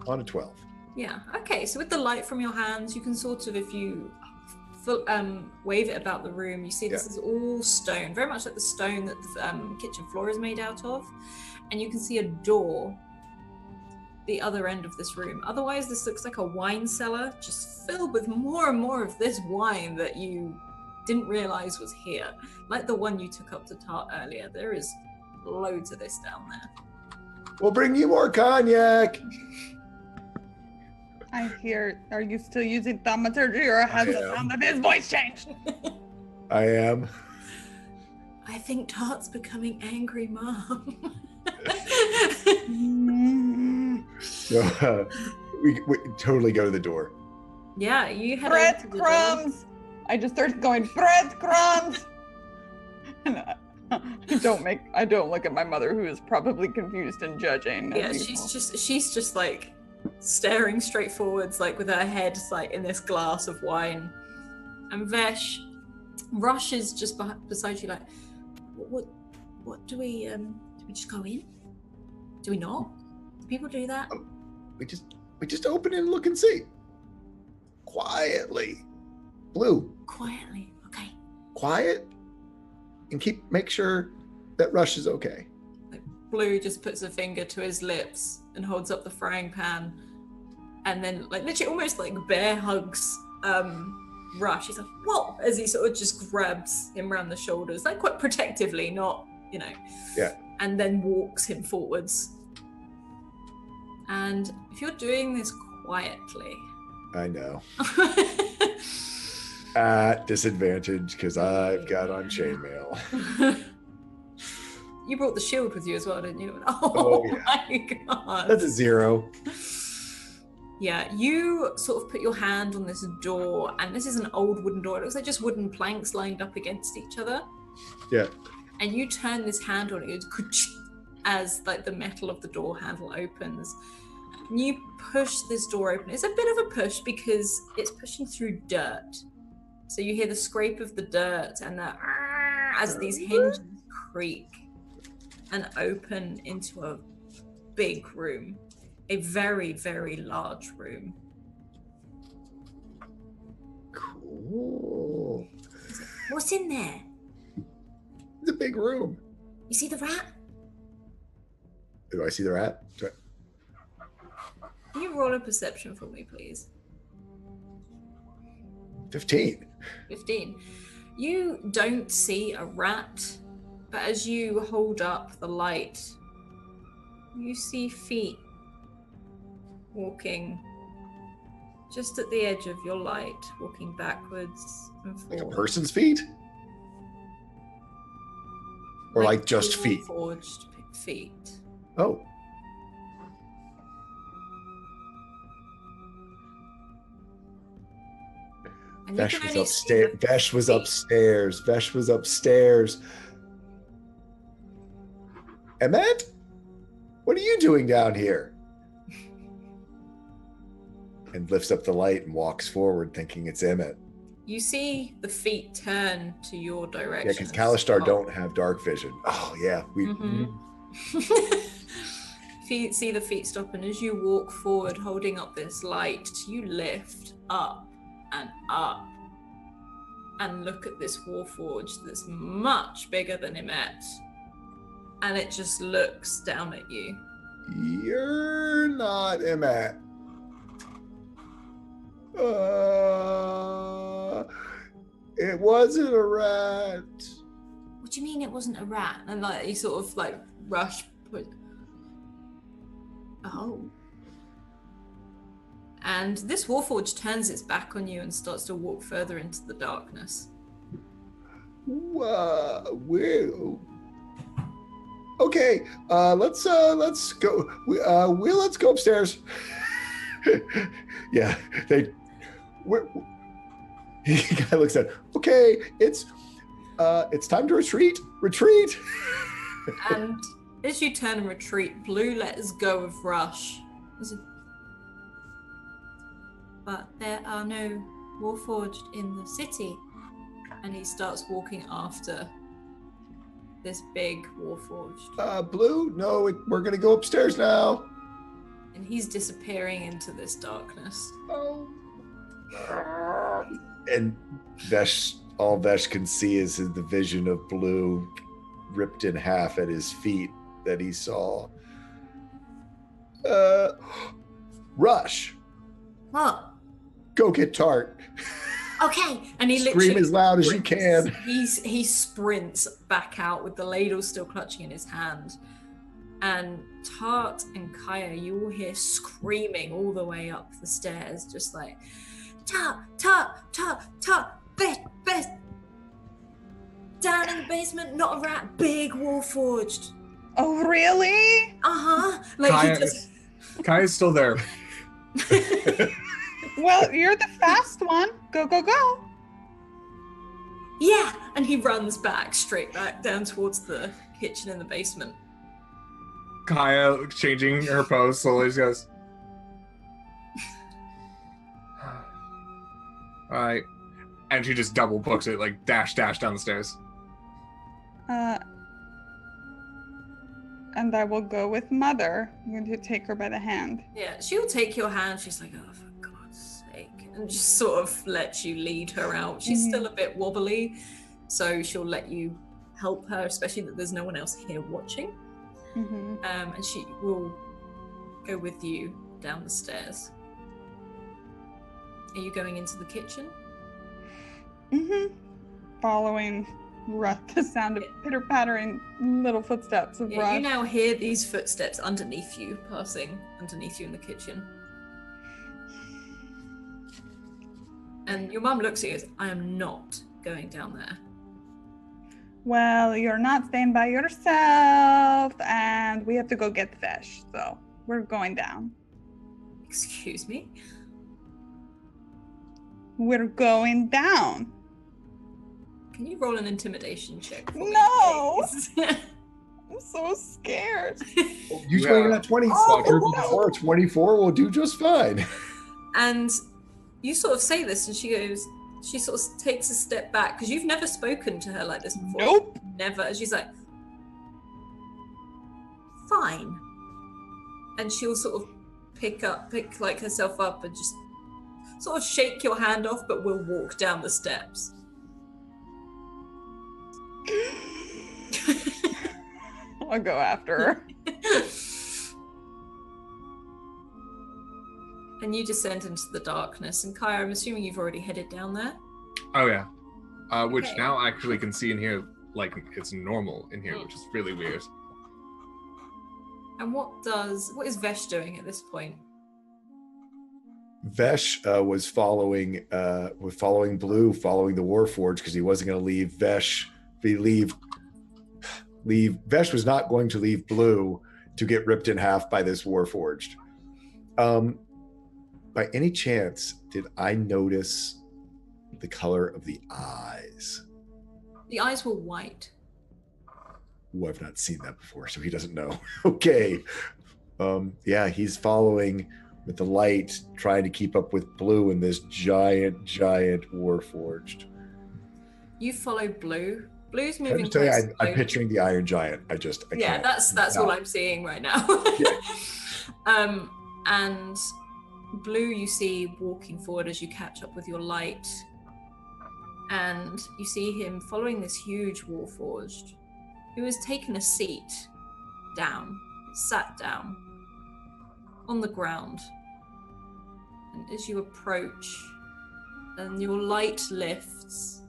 On a 12. Yeah. Okay. So with the light from your hands, you can sort of, if you wave it about the room, you see this is all stone, very much like the stone that the kitchen floor is made out of, and you can see a door the other end of this room. Otherwise, this looks like a wine cellar, just filled with more and more of this wine that you didn't realize was here, like the one you took up to Tart earlier. There is loads of this down there. We'll bring you more cognac. I hear, are you still using thaumaturgy, or has the sound of his voice changed? I am. I think Tart's becoming angry, Mom. So we totally go to the door. Yeah, you head over to the door. Breadcrumbs! I just started going, breadcrumbs! And I don't look at my mother, who is probably confused and judging. Yeah, she's just like staring straight forwards, like with her head like in this glass of wine. And Rush is just beside you, like, what do we just go in? Do we not? Do people do that? We just open it and look and see. Quietly. Blue. Quietly, okay. Quiet, and make sure that Rush is okay. Like, Blue just puts a finger to his lips and holds up the frying pan, and then like literally almost like bear hugs Rush. He's like, "What?" As he sort of just grabs him around the shoulders, like quite protectively, not, Yeah. And then walks him forwards. And if you're doing this quietly, I know. At disadvantage because I've got on chainmail. You brought the shield with you as well, didn't you? Oh yeah. My God. That's a 0. Yeah, you sort of put your hand on this door, and this is an old wooden door. It looks like just wooden planks lined up against each other. Yeah. And you turn this handle, and it goes as like the metal of the door handle opens. And you push this door open. It's a bit of a push because it's pushing through dirt. So you hear the scrape of the dirt and the as these hinges creak and open into a big room. A very, very large room. Cool. What's in there? It's a big room. You see the rat? Do I see the rat? Can you roll a perception for me, please? 15. 15. You don't see a rat, but as you hold up the light, you see feet walking just at the edge of your light, walking backwards and forwards. Like a person's feet? Or like just feet? Forged feet. Oh. And Vesh was upstairs. Vesh was upstairs. Vesh was upstairs. Emmett? What are you doing down here? And lifts up the light and walks forward thinking it's Emmett. You see the feet turn to your direction. Yeah, because Kalistar don't have dark vision. Oh, yeah. You see the feet stop, and as you walk forward holding up this light, you lift up and look at this warforged that's much bigger than Emmett. and it just looks down at you. You're not Emmet. It wasn't a rat. What do you mean it wasn't a rat? And like you sort of like rush. Oh. And this Warforged turns its back on you and starts to walk further into the darkness. Okay, let's go. Let's go upstairs. Yeah, he kind of looks at. Okay, it's time to retreat. Retreat. And as you turn and retreat, Blue lets go of Rush. But there are no Warforged in the city. And he starts walking after this big Warforged. Blue, no, we're gonna go upstairs now. And he's disappearing into this darkness. Oh. And all Vesh can see is the vision of Blue ripped in half at his feet that he saw. Rush. What? Go get Tart. Okay. And he Scream literally as loud as you sprints. can. He sprints back out with the ladle still clutching in his hand. And Tart and Kaia, you all hear screaming all the way up the stairs, just like, Tart, best, down in the basement, not a rat, big Warforged. Oh, really? Uh-huh. Like Kaia's still there. Well, you're the fast one. Go, go, go. Yeah, and he runs straight back down towards the kitchen in the basement. Kaia, changing her pose slowly, she goes, alright. And she just double books it, like dash down the stairs. And I will go with Mother. I'm going to take her by the hand. Yeah, she'll take your hand. She's like, oh, for God's sake. And just sort of lets you lead her out. She's still a bit wobbly, so she'll let you help her, especially that there's no one else here watching. And she will go with you down the stairs. Are you going into the kitchen? Following the sound of pitter-pattering little footsteps of Rush. You now hear these footsteps underneath you, passing underneath you in the kitchen. And your mum looks at you and goes, I am not going down there. Well, you're not staying by yourself, and we have to go get fish, so we're going down. Excuse me? We're going down. Can you roll an intimidation check for me, No! please? I'm so scared. You swing at 24. 24 will do just fine. And you sort of say this, and she sort of takes a step back, because you've never spoken to her like this before. Nope. Never. And she's like, fine. And she'll sort of pick like herself up and just sort of shake your hand off, but will walk down the steps. I'll go after her. And you descend into the darkness. And Kaia, I'm assuming you've already headed down there? Oh, yeah. Which Okay. now actually can see in here like it's normal in here, which is really weird. And what is Vesh doing at this point? Vesh was following Blue, following the Warforged, because he wasn't going to leave Vesh. Vesh was not going to leave Blue to get ripped in half by this Warforged. By any chance, did I notice the color of the eyes? The eyes were white. Ooh, I've not seen that before, so he doesn't know. Okay. Yeah, he's following with the light, trying to keep up with Blue in this giant Warforged. You follow Blue. Blue's moving I'm, tell you, close. I'm picturing the Iron Giant. I Yeah, can't. that's all I'm seeing right now. Yeah. And Blue, you see walking forward as you catch up with your light, and you see him following this huge Warforged, who has taken a seat down, sat down on the ground. And as you approach and your light lifts,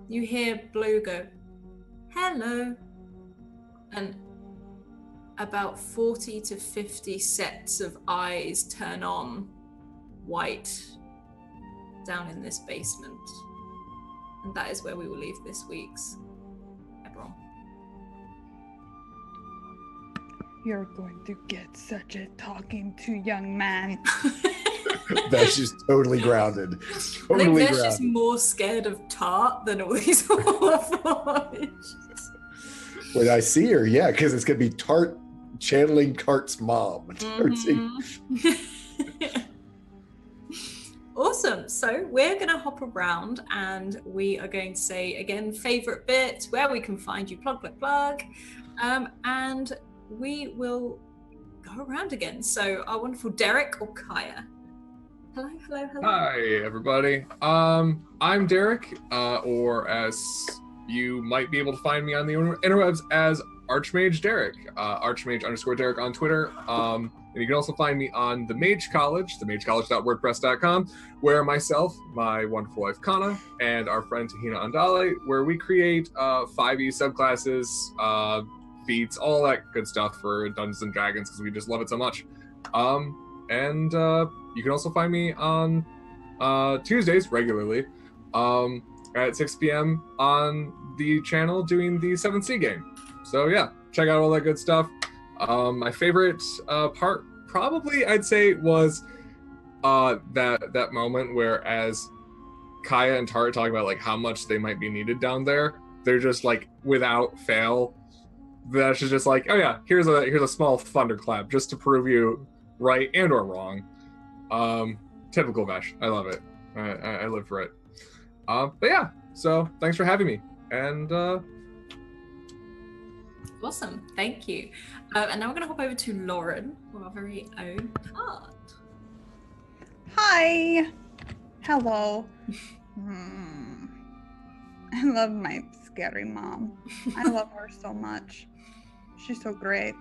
you hear Blue go, "Hello." And about 40 to 50 sets of eyes turn on white down in this basement. And that is where we will leave this week's Eberron. You're going to get such a talking to, young man. Vesh is totally grounded. I think Totally Vesh is grounded. more scared of Tart than all these boys. When I see her, yeah, because it's gonna be Tart channeling Cart's mom. Awesome. So we're going to hop around and we are going to say again favorite bit, where we can find you, plug. And we will go around again. So our wonderful Derek or Kaia. Hello. Hi, everybody. I'm Derek, or as you might be able to find me on the interwebs as Archmage Derek, Archmage_Derek on Twitter. And you can also find me on the Mage College, themagecollege.wordpress.com, where myself, my wonderful wife Kana, and our friend Tahina Andale, where we create 5e subclasses, feats, all that good stuff for Dungeons and Dragons, because we just love it so much. And you can also find me on Tuesdays regularly at 6 p.m. on the channel doing the 7th Sea game. So yeah, check out all that good stuff. My favorite part probably I'd say was that moment where as Kaia and Tara talking about like how much they might be needed down there, they're just like without fail. That's just like, oh yeah, here's a small thunderclap just to prove you right and or wrong. Typical Vesh. I love it. I live for it. But yeah, so thanks for having me. And Awesome. Thank you. And now we're going to hop over to Lauren, our very own Tart. Hi. Hello. I love my scary mom. I love her so much. She's so great.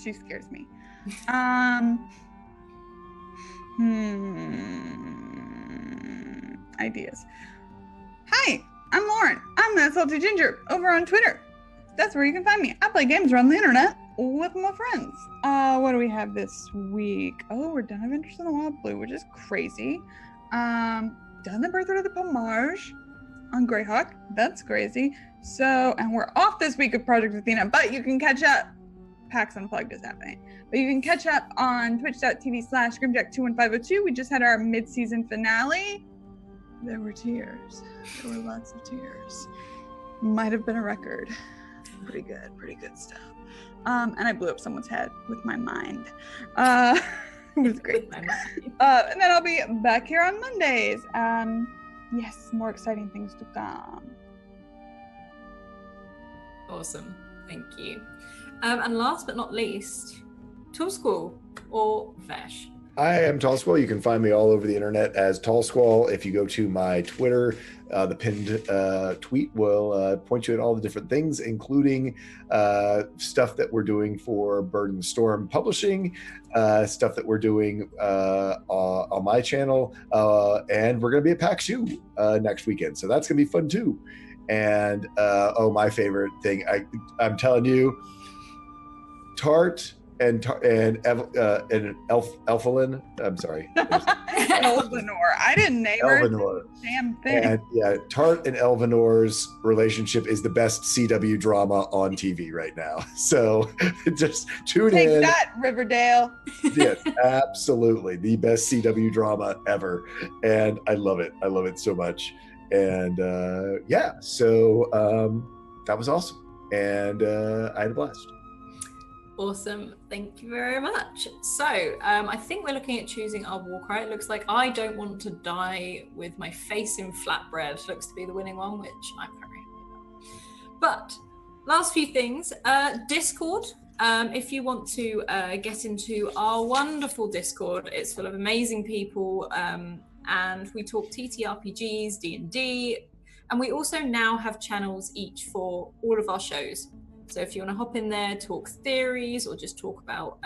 She scares me. Ideas. Hi, I'm Lauren. I'm that salty ginger over on Twitter. That's where you can find me. I play games around the internet with my friends. What do we have this week? Oh, we're done Adventures in the Wild Blue, which is crazy. Done the Birthright of the Pomage on Greyhawk. That's crazy. So, and we're off this week of Project Athena, but you can catch up. PAX Unplugged is happening. But you can catch up on twitch.tv/Grimjack21502. We just had our mid-season finale. There were tears. There were lots of tears. Might have been a record. Pretty good stuff. And I blew up someone's head with my mind. It was great. And then I'll be back here on Mondays. Yes, more exciting things to come. Awesome. Thank you. And last but not least, Tool School or Vesh. I am Tall Squall. You can find me all over the internet as Tall Squall. If you go to my Twitter, the pinned tweet will point you at all the different things, including stuff that we're doing for Bird and Storm Publishing, stuff that we're doing on my channel, and we're going to be at PAX U next weekend. So that's going to be fun too. And my favorite thing, I'm telling you, Tart and Elfalin. I'm sorry. Elvenor. I didn't name her. Elvenor. Damn thing. And yeah, Tart and Elvenor's relationship is the best CW drama on TV right now. So just tune Take in. that, Riverdale. Yes, absolutely. The best CW drama ever. And I love it. I love it so much. And so that was awesome. And I had a blast. Awesome. Thank you very much. So I think we're looking at choosing our war cry. It looks like I don't want to die with my face in flatbread. Looks to be the winning one, which I'm very happy about. But last few things. Discord. If you want to get into our wonderful Discord, it's full of amazing people. And we talk TTRPGs, D&D. And we also now have channels each for all of our shows. So if you want to hop in there, talk theories, or just talk about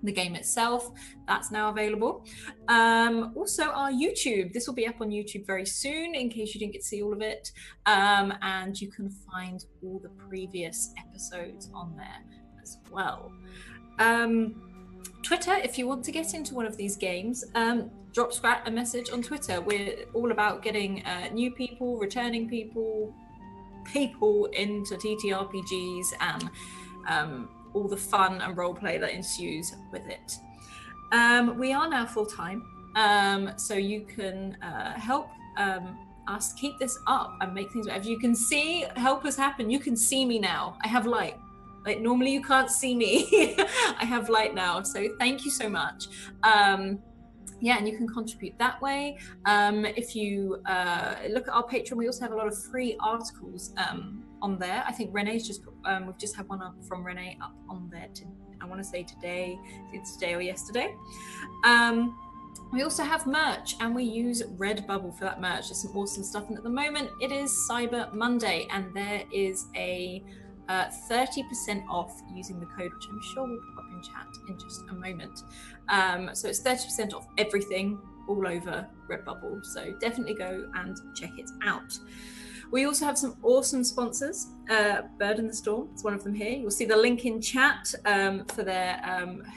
the game itself, that's now available. Also our YouTube, this will be up on YouTube very soon in case you didn't get to see all of it, and you can find all the previous episodes on there as well. Twitter, if you want to get into one of these games, drop Scrat a message on Twitter. We're all about getting new people, returning people into TTRPGs and all the fun and roleplay that ensues with it. We are now full-time, so you can help us keep this up and make things better. If you can see, help us happen. You can see me now. I have light. Like normally you can't see me. I have light now, so thank you so much. Yeah, and you can contribute that way. If you look at our Patreon, we also have a lot of free articles on there. I think Renee's just put, we've just had one up from Renee up on there. I want to say today, it's today or yesterday. We also have merch, and we use Redbubble for that merch. There's some awesome stuff, and at the moment it is Cyber Monday, and there is a 30% off using the code, which I'm sure we'll put up in chat in just a moment. So it's 30% off everything all over Redbubble, so definitely go and check it out. We also have some awesome sponsors. Bird in the Storm is one of them here. You'll see the link in chat for their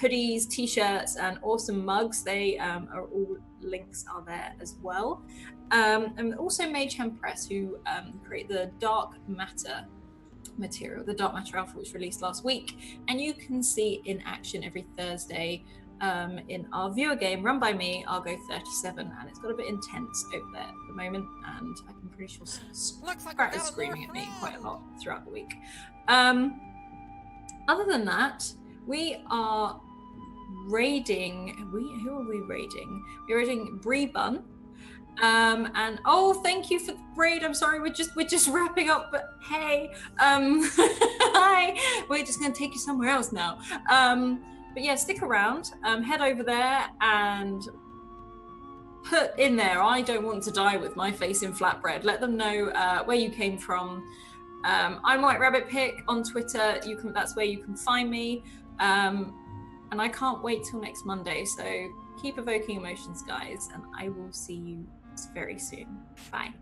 hoodies, t-shirts, and awesome mugs. They are all links are there as well. And also Mage Hand Press, who create the Dark Matter material, the Dark Matter Alpha, which released last week, and you can see in action every Thursday in our viewer game run by me, Argo 37, and it's got a bit intense over there at the moment, and I'm pretty sure Scrat is screaming at me quite a lot throughout the week. Other than that, we are raiding. Who are we raiding? We're raiding Bree Bun. And oh, thank you for the raid. I'm sorry, we're just wrapping up, but hey, hi, we're just gonna take you somewhere else now. But yeah, stick around, head over there and put in there, I don't want to die with my face in flatbread. Let them know where you came from. I'm White Rabbit Pick on Twitter. That's where you can find me. And I can't wait till next Monday, so keep evoking emotions, guys, and I will see you very soon. Bye.